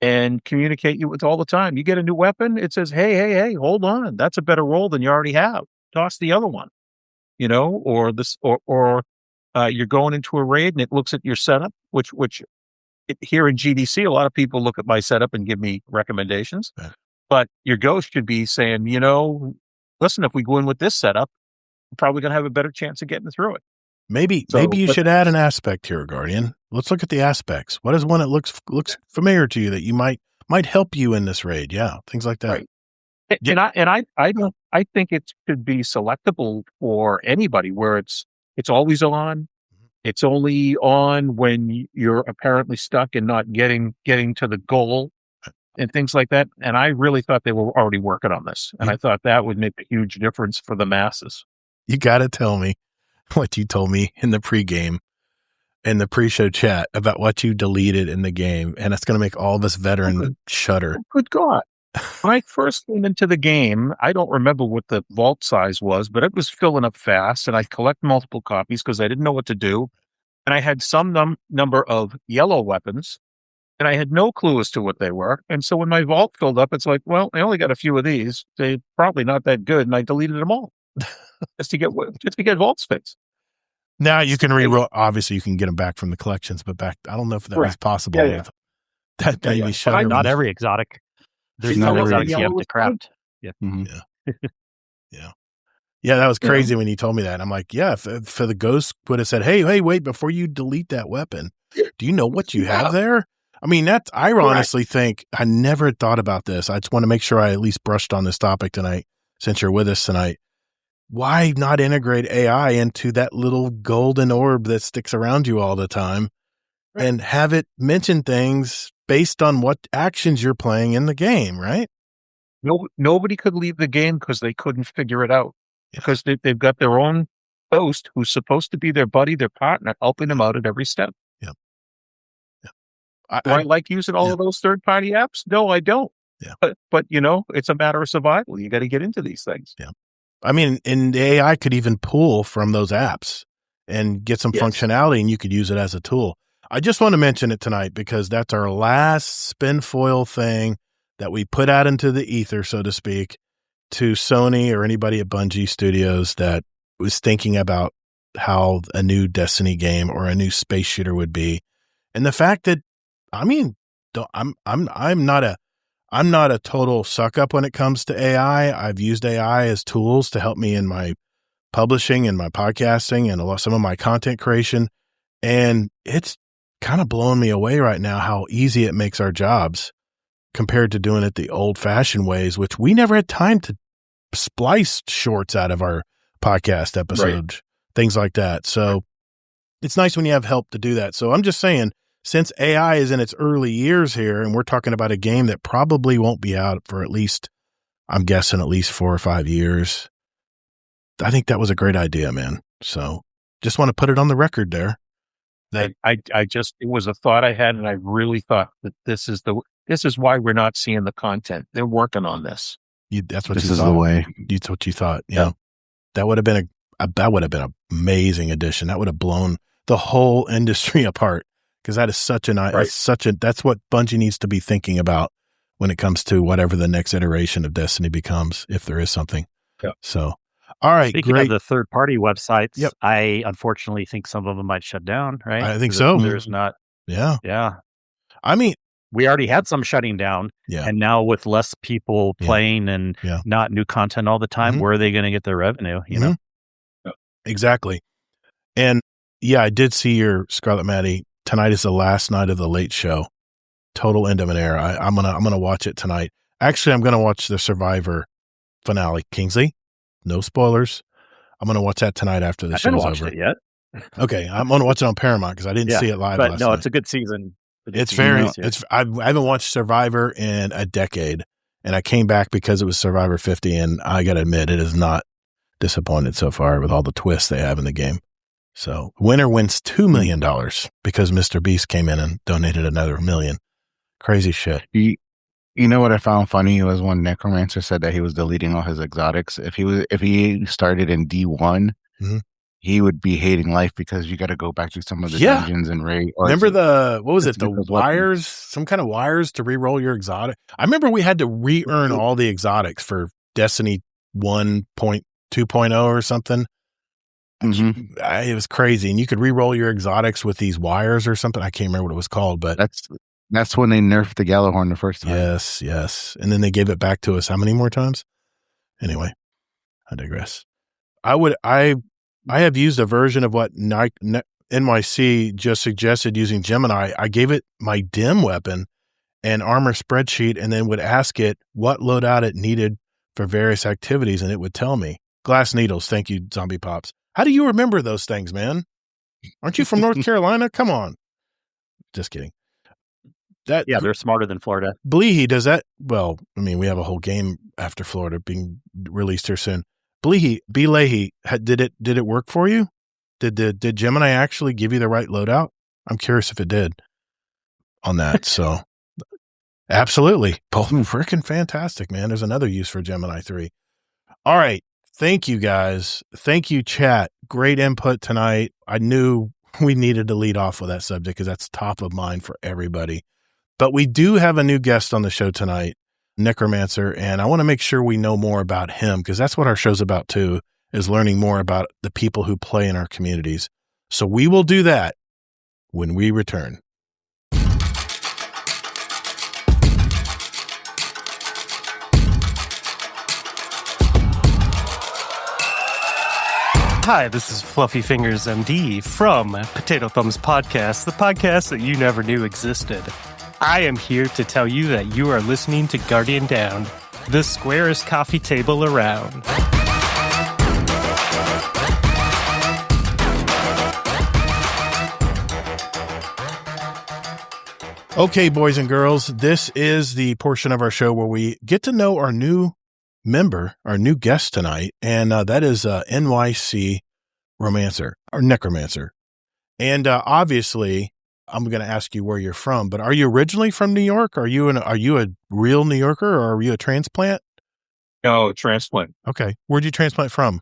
and communicate you with all the time. You get a new weapon, it says, hey, hold on. That's a better roll than you already have. Toss the other one, or this, or you're going into a raid and it looks at your setup, which here in GDC, a lot of people look at my setup and give me recommendations. Right. But your ghost should be saying, listen, if we go in with this setup, we're probably going to have a better chance of getting through it. Maybe you should add an aspect here, Guardian. Let's look at the aspects. What is one that looks familiar to you that you might help you in this raid? Yeah, things like that. Right. And I think it should be selectable for anybody, where it's always on. It's only on when you're apparently stuck and not getting to the goal and things like that. And I really thought they were already working on this. And I thought that would make a huge difference for the masses. You got to tell me what you told me in the pregame, in the pre-show chat about what you deleted in the game. And it's going to make all of us veterans shudder. Good God. When I first came into the game, I don't remember what the vault size was, but it was filling up fast. And I collect multiple copies because I didn't know what to do. And I had some number of yellow weapons. And I had no clue as to what they were. And so when my vault filled up, it's like, well, I only got a few of these. They're probably not that good. And I deleted them all just to get vault space. Now you can reroll. Obviously, you can get them back from the collections, but back, I don't know if that was possible. Yeah. That made me shudder. Not every exotic. There's no exotics you have to craft. Yeah. Mm-hmm. Yeah, that was crazy when you told me that. I'm like, yeah, if the ghost would have said, hey, wait, before you delete that weapon, do you know what you have there? I mean, I honestly think I never thought about this. I just want to make sure I at least brushed on this topic tonight since you're with us tonight. Why not integrate AI into that little golden orb that sticks around you all the time and have it mention things based on what actions you're playing in the game, right? Nobody could leave the game because they couldn't figure it out. Because they've got their own ghost who's supposed to be their buddy, their partner, helping them out at every step. Yeah. Do I like using all of those third-party apps? No, I don't. Yeah. But it's a matter of survival. You got to get into these things. Yeah. I mean, and the AI could even pull from those apps and get some functionality, and you could use it as a tool. I just want to mention it tonight because that's our last Spinfoil thing that we put out into the ether, so to speak, to Sony or anybody at Bungie Studios that was thinking about how a new Destiny game or a new space shooter would be. And the fact that, I mean, I'm not a total suck up when it comes to AI. I've used AI as tools to help me in my publishing and my podcasting and some of my content creation. And it's kind of blowing me away right now how easy it makes our jobs compared to doing it the old fashioned ways, which we never had time to splice shorts out of our podcast episodes, things like that. So it's nice when you have help to do that. So I'm just saying, since AI is in its early years here, and we're talking about a game that probably won't be out for at least 4 or 5 years, I think that was a great idea, man. So just want to put it on the record there. That it was a thought I had, and I really thought that this is why we're not seeing the content. They're working on this. That's what this you is thought. The way. That's what you thought. Yeah. That would have been an amazing addition. That would have blown the whole industry apart. Because that is that's what Bungie needs to be thinking about when it comes to whatever the next iteration of Destiny becomes, if there is something. Yeah. So, all right, Speaking of the third-party websites, Yep. I unfortunately think some of them might shut down, right? I think so. There's not. Yeah. Yeah. I mean, we already had some shutting down. Yeah. And now with less people playing and not new content all the time, where are they going to get their revenue? You know? Exactly. And I did see your Scarlet Maddie. Tonight is the last night of the late show. total end of an era. I'm gonna watch it tonight. Actually, I'm gonna watch the Survivor finale. Kingsley, no spoilers. I'm gonna watch that tonight after the show's over. It yet. Okay, I'm gonna watch it on Paramount because I didn't see it live. But last no, night. it's a good season. I haven't watched Survivor in a decade, and I came back because it was Survivor 50, and I got to admit, it is not disappointed so far with all the twists they have in the game. So, winner wins $2 million because Mr. Beast came in and donated another $1 million. Crazy shit. You know what I found funny was when Necromancer said that he was deleting all his exotics. If he started in D1, he would be hating life because you got to go back to some of the dungeons and raid. Remember the wires? Some kind of wires to re-roll your exotic. I remember we had to re-earn all the exotics for Destiny 1.2.0 or something. It was crazy, and you could re-roll your exotics with these wires or something. I can't remember what it was called, but that's when they nerfed the Gjallarhorn the first time. Yes, and then they gave it back to us how many more times? Anyway, I digress. I have used a version of what NYC just suggested using Gemini. I gave it my dim weapon and armor spreadsheet, and then would ask it what loadout it needed for various activities, and it would tell me. Glass needles, thank you, Zombie Pops. How do you remember those things, man? Aren't you from North Carolina? Come on. Just kidding. They're smarter than Florida. Bleehy, does that? Well, I mean, we have a whole game after Florida being released here soon. Bleehy, did it work for you? Did Gemini actually give you the right loadout? I'm curious if it did on that. So, absolutely, both freaking fantastic, man. There's another use for Gemini 3. All right. Thank you, guys. Thank you, chat. Great input tonight. I knew we needed to lead off with that subject because that's top of mind for everybody. But we do have a new guest on the show tonight, Necromancer, and I want to make sure we know more about him because that's what our show's about too, is learning more about the people who play in our communities. So we will do that when we return. Hi, this is Fluffy Fingers MD from Potato Thumbs Podcast, the podcast that you never knew existed. I am here to tell you that you are listening to Guardian Down, the squarest coffee table around. Okay, boys and girls, this is the portion of our show where we get to know our new member, our new guest tonight, and that is NYC Romancer or Necromancer. And obviously, I'm going to ask you where you're from, but are you originally from New York? Are you a real New Yorker, or are you a transplant? No, transplant. Okay, where'd you transplant from?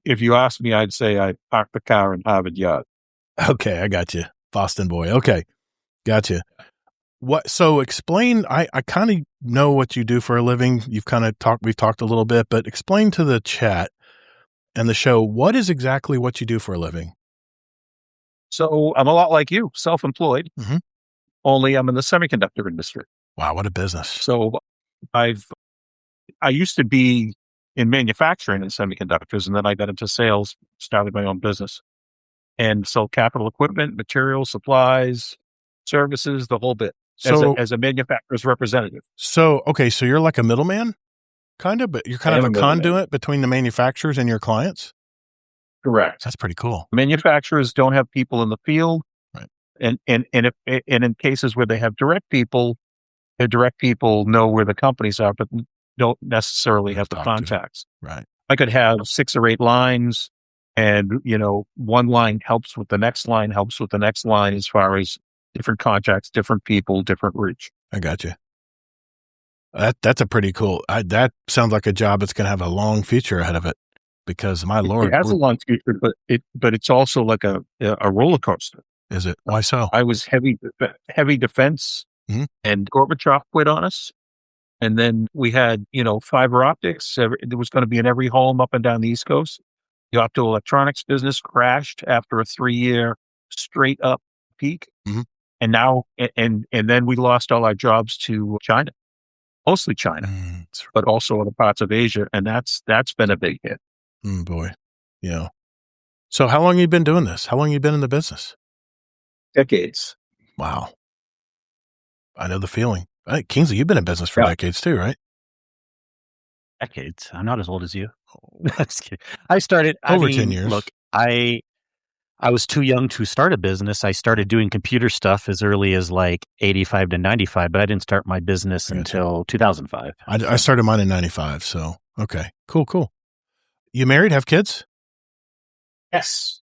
If you ask me, I'd say I parked the car in Harvard Yard. Okay, I got you, Boston boy. Okay, gotcha. So explain. I kind of know what you do for a living. We've talked a little bit, but explain to the chat and the show what is exactly what you do for a living. So I'm a lot like you, self-employed. Only I'm in the semiconductor industry. Wow, what a business! So I used to be in manufacturing in semiconductors, and then I got into sales, started my own business, and sold capital equipment, materials, supplies, services, the whole bit. So as a manufacturer's representative. So you're like a middleman, kind of, but you're kind of a conduit between the manufacturers and your clients. Correct. That's pretty cool. Manufacturers don't have people in the field, right? And in cases where they have direct people, their direct people know where the companies are, but don't necessarily have the contacts. Right. I could have 6 or 8 lines, and one line helps with the next line, helps with the next line as far as different contacts, different people, different reach. I got you. That's a pretty cool. That sounds like a job that's going to have a long future ahead of it. Because my Lord, it has a long future, but it's also like a roller coaster. Is it? Why so? I was heavy defense, and Gorbachev quit on us, and then we had fiber optics. There was going to be in every home up and down the East Coast. The optoelectronics business crashed after a 3-year straight up peak, and now and then we lost all our jobs to China, mostly China, but also other parts of Asia, and that's been a big hit. Boy. Yeah. So how long have you been doing this? How long have you been in the business? Decades. Wow. I know the feeling. Kingsley, you've been in business for decades too, right? Decades. I'm not as old as you. Just kidding. I started over 10 years. Look, I was too young to start a business. I started doing computer stuff as early as like 85 to 95, but I didn't start my business until 2005. I started mine in 95. So, okay, cool. You married, have kids? Yes.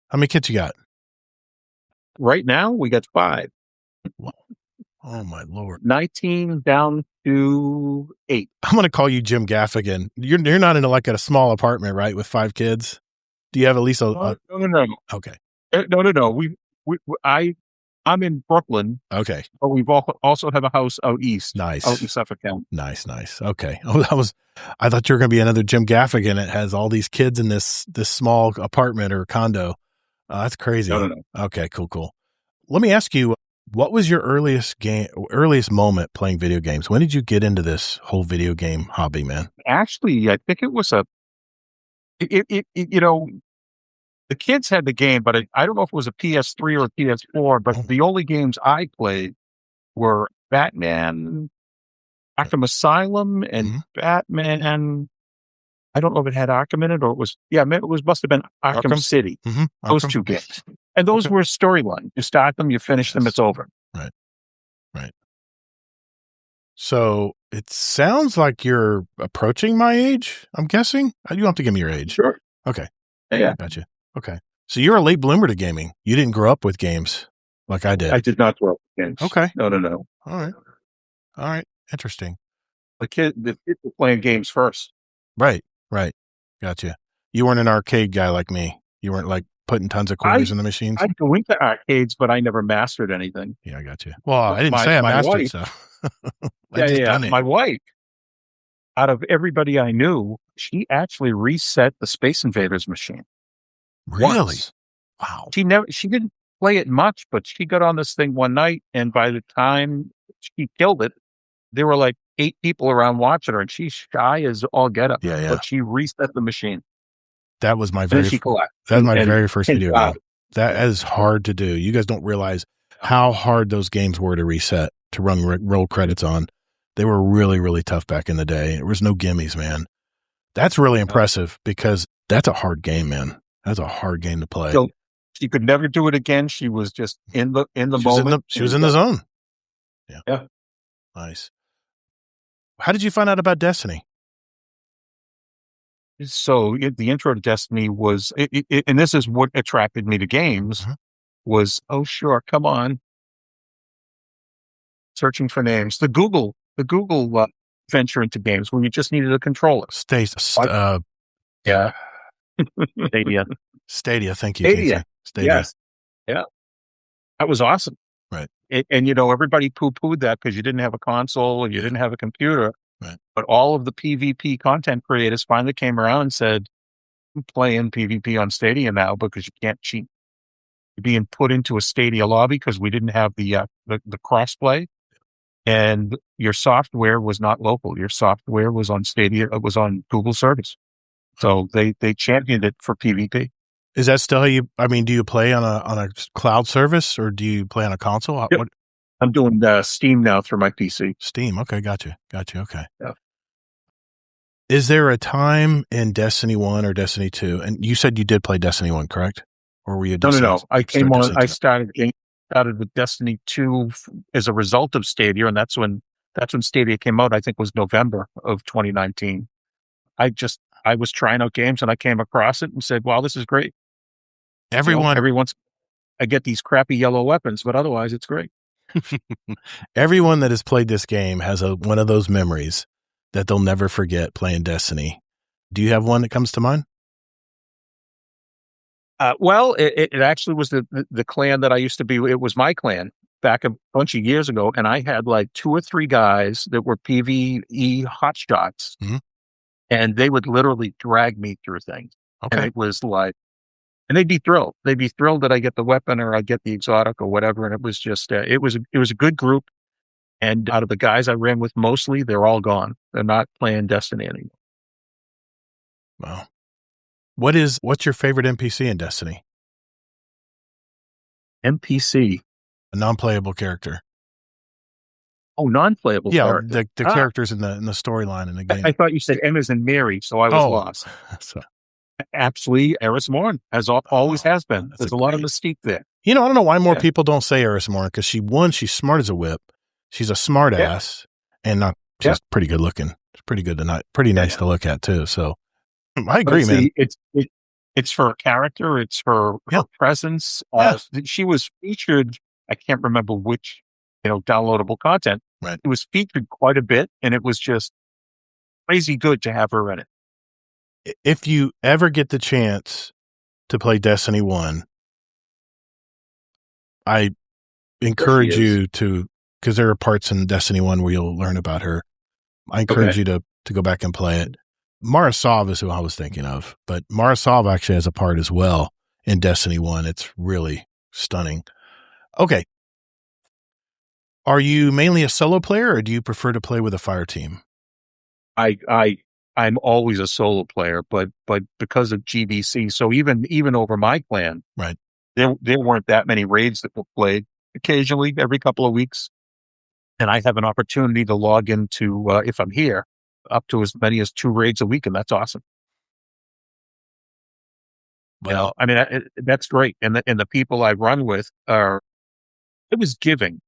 How many kids you got? Right now, we got 5. Oh, my Lord. 19 down to 8. I'm going to call you Jim Gaffigan. You're not in like a small apartment, right, with 5 kids? Do you have at least No. Okay. No. I'm in Brooklyn. Okay. But we've also have a house out east. Nice. Out in Suffolk County. Nice. Okay. I thought you were going to be another Jim Gaffigan that has all these kids in this small apartment or condo. That's crazy. No. Okay, cool. Let me ask you, what was your earliest moment playing video games? When did you get into this whole video game hobby, man? Actually, I think it was the kids had the game, but I don't know if it was a PS3 or a PS4, but the only games I played were Batman, Arkham Asylum, and Batman. I don't know if it had Arkham in it or it was, must have been Arkham City. Mm-hmm. Those 2 games. And those were storyline. You start them, you finish them, it's over. Right. So it sounds like you're approaching my age, I'm guessing. You don't have to give me your age. Sure. Okay. Yeah. Gotcha. Okay. So you're a late bloomer to gaming. You didn't grow up with games like I did. I did not grow up with games. Okay. No. All right. Interesting. The kids were playing games first. Right. Gotcha. You weren't an arcade guy like me. You weren't like putting tons of quarters in the machines. I go into arcades, but I never mastered anything. Yeah, I got you. Well, I didn't say I mastered stuff. My wife, out of everybody I knew, she actually reset the Space Invaders machine. Really? Once. Wow. She didn't play it much, but she got on this thing one night, and by the time she killed it, there were like 8 people around watching her, and she's shy as all get up. Yeah. But she reset the machine. That was my very first video game. That is hard to do. You guys don't realize how hard those games were to reset, to run roll credits on. They were really, really tough back in the day. There was no gimmies, man. That's really impressive because that's a hard game, man. That's a hard game to play. So she could never do it again. She was just in the moment. She was in the zone. Yeah. Nice. How did you find out about Destiny? So the intro to Destiny was, and this is what attracted me to games, was, oh, sure, come on. Searching for names. The Google venture into games when you just needed a controller. Stadia. Thank you. Stadia. Yes. Yeah. That was awesome. Right. And everybody poo-pooed that because you didn't have a console and you didn't have a computer. Right. But all of the PvP content creators finally came around and said, I'm playing PvP on Stadia now because you can't cheat. You're being put into a Stadia lobby because we didn't have the crossplay, and your software was not local. Your software was on Stadia. It was on Google service. So they championed it for PvP. Is that still how do you play on a cloud service or do you play on a console? Yep. I'm doing Steam now through my PC. Steam. Okay. Gotcha. Okay. Yeah. Is there a time in Destiny 1 or Destiny 2? And you said you did play Destiny 1, correct? Or were you No. I came on. I started with Destiny 2 as a result of Stadia, and that's when Stadia came out. I think was November of 2019. I was trying out games and I came across it and said, "Wow, this is great." Everyone's I get these crappy yellow weapons, but otherwise it's great. Everyone that has played this game has one of those memories that they'll never forget playing Destiny. Do you have one that comes to mind? Well, it actually was the clan that I used to be. It was my clan back a bunch of years ago, and I had like 2 or 3 guys that were PvE hotshots, and they would literally drag me through things. Okay. And it was like, and they'd be thrilled. They'd be thrilled that I get the weapon or I get the exotic or whatever. And it was just, it was a good group. And out of the guys I ran with, mostly they're all gone. They're not playing Destiny anymore. Wow. What's your favorite NPC in Destiny? NPC. A non-playable character. Oh, non-playable Yeah, character. the characters in the storyline in the game. I thought you said M as in Mary, so I was lost. So, Absolutely, Eris Morn always has been. that's There's a a lot of great- mystique there. I don't know why more people don't say Eris Morn, because she's smart as a whip. She's a smart ass and she's pretty good looking. It's pretty good pretty nice to look at too. So I agree, man. It's her character. It's her presence. She was featured. I can't remember which, downloadable content. Right. It was featured quite a bit, and it was just crazy good to have her in it. If you ever get the chance to play Destiny 1, I encourage you to, because there are parts in Destiny 1 where you'll learn about her. I encourage you to go back and play it. Mara Sov is who I was thinking of, but Mara Sov actually has a part as well in Destiny 1. It's really stunning. Okay. Are you mainly a solo player, or do you prefer to play with a fire team? I'm always a solo player, but because of GBC, so even over my clan, right, there weren't that many raids that were played. Occasionally, every couple of weeks, and I have an opportunity to log into, if I'm here, up to as many as 2 raids a week, and that's awesome. Well, that's great, and the people I run with it was giving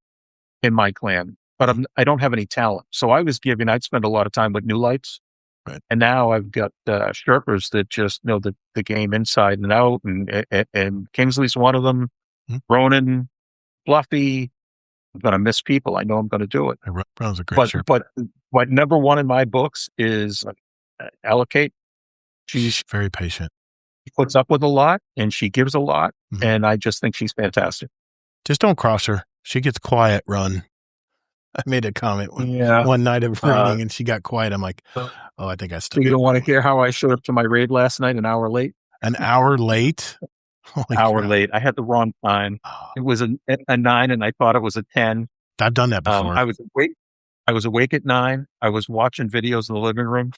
in my clan, but I don't have any talent, so I was giving. I'd spend a lot of time with New Lights. Right. And now I've got Sherpers that just know the game inside and out, and Kingsley's one of them. Mm-hmm. Ronan, Fluffy. I'm going to miss people. I know I'm going to do it. Ronan's a great Sherpa. But number one in my books is Allocate. She's very patient. She puts up with a lot, and she gives a lot, mm-hmm. and I just think she's fantastic. Just don't cross her. She gets quiet, Run. I made a comment one night of raiding, and she got quiet. I'm like, I think I still. You don't want to hear how I showed up to my raid last night an hour late? An hour late? Late. I had the wrong time. It was a 9, and I thought it was a 10. I've done that before. I was awake at 9. I was watching videos in the living room,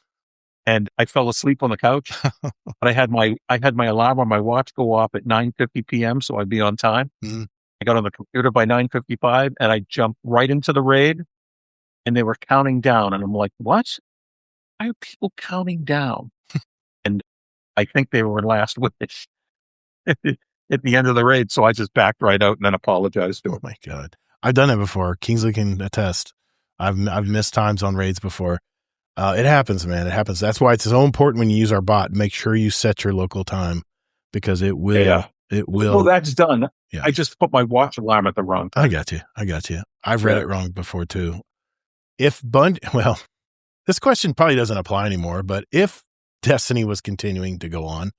and I fell asleep on the couch. But I had my alarm on my watch go off at 9:50 p.m. so I'd be on time. Mm-hmm. I got on the computer by 9:55, and I jumped right into the raid, and they were counting down, and I'm like, what? Why are people counting down? And I think they were last wish at the end of the raid, so I just backed right out and then apologized to him. Oh my God. I've done it before. Kingsley can attest. I've missed times on raids before. It happens, man. It happens. That's why it's so important when you use our bot. Make sure you set your local time, because it will. Yeah. It will. Well, that's done. Yeah. I just put my watch alarm at the wrong time. I got you. I've read it wrong before too. This question probably doesn't apply anymore, but if Destiny was continuing to go on,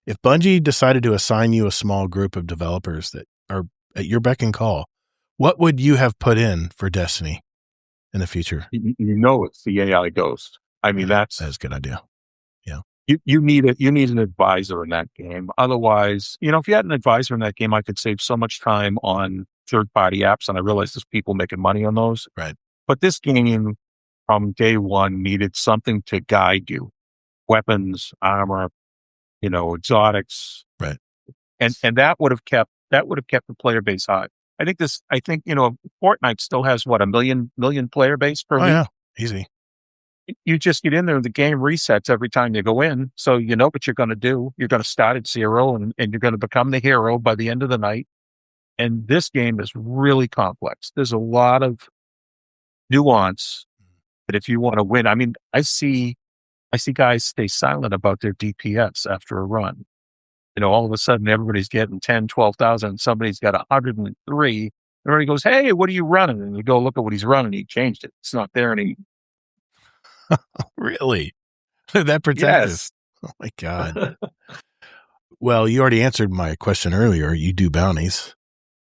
if Bungie decided to assign you a small group of developers that are at your beck and call, what would you have put in for Destiny in the future? It's the AI Ghost. I mean, that's a good idea. Yeah. You need an advisor in that game. Otherwise, if you had an advisor in that game, I could save so much time on third-party apps, and I realize there's people making money on those. Right. But this game, from day one, needed something to guide you: weapons, armor, exotics. Right. And that would have kept the player base high. I think Fortnite still has a million player base per week. Yeah, easy. You just get in there and the game resets every time you go in. So you know what you're going to do. You're going to start at 0 and you're going to become the hero by the end of the night. And this game is really complex. There's a lot of nuance that if you want to win, I see guys stay silent about their DPS after a run. All of a sudden everybody's getting 10, 12,000 and somebody's got 103. Everybody goes, hey, what are you running? And you go look at what he's running. He changed it. It's not there anymore. Really? That protective? Yes. Oh my God. Well, you already answered my question earlier. You do bounties.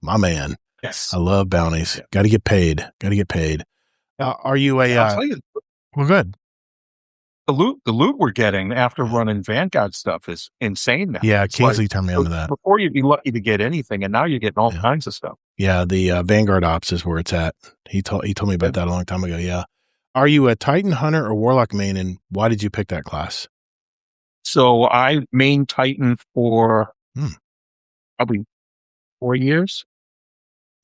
My man. Yes. I love bounties. Yeah. Got to get paid. Are you well, good. The loot we're getting after running Vanguard stuff is insane now. Yeah, Kingsley turned me on to that. Before you'd be lucky to get anything, and now you're getting all kinds of stuff. Yeah, the Vanguard Ops is where it's at. He told me about that a long time ago. Yeah. Are you a Titan Hunter or Warlock main, and why did you pick that class? So I main Titan for probably 4 years.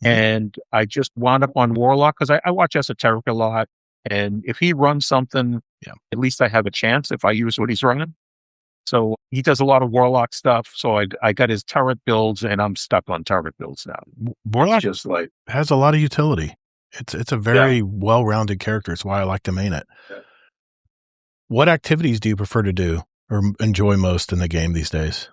And I just wound up on Warlock because I watch Esoteric a lot. And if he runs something, at least I have a chance if I use what he's running. So he does a lot of Warlock stuff. So I got his turret builds, and I'm stuck on turret builds now. Warlock just like has a lot of utility. It's a very well-rounded character. It's why I like to main it. Yeah. What activities do you prefer to do or enjoy most in the game these days?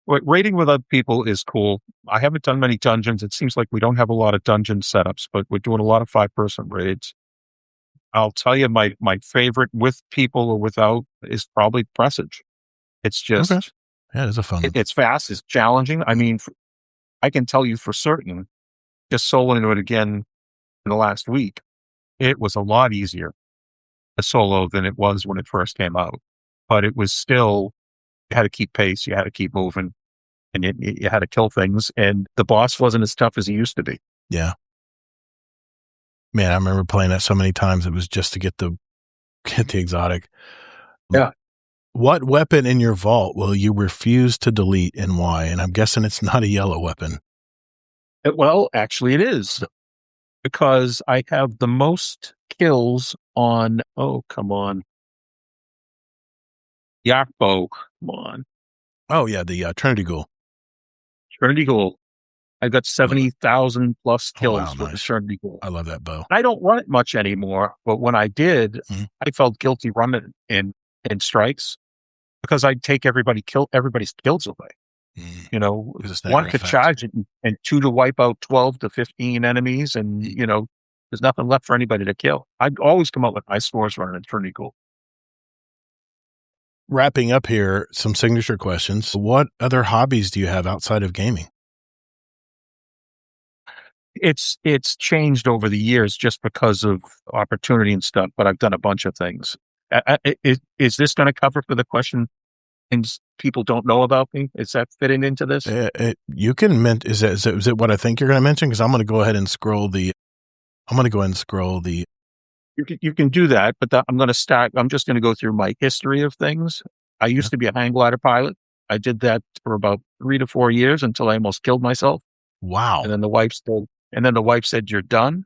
Well, raiding with other people is cool. I haven't done many dungeons. It seems like we don't have a lot of dungeon setups, but we're doing a lot of 5-person raids. I'll tell you, my favorite with people or without is probably Presage. It's just, yeah, it's a fun. It's fast. It's challenging. I mean, I can tell you for certain, just soloing it again in the last week, it was a lot easier to solo than it was when it first came out. But it was still, you had to keep pace, you had to keep moving, and you had to kill things. And the boss wasn't as tough as he used to be. Yeah. Man, I remember playing that so many times. It was just to get the exotic. Yeah. What weapon in your vault will you refuse to delete and why? And I'm guessing it's not a yellow weapon. Well, actually it is. Because I have the most kills on, Yakbo, come on. Oh, yeah, the Trinity Ghoul. Trinity Ghoul. I got 70,000 plus kills with nice. the Trinity Ghoul. I love that bow. I don't run it much anymore, but when I did, I felt guilty running in strikes because I'd take everybody's kills away. You know, one could charge it and 2 to wipe out 12 to 15 enemies, and you know, there's nothing left for anybody to kill. I'd always come up with high scores running in Trinity Ghoul. Wrapping up here, some signature questions. What other hobbies do you have outside of gaming? It's changed over the years just because of opportunity and stuff, but I've done a bunch of things. Is this going to cover for the question things people don't know about me? Is that fitting into this? You can is it what I think you're going to mention? Because I'm going to go ahead and scroll the. You can do that, but I'm going to start. I'm just going to go through my history of things. I used to be a hang glider pilot. I did that for about 3 to 4 years until I almost killed myself. Wow! And then the wife said, "You're done."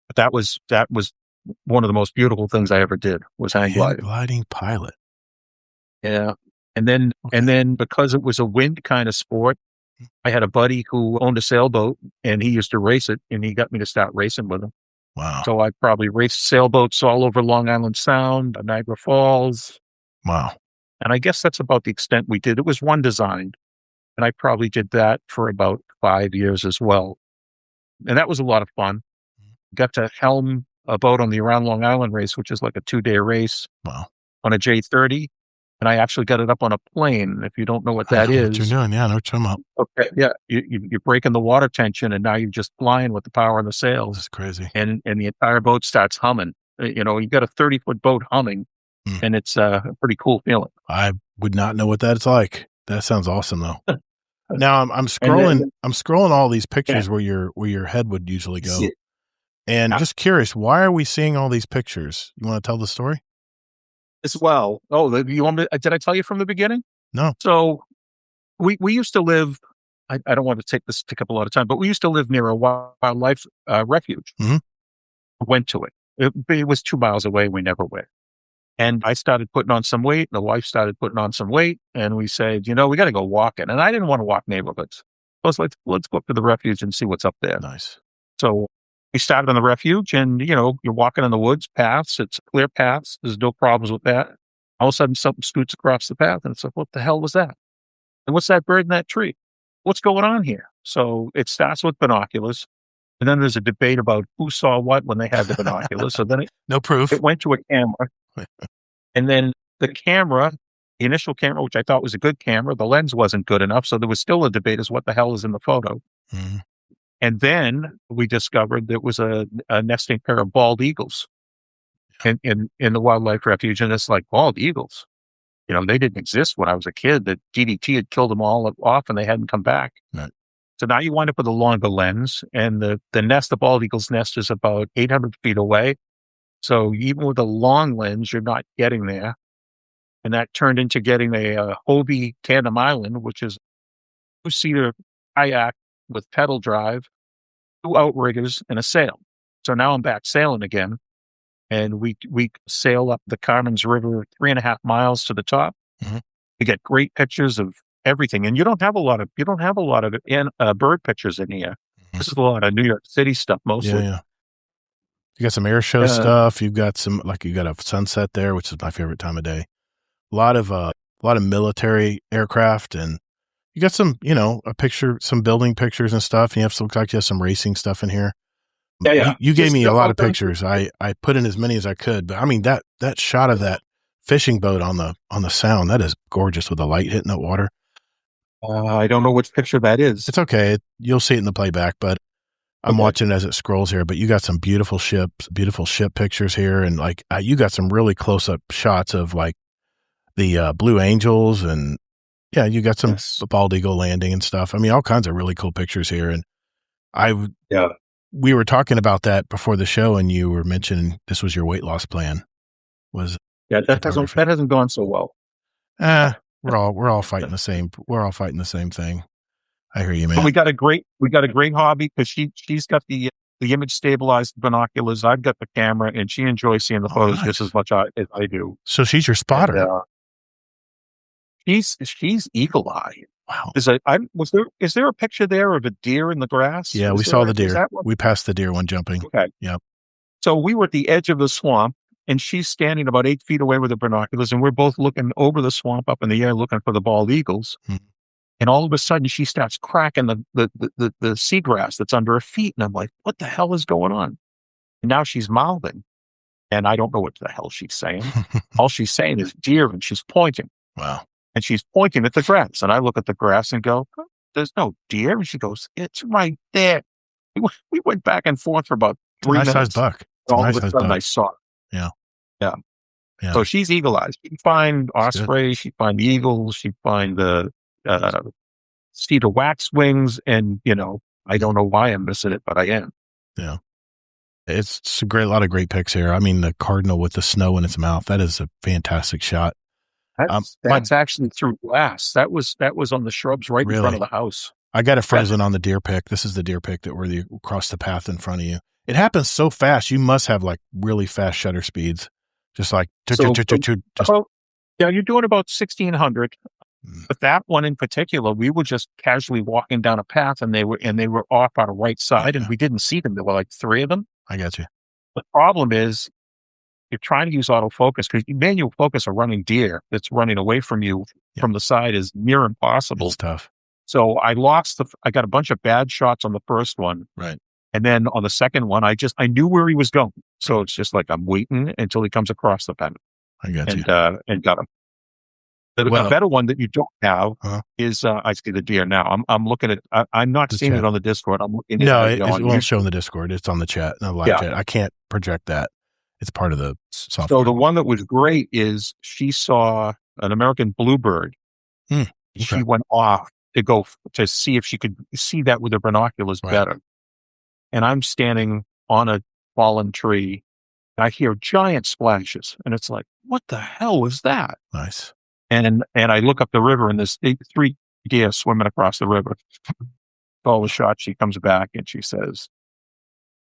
But that was one of the most beautiful things I ever did was hang gliding pilot. Yeah. And then because it was a wind kind of sport, I had a buddy who owned a sailboat and he used to race it, and he got me to start racing with him. Wow. So I probably raced sailboats all over Long Island Sound, Niagara Falls. Wow. And I guess that's about the extent we did. It was one design. And I probably did that for about 5 years as well. And that was a lot of fun. Got to helm a boat on the Around Long Island race, which is like a 2-day race. Wow. On a J30. And I actually got it up on a plane. If you don't know what that is. What you're doing, yeah, I know what you're talking about. Okay, yeah. You're breaking the water tension, and now you're just flying with the power of the sails. That's crazy. And the entire boat starts humming. You know, you got a 30-foot boat humming, and it's a pretty cool feeling. I would not know what that's like. That sounds awesome, though. Now I'm scrolling. I'm scrolling all these pictures where your head would usually go, and just curious, why are we seeing all these pictures? You want to tell the story? As well. Oh, you want me? Did I tell you from the beginning? No. So we used to live. I don't want to take up a lot of time, but we used to live near a wildlife refuge. Mm-hmm. Went to it. It was 2 miles away. We never went. And I started putting on some weight. And the wife started putting on some weight, and we said, you know, we got to go walking. And I didn't want to walk neighborhoods. I was like, let's go up to the refuge and see what's up there. Nice. So we started on the refuge, and, you know, you're walking in the woods, paths. It's clear paths. There's no problems with that. All of a sudden, something scoots across the path, and it's like, what the hell was that? And what's that bird in that tree? What's going on here? So it starts with binoculars, and then there's a debate about who saw what when they had the binoculars. So then no proof. It went to a camera, and then the initial camera, which I thought was a good camera, the lens wasn't good enough. So there was still a debate as what the hell is in the photo. Mm-hmm. And then we discovered there was a nesting pair of bald eagles in the wildlife refuge. And it's like, bald eagles, you know, they didn't exist when I was a kid. The DDT had killed them all off, and they hadn't come back. Right. So now you wind up with a longer lens, and the nest, the bald eagle's nest, is about 800 feet away. So even with a long lens, you're not getting there. And that turned into getting a Hobie Tandem Island, which is a 2-seater kayak with pedal drive, 2 outriggers, and a sail. So now I'm back sailing again, and we sail up the Carmen's River 3.5 miles to the top. Mhm. We get great pictures of everything, and you don't have a lot of bird pictures in here. This is a lot of New York City stuff mostly. Yeah. You got some air show stuff. You've got you got a sunset there, which is my favorite time of day. A lot of military aircraft, and you got some, some building pictures and stuff. And you have looks like you have some racing stuff in here. Yeah. You gave me a lot of pictures. I put in as many as I could, but I mean that shot of that fishing boat on the Sound, that is gorgeous with the light hitting the water. I don't know which picture that is. It's okay. You'll see it in the playback, but I'm watching it as it scrolls here. But you got some beautiful ship pictures here, and you got some really close up shots of the Blue Angels, and you got some bald eagle landing and stuff. I mean, all kinds of really cool pictures here. And we were talking about that before the show, and you were mentioning this was your weight loss plan. That hasn't gone so well. We're all fighting the same. We're all fighting the same thing. I hear you, man. But we got a great hobby because she's got the image stabilized binoculars. I've got the camera, and she enjoys seeing the photos just as much as I do. So she's your spotter. And, she's eagle eye. Wow. Is there a picture there of a deer in the grass? Yeah, we saw the deer. We passed the deer one jumping. Okay. Yep. So we were at the edge of the swamp, and she's standing about 8 feet away with the binoculars, and we're both looking over the swamp up in the air looking for the bald eagles. Hmm. And all of a sudden she starts cracking the seagrass that's under her feet. And I'm like, what the hell is going on? And now she's mouthing. And I don't know what the hell she's saying. All she's saying is deer, and she's pointing. Wow. And she's pointing at the grass. And I look at the grass and go, there's no deer. And she goes, it's right there. We went back and forth for about 3 minutes. Nice-sized buck. All of a sudden I saw it. Yeah. So she's eagle-eyed. She can find osprey, she can find the eagles, she can find the cedar waxwings, and I don't know why I'm missing it, but I am. Yeah. It's a lot of great pics here. I mean, the cardinal with the snow in its mouth, that is a fantastic shot. That's actually through glass. That was on the shrubs right in front of the house. I got it frozen on the deer pic. This is the deer pic that were across the path in front of you. It happens so fast. You must have really fast shutter speeds. Just you're doing about 1600. But that one in particular, we were just casually walking down a path, and they were off our right side, and we didn't see them. There were 3 of them. I got you. The problem is you're trying to use autofocus, because manual focus a running deer that's running away from you from the side is near impossible. It's tough. So I got a bunch of bad shots on the first one. Right. And then on the second one, I knew where he was going. So it's just I'm waiting until he comes across the pen. I got you. And got him. The better one that you don't have is, I see the deer now. I'm looking at, I'm not seeing it on the Discord. I'm looking at it won't show in the Discord. It's on the chat, no live chat. I can't project that. It's part of the software. So the one that was great is she saw an American bluebird. Okay. She went off to see if she could see that with her binoculars better. And I'm standing on a fallen tree, and I hear giant splashes, and it's like, what the hell was that? Nice. And I look up the river, and there's 3 deer swimming across the river. All the shot, she comes back and she says,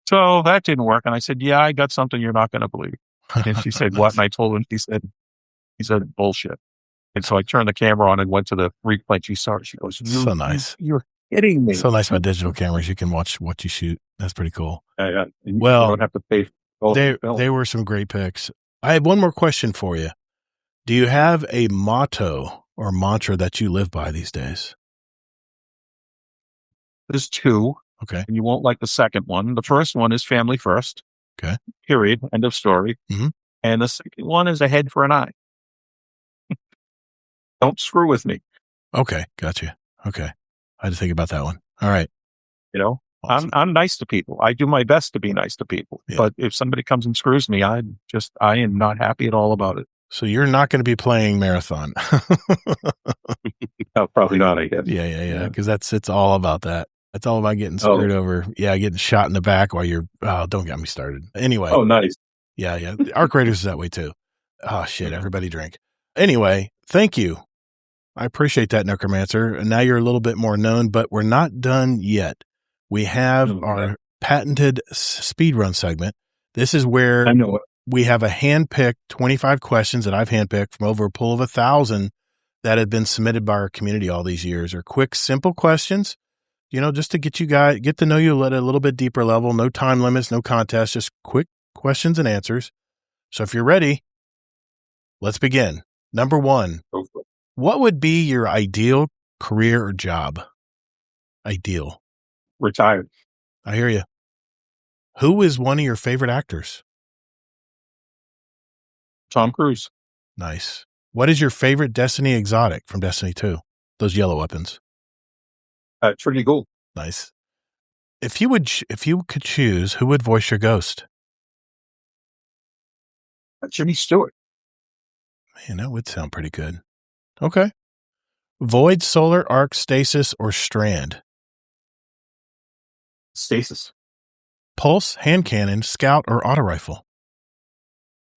so that didn't work. And I said, yeah, I got something you're not going to believe. And she said, what? And I told her, and he said, bullshit. And so I turned the camera on and went to the replay, and she saw it. She goes, so nice. You're kidding me. So nice about digital cameras. You can watch what you shoot. That's pretty cool. Yeah. Well, you don't have to pay for they were some great pics. I have one more question for you. Do you have a motto or mantra that you live by these days? There's 2. Okay. And you won't like the second one. The first one is family first. Okay. Period. End of story. Mm-hmm. And the second one is a head for an eye. Don't screw with me. Okay. Got you. Okay. I had to think about that one. All right. Awesome. I'm nice to people. I do my best to be nice to people. Yeah. But if somebody comes and screws me, I am not happy at all about it. So you're not going to be playing marathon. No, probably not, I guess. Yeah. Because it's all about that. It's all about getting screwed over. Yeah, getting shot in the back while you're. Don't get me started. Anyway. Oh, nice. Yeah. Arc Raiders is that way too. Oh shit! Everybody drink. Anyway, thank you. I appreciate that, Necromancer. And now you're a little bit more known, but we're not done yet. We have our patented speedrun segment. This is where we have a hand-picked 25 questions that I've handpicked from over a pool of 1,000 that have been submitted by our community all these years. Are quick, simple questions, just to get to know you at a little bit deeper level. No time limits, no contest, just quick questions and answers. So if you're ready, let's begin. Number 1, what would be your ideal career or job? Ideal. Retired. I hear you. Who is one of your favorite actors? Tom Cruise. Nice. What is your favorite Destiny exotic from Destiny 2? Those yellow weapons. Trinity Gold. Nice. If you could choose, who would voice your ghost? Jimmy Stewart. Man, that would sound pretty good. Okay. Void, solar, arc, stasis, or strand? Stasis. Pulse, hand cannon, scout, or auto rifle?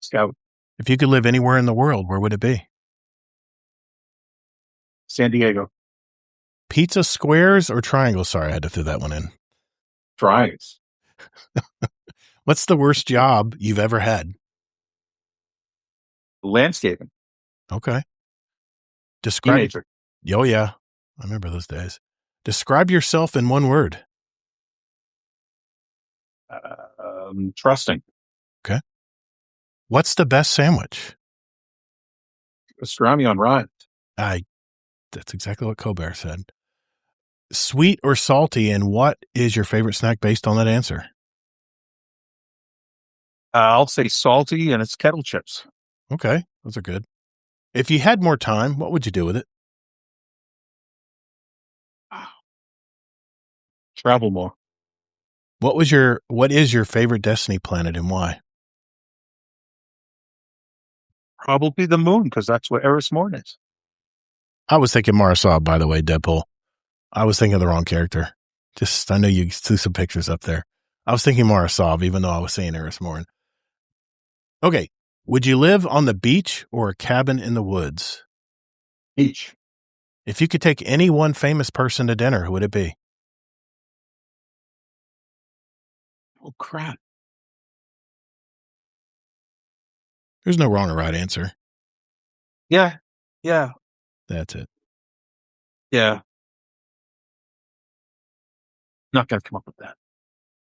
Scout. If you could live anywhere in the world, where would it be? San Diego. Pizza squares or triangles? Sorry, I had to throw that one in. Triangles. What's the worst job you've ever had? Landscaping. Okay. Describe. Teenager. Oh, yeah. I remember those days. Describe yourself in one word. Trusting. Okay. What's the best sandwich? Pastrami on rye. That's exactly what Colbert said. Sweet or salty, and what is your favorite snack based on that answer? I'll say salty, and it's kettle chips. Okay, those are good. If you had more time, what would you do with it? Travel more. What is your favorite Destiny planet and why? Probably the moon, because that's where Eris Morn is. I was thinking Marasov, by the way, Deadpool. I was thinking of the wrong character. I know you threw some pictures up there. I was thinking Marasov, even though I was saying Eris Morn. Okay. Would you live on the beach or a cabin in the woods? Beach. If you could take any one famous person to dinner, who would it be? Oh, crap. There's no wrong or right answer. Yeah. That's it. Yeah. Not going to come up with that.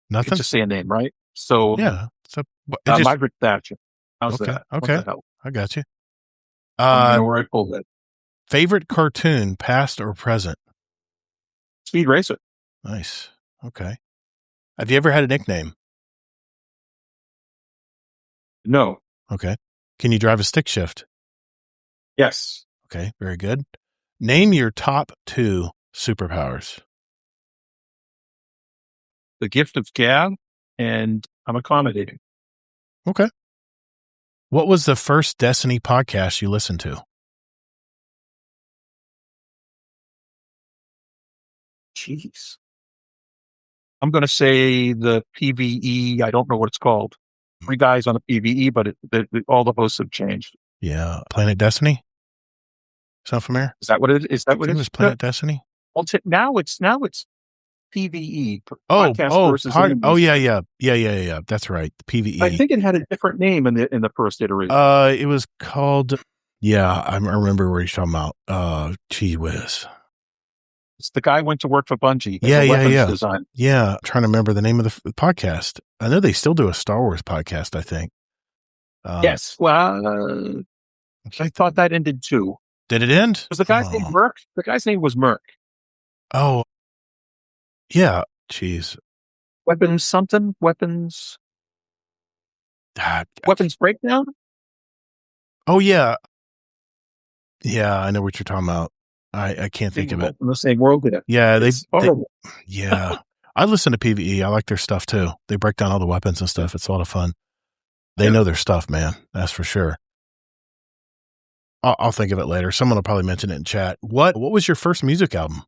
Nothing? Just say a name, right? So, yeah. So, Margaret Thatcher. How's that? Okay. I got you. I know where I pulled it. Favorite cartoon, past or present? Speed Racer. Nice. Okay. Have you ever had a nickname? No. Okay. Can you drive a stick shift? Yes. Okay. Very good. Name your top 2 superpowers. The gift of gab, and I'm accommodating. Okay. What was the first Destiny podcast you listened to? Jeez. I'm going to say the PvE. I don't know what it's called. 3 guys on a PvE, but all the hosts have changed. Yeah. Planet Destiny? Sound familiar? Is that what it is? Is that what it is? Planet Destiny? Well, now it's PvE. Yeah. That's right. PvE. I think it had a different name in the first iteration. It was called. Yeah, I remember where you're talking about. Gee whiz. It's the guy went to work for Bungie. Yeah. Design. Yeah, I'm trying to remember the name of the podcast. I know they still do a Star Wars podcast, I think. Yes. Well, I thought that ended too. Did it end? Was the guy's name Merc? The guy's name was Merc. Oh, yeah. Jeez. Weapons something? Weapons breakdown? Oh, yeah. Yeah, I know what you're talking about. I can't think of it. In the same world with it. Yeah, horrible. Yeah. I listen to PvE. I like their stuff too. They break down all the weapons and stuff. It's a lot of fun. They know their stuff, man. That's for sure. I'll think of it later. Someone will probably mention it in chat. What was your first music album?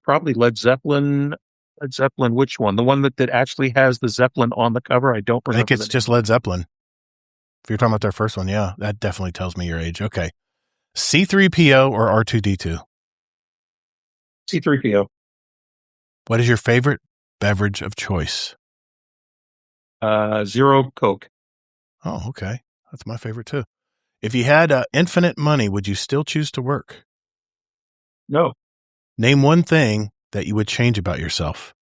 Probably Led Zeppelin. Led Zeppelin, which one? The one that actually has the Zeppelin on the cover? I don't remember. I think it's just Led Zeppelin. If you're talking about their first one, yeah, that definitely tells me your age. Okay. C-3PO or R2-D2? C-3PO. What is your favorite beverage of choice? Zero Coke. Oh, okay. That's my favorite too. If you had infinite money, would you still choose to work? No. Name one thing that you would change about yourself.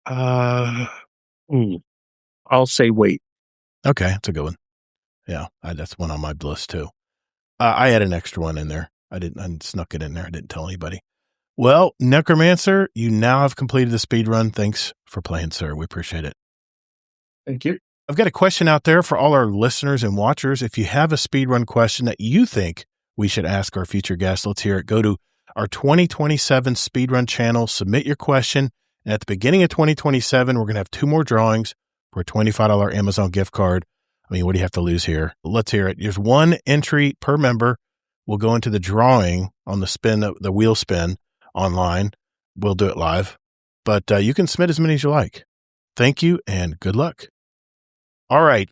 I'll say weight. Okay, that's a good one. Yeah, that's one on my list too. I had an extra one in there. I snuck it in there. I didn't tell anybody. Well, Necromancer, you now have completed the speed run. Thanks for playing, sir. We appreciate it. Thank you. I've got a question out there for all our listeners and watchers. If you have a speed run question that you think we should ask our future guests, let's hear it. Go to our 2027 Speedrun channel, submit your question, and at the beginning of 2027, we're going to have 2 more drawings for a $25 Amazon gift card. I mean, what do you have to lose here? Let's hear it. There's 1 entry per member. We'll go into the drawing on the wheel spin online. We'll do it live, but you can submit as many as you like. Thank you and good luck. All right,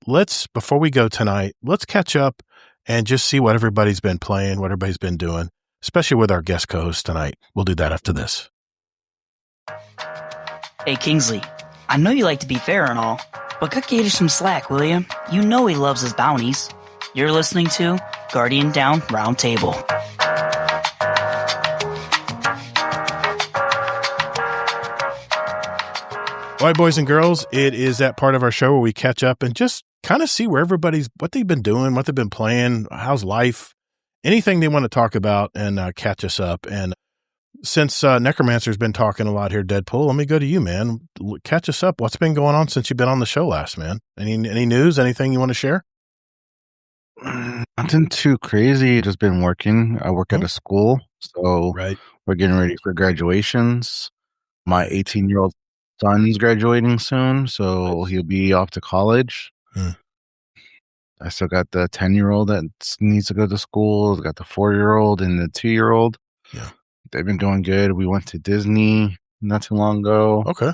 before we go tonight, let's catch up and just see what everybody's been playing, what everybody's been doing, especially with our guest co-host tonight. We'll do that after this. Hey, Kingsley, I know you like to be fair and all, but cut Gator some slack, will you? You know he loves his bounties. You're listening to Guardian Down Roundtable. All right, boys and girls, it is that part of our show where we catch up and just kind of see what they've been doing, what they've been playing, how's life, anything they want to talk about and catch us up. And since Necromancer's been talking a lot here, Deadpool, let me go to you, man. Catch us up. What's been going on since you've been on the show last, man? Any news, anything you want to share? Nothing too crazy. Just been working. I work at a school, so we're getting ready for graduations. My 18-year-old son's graduating soon, so he'll be off to college. I still got the 10-year-old that needs to go to school. I've got the 4-year-old and the 2-year-old. Yeah. They've been doing good. We went to Disney not too long ago. Okay.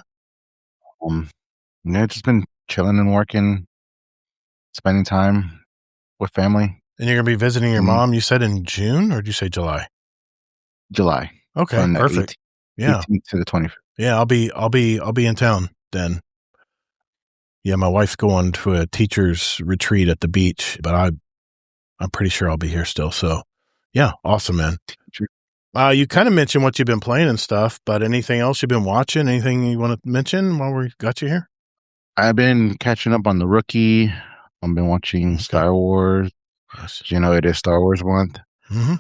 Just been chilling and working, spending time with family. And you're going to be visiting your mom, you said in June, or did you say July? July. Okay, from perfect. 18th to the 25th. Yeah, I'll be in town then. Yeah, my wife's going to a teacher's retreat at the beach, but I'm pretty sure I'll be here still. So, yeah, awesome, man. You kind of mentioned what you've been playing and stuff, but anything else you've been watching? Anything you want to mention while we got you here? I've been catching up on The Rookie. I've been watching Star Wars. Yes. You know, it is Star Wars month. Mm-hmm.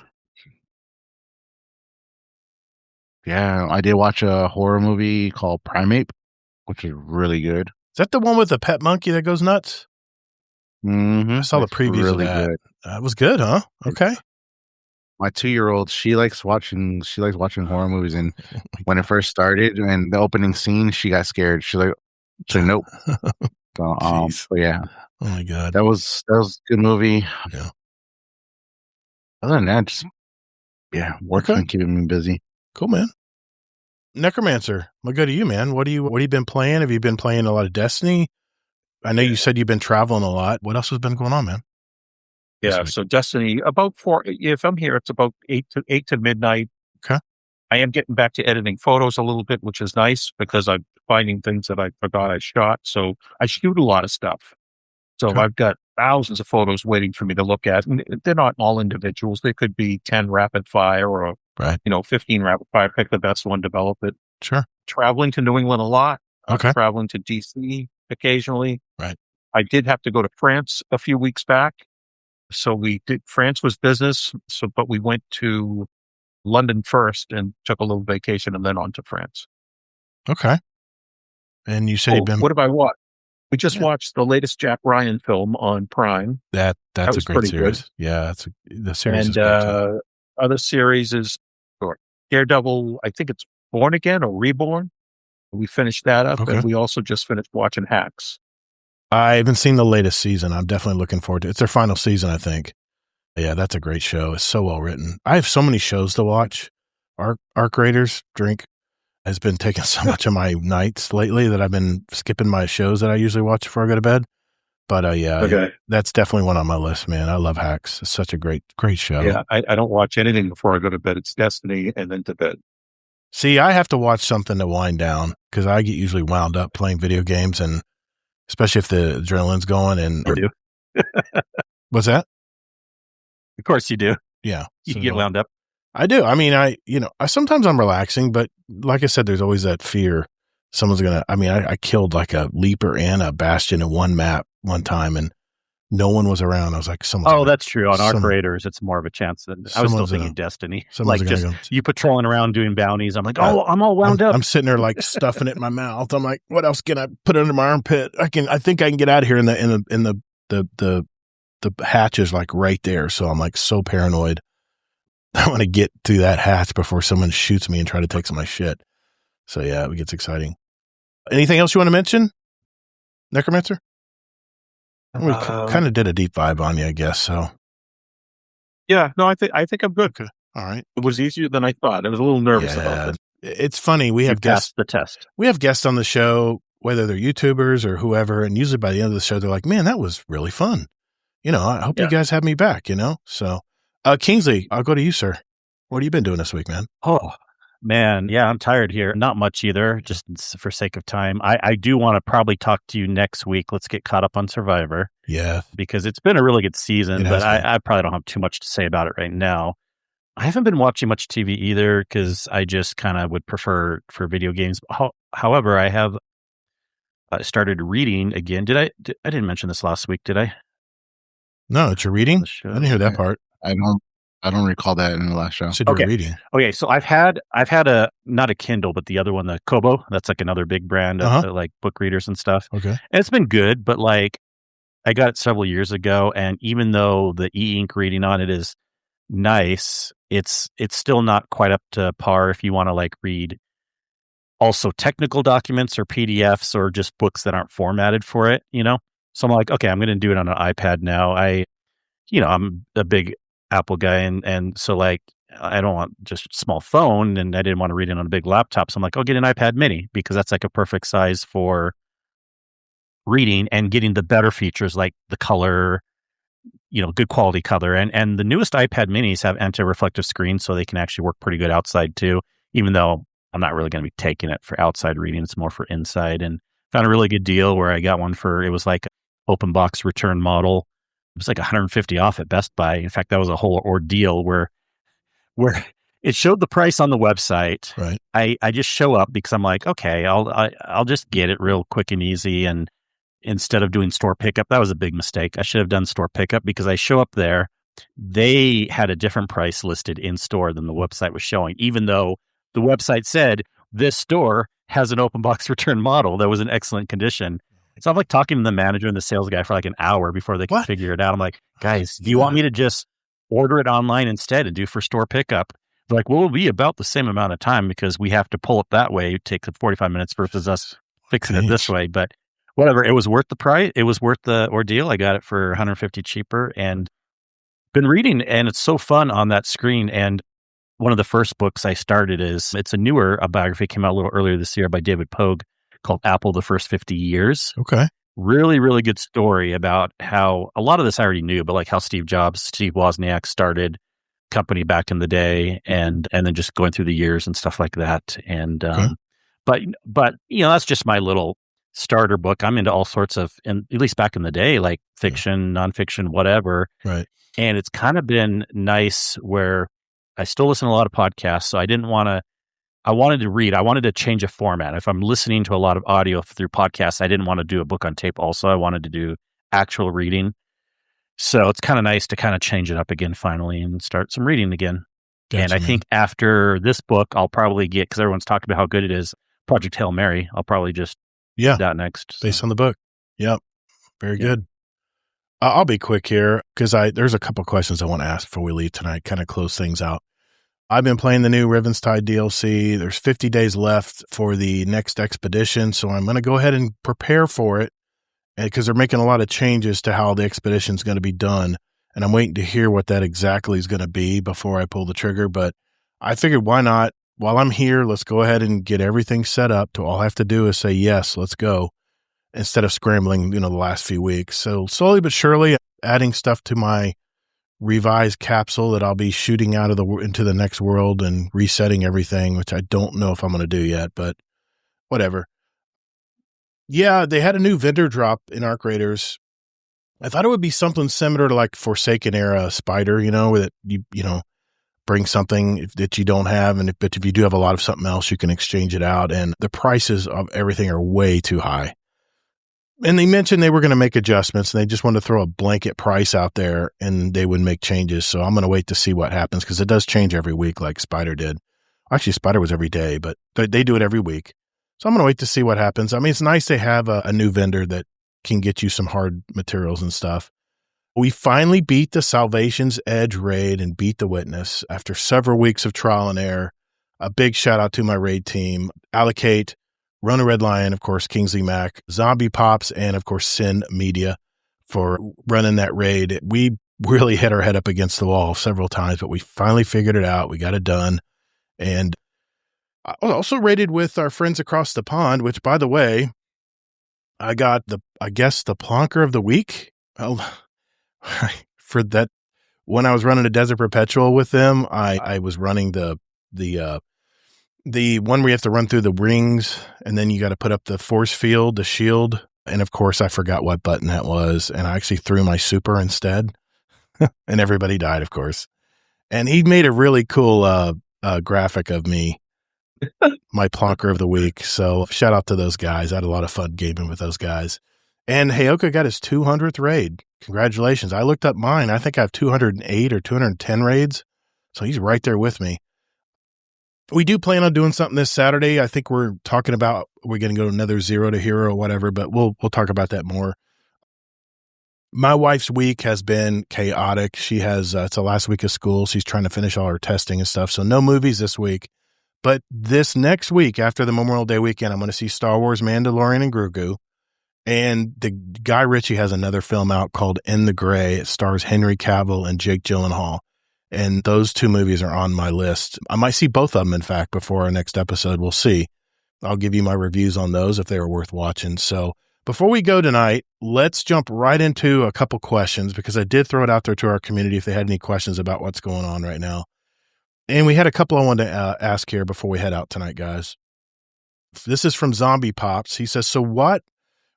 Yeah, I did watch a horror movie called Primeape, which is really good. Is that the one with the pet monkey that goes nuts? Mm-hmm. I saw the previews of that. Good. It was good, huh? Okay. My 2-year-old, she likes watching horror movies, and when it first started and the opening scene, she got scared. She's like nope. So, yeah. Oh my God. That was a good movie. Yeah. Other than that, just working and keeping me busy. Cool, man. Necromancer, I'm gonna go to you, man. What have you been playing? Have you been playing a lot of Destiny? I know you said you've been traveling a lot. What else has been going on, man? Yeah, so Destiny, about 4, if I'm here, it's about 8 to midnight. Okay. I am getting back to editing photos a little bit, which is nice because I'm finding things that I forgot I shot. So I shoot a lot of stuff. So I've got thousands of photos waiting for me to look at. And they're not all individuals. They could be 10 rapid fire or, 15 rapid fire. Pick the best one, develop it. Sure. Traveling to New England a lot. Okay. Traveling to DC occasionally. Right. I did have to go to France a few weeks back. So France was business. But we went to London first and took a little vacation and then on to France. Okay. And you said you've been... What have I watched? We just watched the latest Jack Ryan film on Prime. That's a great series. Good. Yeah, the series and, is good. Other series is Daredevil, I think it's Born Again or Reborn. We finished that up, and we also just finished watching Hacks. I haven't seen the latest season. I'm definitely looking forward to it. It's their final season, I think. Yeah, that's a great show. It's so well written. I have so many shows to watch. Arc Raiders Drink has been taking so much of my nights lately that I've been skipping my shows that I usually watch before I go to bed. But yeah, that's definitely one on my list, man. I love Hacks. It's such a great show. Yeah, I don't watch anything before I go to bed. It's Destiny and then to bed. See, I have to watch something to wind down because I get usually wound up playing video games, and especially if the adrenaline's going. And You do. what's that? Of course you do. Yeah, You get wound up. I do. I mean, I sometimes I'm relaxing, but like I said, there's always that fear someone's gonna. I mean, I killed like a Leaper and a Bastion in one map one time, and no one was around. I was like, that's true. On Arc Raiders, it's more of a chance than I was still thinking Destiny. Like just you patrolling around doing bounties. I'm like, I'm all wound up. I'm sitting there like stuffing it in my mouth. I'm like, what else can I put under my armpit? I think I can get out of here. In the hatch is like right there. So I'm like so paranoid. I want to get through that hatch before someone shoots me and try to take some of my shit. So yeah, it gets exciting. Anything else you want to mention, Necromancer? We kind of did a deep vibe on you, I guess. So yeah, no, I think I'm good. All right, it was easier than I thought. I was a little nervous about it. It's funny. We have guests. The test. We have guests on the show, whether they're YouTubers or whoever, and usually by the end of the show, they're like, "Man, that was really fun." I hope you guys have me back. So. Kingsley, I'll go to you, sir. What have you been doing this week, man? Oh, man. Yeah, I'm tired here. Not much either, just for sake of time. I do want to probably talk to you next week. Let's get caught up on Survivor. Yeah. Because it's been a really good season, but I probably don't have too much to say about it right now. I haven't been watching much TV either because I just kind of would prefer for video games. However, I have started reading again. I didn't mention this last week, did I? No, it's your reading? I didn't hear that part. I don't recall that in the last show. So you're reading. Okay, so I've had a not a Kindle, but the other one, the Kobo. That's like another big brand of like book readers and stuff. Okay, and it's been good, but like I got it several years ago, and even though the e-ink reading on it is nice, it's still not quite up to par if you want to like read also technical documents or PDFs or just books that aren't formatted for it. So I'm like, okay, I'm going to do it on an iPad now. I'm a big Apple guy, and so like I don't want just a small phone, and I didn't want to read it on a big laptop. So I'm like, I'll get an iPad mini because that's like a perfect size for reading and getting the better features like the color, good quality color. And the newest iPad minis have anti-reflective screens, so they can actually work pretty good outside too, even though I'm not really going to be taking it for outside reading. It's more for inside, and found a really good deal where I got one it was like open box return model. It was like $150 off at Best Buy. In fact, that was a whole ordeal where it showed the price on the website. Right. I just show up because I'm like, okay, I'll just get it real quick and easy. And instead of doing store pickup, that was a big mistake. I should have done store pickup because I show up there. They had a different price listed in store than the website was showing, even though the website said this store has an open box return model that was in excellent condition. So I'm like talking to the manager and the sales guy for like an hour before they can figure it out. I'm like, guys, do you want me to just order it online instead and do for store pickup? They're like, well, it'll be about the same amount of time because we have to pull it that way. It takes 45 minutes versus us fixing it this way. But whatever, it was worth the price. It was worth the ordeal. I got it for $150 cheaper and been reading, and it's so fun on that screen. And one of the first books I started it's a biography came out a little earlier this year by David Pogue called Apple, the First 50 Years. Okay. Really, really good story about how a lot of this I already knew, but like how Steve Wozniak started company back in the day and then just going through the years and stuff like that. And, but that's just my little starter book. I'm into all sorts of, and at least back in the day, like fiction, nonfiction, whatever. Right. And it's kind of been nice where I still listen to a lot of podcasts. So I wanted to read. I wanted to change a format. If I'm listening to a lot of audio through podcasts, I didn't want to do a book on tape also. I wanted to do actual reading. So it's kind of nice to kind of change it up again finally and start some reading again. Gotcha, and I think after this book, I'll probably get, because everyone's talking about how good it is, Project Hail Mary. I'll probably just do that next. Based on the book. Yep. Very good. I'll be quick here because there's a couple questions I want to ask before we leave tonight, kind of close things out. I've been playing the new Rivenstide DLC. There's 50 days left for the next expedition, so I'm going to go ahead and prepare for it because they're making a lot of changes to how the expedition is going to be done, and I'm waiting to hear what that exactly is going to be before I pull the trigger. But I figured, why not? While I'm here, let's go ahead and get everything set up. All I have to do is say, yes, let's go. instead of scrambling, the last few weeks. So slowly but surely adding stuff to my revised capsule that I'll be shooting out of into the next world and resetting everything, which I don't know if I'm going to do yet, but whatever. Yeah, they had a new vendor drop in Arc Raiders. I thought it would be something similar to like Forsaken Era Spider, that you bring something that you don't have, but if you do have a lot of something else, you can exchange it out. And the prices of everything are way too high. And they mentioned they were going to make adjustments, and they just wanted to throw a blanket price out there, and they would make changes. So I'm going to wait to see what happens, because it does change every week, like Spider did. Actually, Spider was every day, but they do it every week. So I'm going to wait to see what happens. I mean, it's nice to have a new vendor that can get you some hard materials and stuff. We finally beat the Salvation's Edge raid and beat the Witness after several weeks of trial and error. A big shout out to my raid team, Allocate, Rona Red Lion, of course, Kingsley Mac, Zombie Pops, and of course, Sin Media for running that raid. We really hit our head up against the wall several times, but we finally figured it out. We got it done. And I was also raided with our friends across the pond, which, by the way, I got the Plonker of the Week. For that, when I was running a Desert Perpetual with them, I was running the one where you have to run through the rings, and then you got to put up the force field, the shield. And of course, I forgot what button that was. And I actually threw my super instead, and everybody died, of course. And he made a really cool graphic of me, my Plonker of the Week. So shout out to those guys. I had a lot of fun gaming with those guys. And Heyoka got his 200th raid. Congratulations. I looked up mine. I think I have 208 or 210 raids. So he's right there with me. We do plan on doing something this Saturday. I think we're talking about we're going to go to another Zero to Hero or whatever, but we'll talk about that more. My wife's week has been chaotic. She has it's the last week of school. She's trying to finish all her testing and stuff. So no movies this week. But this next week, after the Memorial Day weekend, I'm going to see Star Wars, Mandalorian, and Grogu. And the Guy Ritchie has another film out called In the Gray. It stars Henry Cavill and Jake Gyllenhaal. And those two movies are on my list. I might see both of them, in fact, before our next episode. We'll see. I'll give you my reviews on those if they were worth watching. So before we go tonight, let's jump right into a couple questions, because I did throw it out there to our community if they had any questions about what's going on right now. And we had a couple I wanted to ask here before we head out tonight, guys. This is from Zombie Pops. He says, so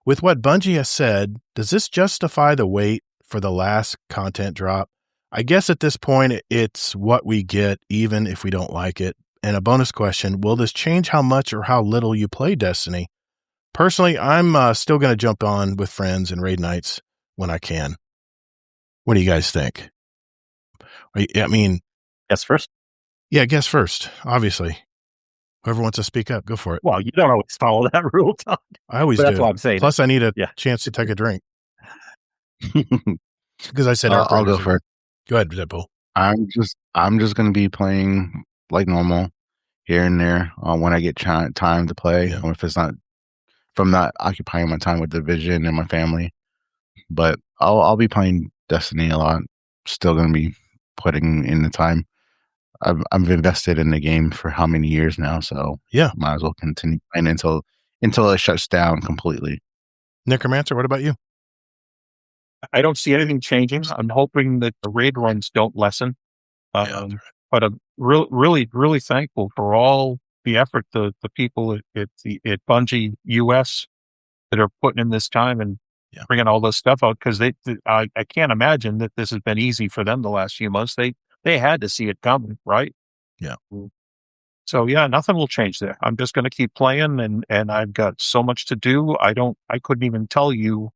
with what Bungie has said, does this justify the wait for the last content drop? I guess at this point, it's what we get, even if we don't like it. And a bonus question, will this change how much or how little you play Destiny? Personally, I'm still going to jump on with friends and raid nights when I can. What do you guys think? I mean... Guess first? Yeah, guess first, obviously. Whoever wants to speak up, go for it. Well, you don't always follow that rule, Todd. I always do. That's what I'm saying. Plus, I need a chance to take a drink. Because I said I'll go for it. Go ahead, Deadpool. I'm just going to be playing like normal here and there when I get time to play. Yeah. If it's not from not occupying my time with Division and my family, but I'll be playing Destiny a lot. Still going to be putting in the time. I've invested in the game for how many years now, so yeah, might as well continue playing until it shuts down completely. Necromancer, what about you? I don't see anything changing. I'm hoping that the raid runs don't lessen. But I'm really, really thankful for all the effort the people at Bungie US that are putting in this time and bringing all this stuff out, because I can't imagine that this has been easy for them the last few months. They had to see it coming, right? Yeah. So yeah, nothing will change there. I'm just going to keep playing, and I've got so much to do. I couldn't even tell you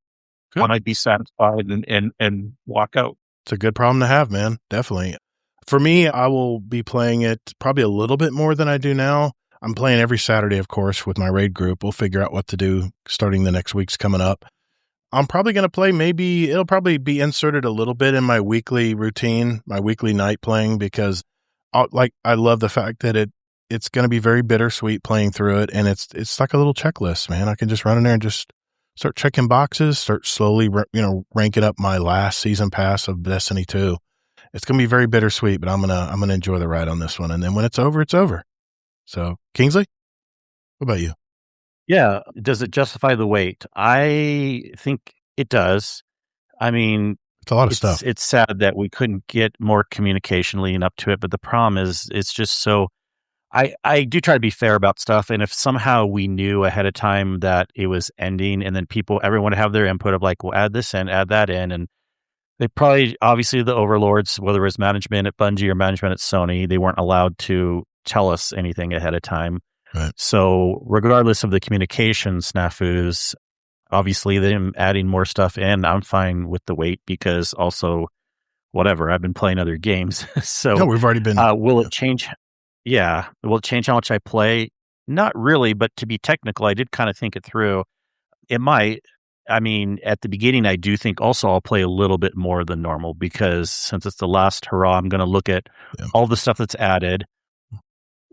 when I'd be satisfied and walk out. It's a good problem to have, man. Definitely. For me, I will be playing it probably a little bit more than I do now. I'm playing every Saturday, of course, with my raid group. We'll figure out what to do starting the next week's coming up. I'm probably going to play, it'll probably be inserted a little bit in my weekly routine, my weekly night playing, because I love the fact that it's going to be very bittersweet playing through it. And it's like a little checklist, man. I can just run in there and just start checking boxes, start slowly, ranking up my last season pass of Destiny 2. It's going to be very bittersweet, but I'm going to enjoy the ride on this one. And then when it's over, it's over. So Kingsley, what about you? Yeah. Does it justify the wait? I think it does. I mean, it's a lot of stuff. It's sad that we couldn't get more communication leading up to it, but the problem is it's just so. I do try to be fair about stuff, and if somehow we knew ahead of time that it was ending, and then everyone would have their input of like, we'll add this in, add that in, and they probably, obviously, the overlords, whether it was management at Bungie or management at Sony, they weren't allowed to tell us anything ahead of time. Right. So regardless of the communication snafus, obviously them adding more stuff in, I'm fine with the wait because also, whatever, I've been playing other games. So No, we've already been. will it change? Yeah. Will it change how much I play? Not really, but to be technical, I did kind of think it through. It might. I mean, at the beginning, I do think also I'll play a little bit more than normal because since it's the last hurrah, I'm going to look at all the stuff that's added,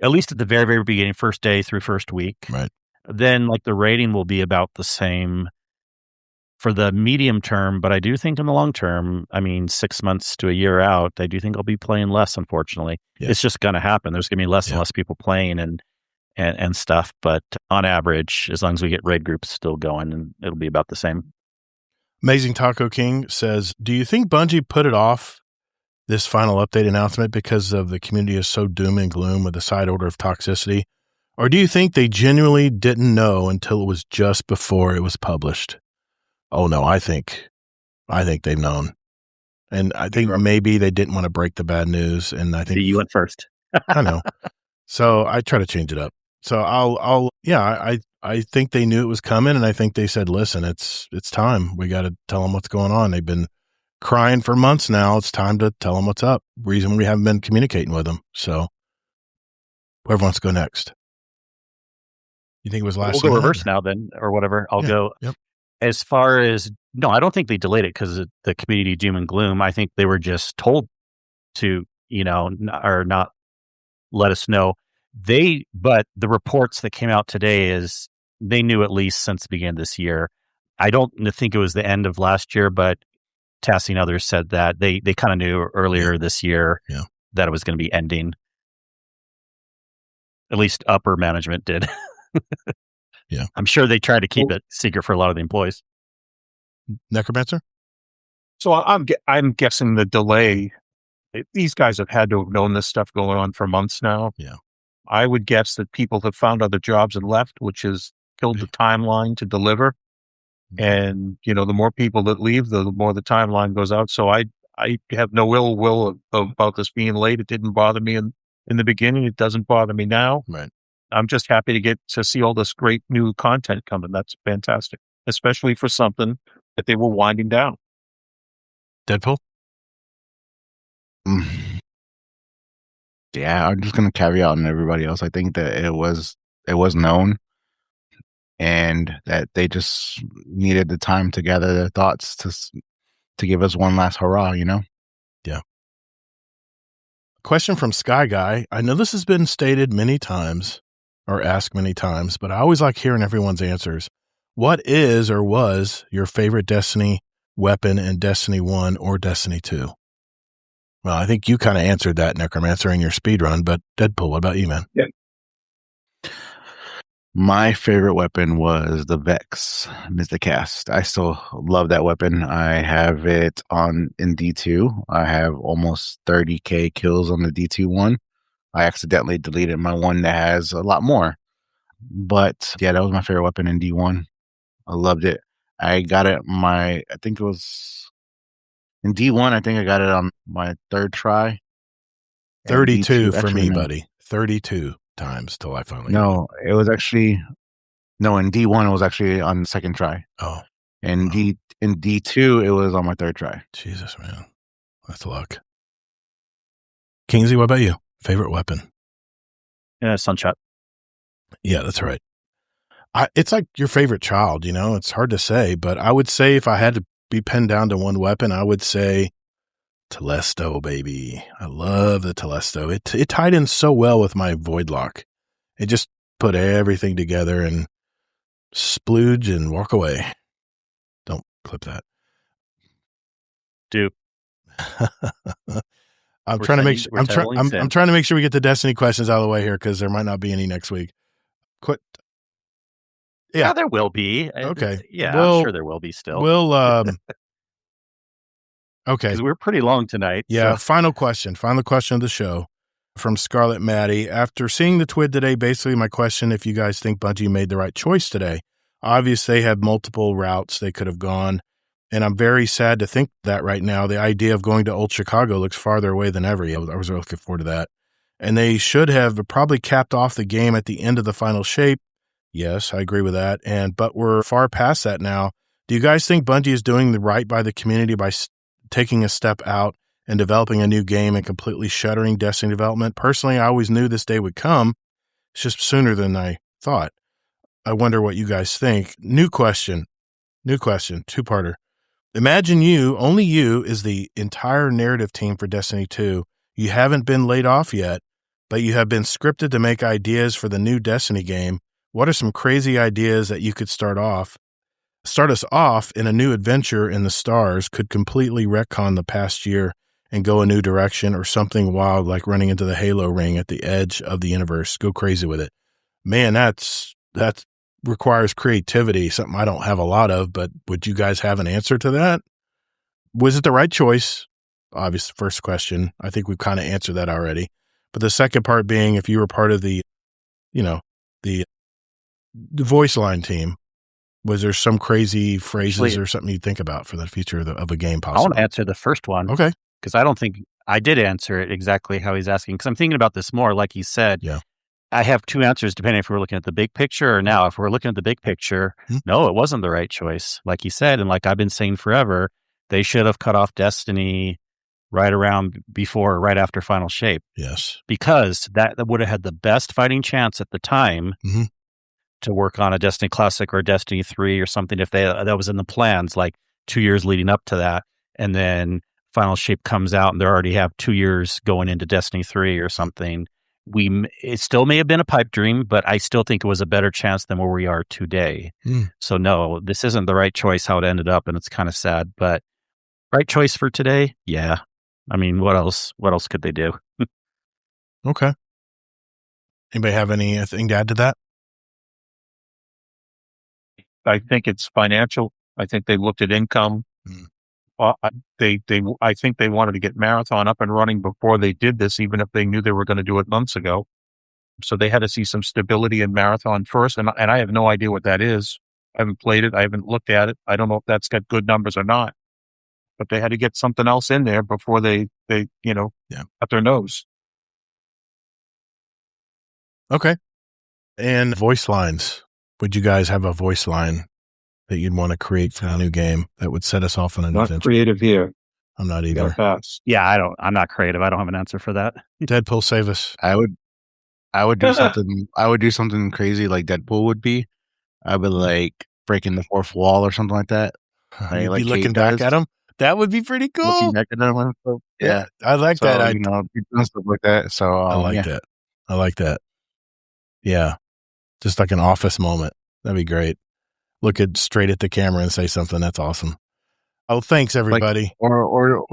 at least at the very, very beginning, first day through first week. Right. Then like the rating will be about the same for the medium term, but I do think in the long term, I mean, 6 months to a year out, I do think I'll be playing less, unfortunately. Yeah. It's just going to happen. There's going to be less and less people playing and stuff. But on average, as long as we get raid groups still going, and it'll be about the same. Amazing Taco King says, do you think Bungie put it off this final update announcement because of the community is so doom and gloom with the side order of toxicity? Or do you think they genuinely didn't know until it was just before it was published? Oh no, I think they've known. And I think maybe they didn't want to break the bad news. And I think you went first. I know. So I try to change it up. So I think they knew it was coming, and I think they said, listen, it's time. We got to tell them what's going on. They've been crying for months now. It's time to tell them what's up. Reason we haven't been communicating with them. So whoever wants to go next. You think it was last We'll go reverse now then, or whatever. I'll go. Yep. As far as, no, I don't think they delayed it because of the community doom and gloom. I think they were just told to, or not let us know. But the reports that came out today is they knew at least since the beginning of this year. I don't think it was the end of last year, but Tassie and others said that they kind of knew earlier this year that it was going to be ending. At least upper management did. Yeah. I'm sure they tried to keep it secret for a lot of the employees. Necromancer? So I'm guessing the delay, these guys have had to have known this stuff going on for months now. Yeah. I would guess that people have found other jobs and left, which has killed the timeline to deliver. And, the more people that leave, the more the timeline goes out. So I have no ill will about this being late. It didn't bother me in the beginning. It doesn't bother me now. Right. I'm just happy to get to see all this great new content coming. That's fantastic, especially for something that they were winding down. Deadpool? Yeah, I'm just going to caveat on everybody else. I think that it was known and that they just needed the time to gather their thoughts to give us one last hurrah, Yeah. Question from Sky Guy. I know this has been stated many times or asked many times, but I always like hearing everyone's answers. What is or was your favorite Destiny weapon in Destiny 1 or Destiny 2? Well, I think you kind of answered that, Necromancer, in your speed run, but Deadpool, what about you, man? Yeah. My favorite weapon was the Vex Mythicast. I still love that weapon. I have it in D2. I have almost 30k kills on the D2 one. I accidentally deleted my one that has a lot more. But yeah, that was my favorite weapon in D1. I loved it. I got it I think it was in D1. I think I got it on my third try. 32 for me, buddy. 32 times till I finally. No, it was actually in D1 it was actually on the second try. Oh, in D2 it was on my third try. Jesus, man, that's luck. Kingsley, what about you? Favorite weapon? Yeah, Sunshot. Yeah, that's right. It's like your favorite child, it's hard to say, but I would say if I had to be pinned down to one weapon, I would say Telesto, baby. I love the Telesto. It tied in so well with my Voidlock. It just put everything together and splooge and walk away. Don't clip that. Dude. I'm trying to make sure we get the Destiny questions out of the way here because there might not be any next week. Yeah, there will be. Okay. Yeah, Well, I'm sure there will be still. We'll, okay. Because we're pretty long tonight. Yeah. So. Final question of the show from Scarlet Maddie. After seeing the TWID today, basically my question, if you guys think Bungie made the right choice today. Obviously, they had multiple routes they could have gone. And I'm very sad to think that right now. The idea of going to Old Chicago looks farther away than ever. I was really looking forward to that. And they should have probably capped off the game at the end of the final shape. Yes, I agree with that. But we're far past that now. Do you guys think Bungie is doing the right by the community by taking a step out and developing a new game and completely shuttering Destiny development? Personally, I always knew this day would come. It's just sooner than I thought. I wonder what you guys think. New question, two-parter. Imagine only you is the entire narrative team for Destiny 2. You haven't been laid off yet, but you have been scripted to make ideas for the new Destiny game. What are some crazy ideas that you could start us off in a new adventure in the stars, could completely retcon the past year and go a new direction, or something wild like running into the Halo ring at the edge of the universe? Go crazy with it. Man, that requires creativity, something I don't have a lot of, but would you guys have an answer to that? Was it the right choice? Obvious first question. I think we've kind of answered that already. But the second part being, if you were part of the voice line team, was there some crazy phrases or something you'd think about for the future of a game possible? I want to answer the first one. Okay. Because I don't think I did answer it exactly how he's asking. Because I'm thinking about this more, like he said. Yeah. I have two answers depending if we're looking at the big picture or now. If we're looking at the big picture, no, it wasn't the right choice. Like he said, and like I've been saying forever, they should have cut off Destiny right after Final Shape. Yes. Because that would have had the best fighting chance at the time to work on a Destiny Classic or Destiny 3 or something, if that was in the plans, like 2 years leading up to that. And then Final Shape comes out and they already have 2 years going into Destiny 3 or something. It still may have been a pipe dream, but I still think it was a better chance than where we are today. So no, this isn't the right choice how it ended up, and it's kind of sad, but right choice for today. Yeah. I mean, what else could they do? Okay. Anybody have anything to add to that? I think it's financial. I think they looked at income. I think they wanted to get Marathon up and running before they did this, even if they knew they were going to do it months ago. So they had to see some stability in Marathon first. And I have no idea what that is. I haven't played it. I haven't looked at it. I don't know if that's got good numbers or not, but they had to get something else in there before they cut their nose. Okay. And voice lines. Would you guys have a voice line that you'd want to create for a new game that would set us off on an adventure? Not creative here. I'm not either. Pass. Yeah, I'm not creative. I don't have an answer for that. Deadpool, save us. I would do something. I would do something crazy like Deadpool would be. I would like breaking the fourth wall or something like that. You'd be looking back at him. That would be pretty cool. Looking back at them. Yeah, I like that. Doing stuff like that. So I like that. Yeah, just like an office moment. That'd be great. Look straight at the camera and say something. That's awesome. Oh, thanks everybody. Like, or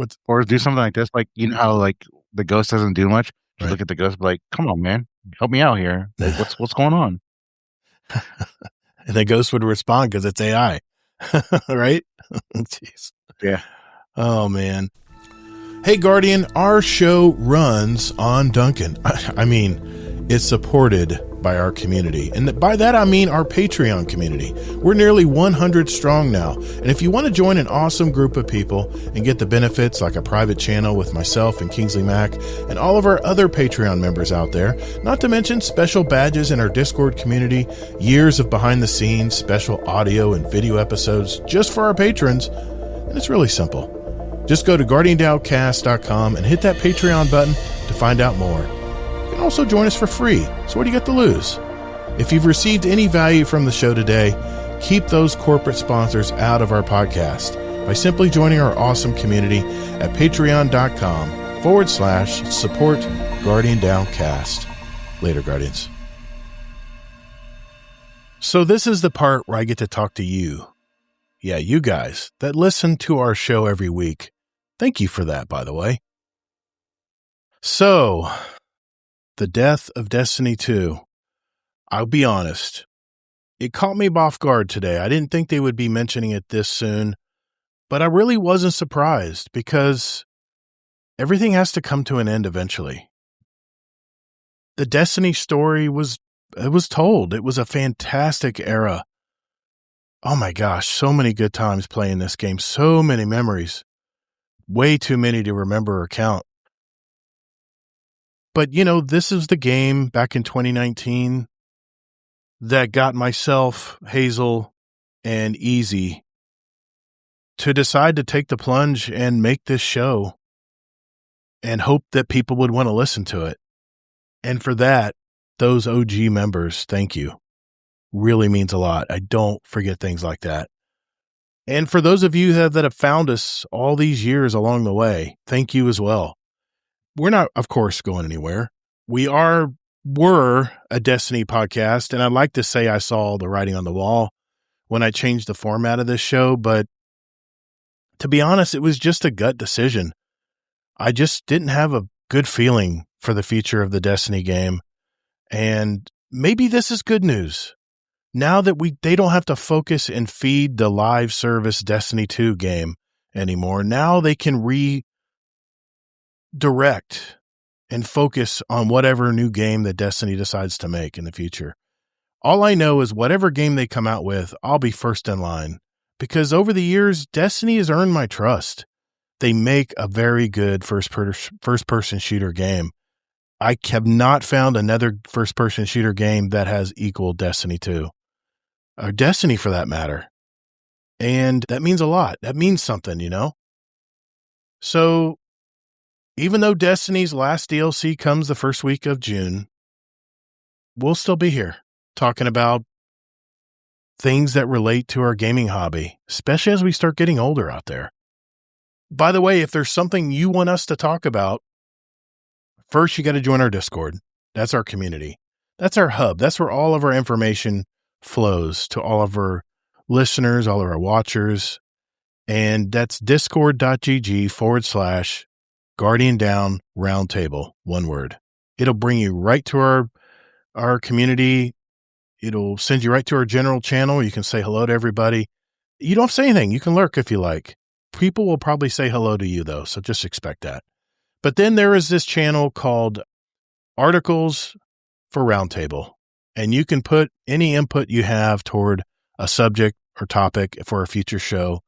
do something like this. Like, you know how like the ghost doesn't do much. Just look at the ghost, and be like, come on, man, help me out here. Like, what's going on? And the ghost would respond because it's AI, right? Jeez. Yeah. Oh man. Hey Guardian, our show runs on Duncan. I mean, it's supported by our community. And by that, I mean our Patreon community. We're nearly 100 strong now. And if you want to join an awesome group of people and get the benefits like a private channel with myself and Kingsley Mac and all of our other Patreon members out there, not to mention special badges in our Discord community, years of behind the scenes, special audio and video episodes just for our patrons, and it's really simple. Just go to GuardianDownCast.com and hit that Patreon button to find out more. You can also join us for free, so what do you got to lose? If you've received any value from the show today, keep those corporate sponsors out of our podcast by simply joining our awesome community at patreon.com/support Guardian Downcast. Later, Guardians. So this is the part where I get to talk to you. Yeah, you guys that listen to our show every week. Thank you for that, by the way. So, the death of Destiny 2. I'll be honest. It caught me off guard today. I didn't think they would be mentioning it this soon, but I really wasn't surprised because everything has to come to an end eventually. The Destiny story was told. It was a fantastic era. Oh my gosh, so many good times playing this game, so many memories. Way too many to remember or count. But, this is the game back in 2019 that got myself, Hazel, and Easy to decide to take the plunge and make this show and hope that people would want to listen to it. And for that, those OG members, thank you. Really means a lot. I don't forget things like that. And for those of you that have found us all these years along the way, thank you as well. We're not, of course, going anywhere. We were a Destiny podcast, and I'd like to say I saw the writing on the wall when I changed the format of this show, but to be honest, it was just a gut decision. I just didn't have a good feeling for the future of the Destiny game, and maybe this is good news. Now that they don't have to focus and feed the live service Destiny 2 game anymore, now they can redirect and focus on whatever new game that Destiny decides to make in the future. All I know is whatever game they come out with, I'll be first in line. Because over the years, Destiny has earned my trust. They make a very good first-person shooter game. I have not found another first-person shooter game that has equal Destiny 2. Or Destiny, for that matter. And that means a lot. That means something, So, even though Destiny's last DLC comes the first week of June, we'll still be here talking about things that relate to our gaming hobby, especially as we start getting older out there. By the way, if there's something you want us to talk about, first you got to join our Discord. That's our community. That's our hub. That's where all of our information flows to all of our listeners, all of our watchers. And that's discord.gg/Guardian Down Roundtable, one word. It'll bring you right to our community. It'll send you right to our general channel. You can say hello to everybody. You don't have to say anything. You can lurk if you like. People will probably say hello to you, though, so just expect that. But then there is this channel called Articles for Roundtable, and you can put any input you have toward a subject or topic for a future show.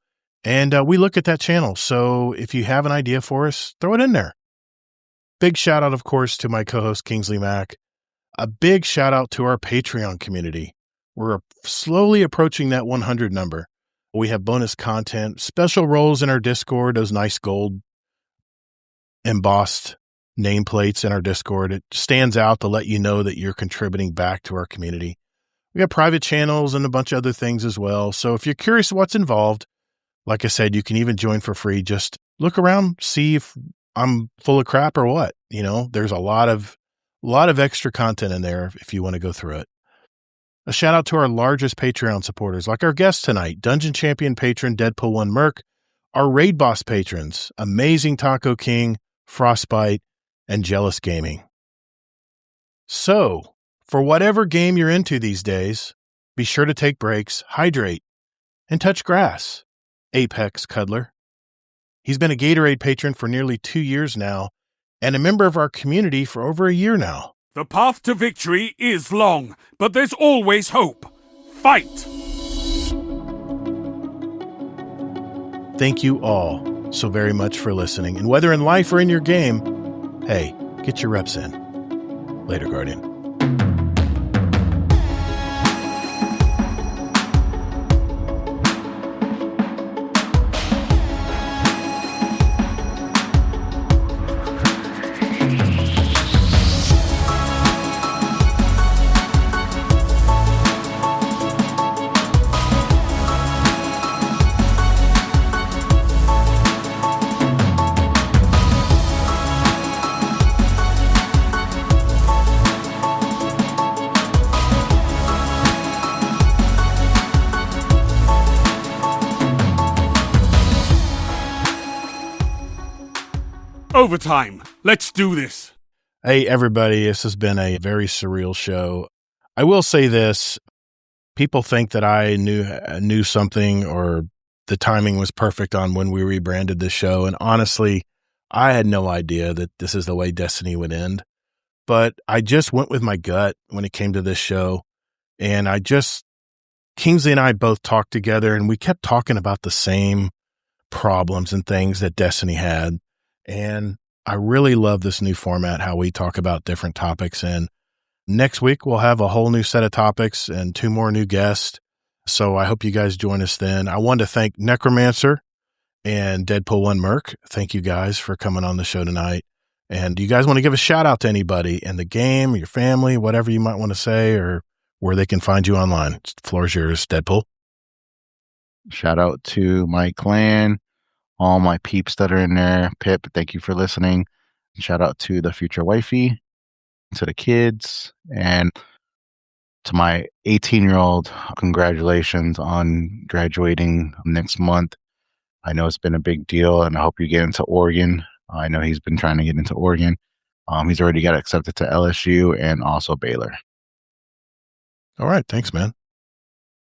And we look at that channel. So if you have an idea for us, throw it in there. Big shout out, of course, to my co-host Kingsley Mack. A big shout out to our Patreon community. We're slowly approaching that 100 number. We have bonus content, special roles in our Discord, those nice gold embossed nameplates in our Discord. It stands out to let you know that you're contributing back to our community. We got private channels and a bunch of other things as well. So if you're curious what's involved, like I said, you can even join for free. Just look around, see if I'm full of crap or what. There's a lot of extra content in there if you want to go through it. A shout out to our largest Patreon supporters, like our guest tonight, Dungeon Champion patron Deadpool 1 Merc, our Raid Boss patrons, Amazing Taco King, Frostbite, and Jealous Gaming. So, for whatever game you're into these days, be sure to take breaks, hydrate, and touch grass. Apex Cuddler. He's been a Gatorade patron for nearly 2 years now, and a member of our community for over a year now. The path to victory is long, but there's always hope. Fight! Thank you all so very much for listening. And whether in life or in your game, hey, get your reps in. Later, Guardian. Overtime. Let's do this. Hey, everybody. This has been a very surreal show. I will say this. people think that I knew something or the timing was perfect on when we rebranded this show. And honestly, I had no idea that this is the way Destiny would end. But I just went with my gut when it came to this show. And Kingsley and I both talked together, and we kept talking about the same problems and things that Destiny had. And I really love this new format, how we talk about different topics. And next week, we'll have a whole new set of topics and 2 more new guests. So I hope you guys join us then. I want to thank Necromancer and Deadpool 1 Merc. Thank you guys for coming on the show tonight. And do you guys want to give a shout out to anybody in the game, your family, whatever you might want to say, or where they can find you online? The floor is yours, Deadpool. Shout out to my clan, all my peeps that are in there. Pip, thank you for listening. Shout out to the future wifey, to the kids, and to my 18-year-old. Congratulations on graduating next month. I know it's been a big deal, and I hope you get into Oregon. I know he's been trying to get into Oregon. He's already got accepted to LSU and also Baylor. All right. Thanks, man.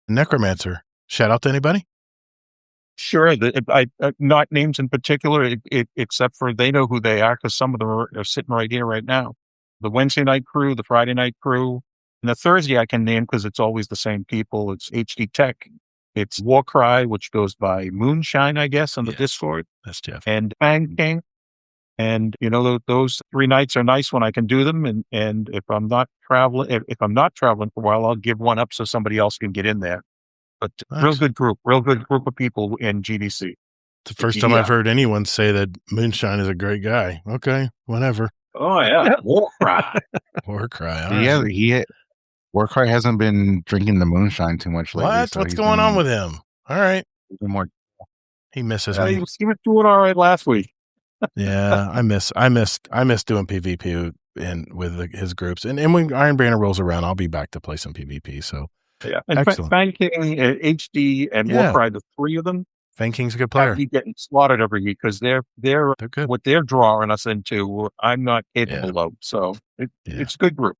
Necromancer, shout out to anybody? Sure. Not names in particular, except for they know who they are because some of them are sitting right here right now. The Wednesday night crew, the Friday night crew, and the Thursday I can name because it's always the same people. It's HD Tech. It's Warcry, which goes by Moonshine, I guess, on the Discord. That's Jeff. And Fang King. And, those 3 nights are nice when I can do them. And if I'm not traveling, for a while, I'll give one up so somebody else can get in there. But nice. real good group of people in GDC. It's the first time I've heard anyone say that Moonshine is a great guy. Okay, whatever. Oh, yeah. Warcry. Warcry. Warcry hasn't been drinking the moonshine too much lately. What? What's going on with him? All right. He misses me. He was doing all right last week. Yeah, I miss doing PvP with his groups. And when Iron Banner rolls around, I'll be back to play some PvP. So yeah, and excellent. Fang King, HD, and Warcry, the 3 of them. Fang King's a good player. He's getting slaughtered every week because they're good. What they're drawing us into, I'm not capable of. So it's a good group.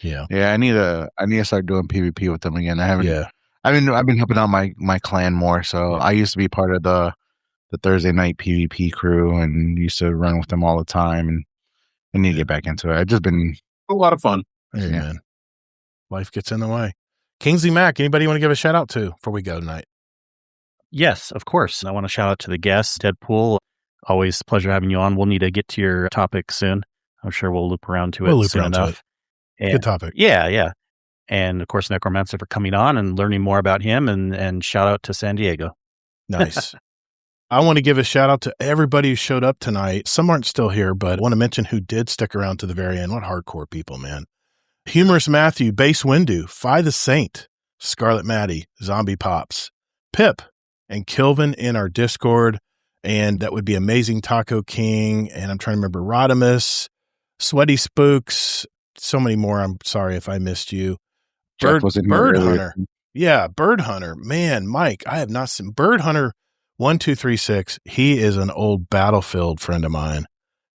Yeah. Yeah, I need to start doing PvP with them again. I haven't. Yeah. I've been helping out my clan more. So I used to be part of the Thursday night PvP crew and used to run with them all the time, and I need to get back into it. I've just been a lot of fun. Hey, man. Life gets in the way. Kingsley Mac, anybody you want to give a shout out to before we go tonight? Yes, of course. I want to shout out to the guests, Deadpool. Always a pleasure having you on. We'll need to get to your topic soon. I'm sure we'll loop around to it soon enough. Good topic. Yeah. And of course, Necromancer for coming on and learning more about him, and shout out to San Diego. Nice. I want to give a shout out to everybody who showed up tonight. Some aren't still here, but I want to mention who did stick around to the very end. What hardcore people, man. Humorous Matthew, Base Windu, Phi the Saint, Scarlet Maddie, Zombie Pops, Pip, and Kilvin in our Discord. And that would be Amazing Taco King. And I'm trying to remember Rodimus, Sweaty Spooks, so many more. I'm sorry if I missed you. Bird Hunter. Yeah, Bird Hunter. Man, Mike, I have not seen Bird Hunter 1236. He is an old Battlefield friend of mine.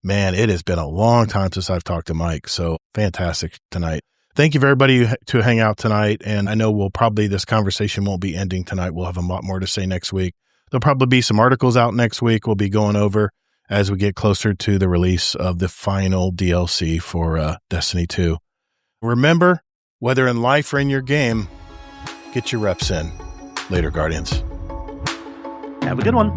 Man, it has been a long time since I've talked to Mike. So fantastic tonight. Thank you for everybody to hang out tonight. And I know this conversation won't be ending tonight. We'll have a lot more to say next week. There'll probably be some articles out next week we'll be going over as we get closer to the release of the final DLC for Destiny 2. Remember, whether in life or in your game, get your reps in. Later, Guardians. Have a good one.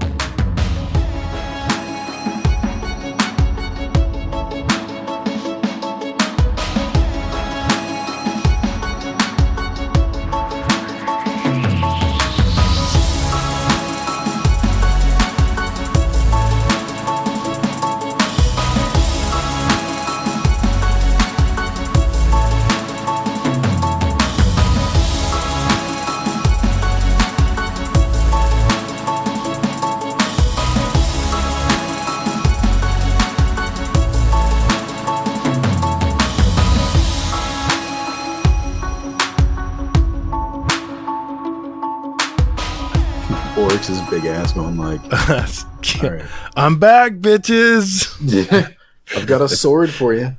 His big ass going like, all right. I'm back, bitches. Yeah, I've got a sword for you.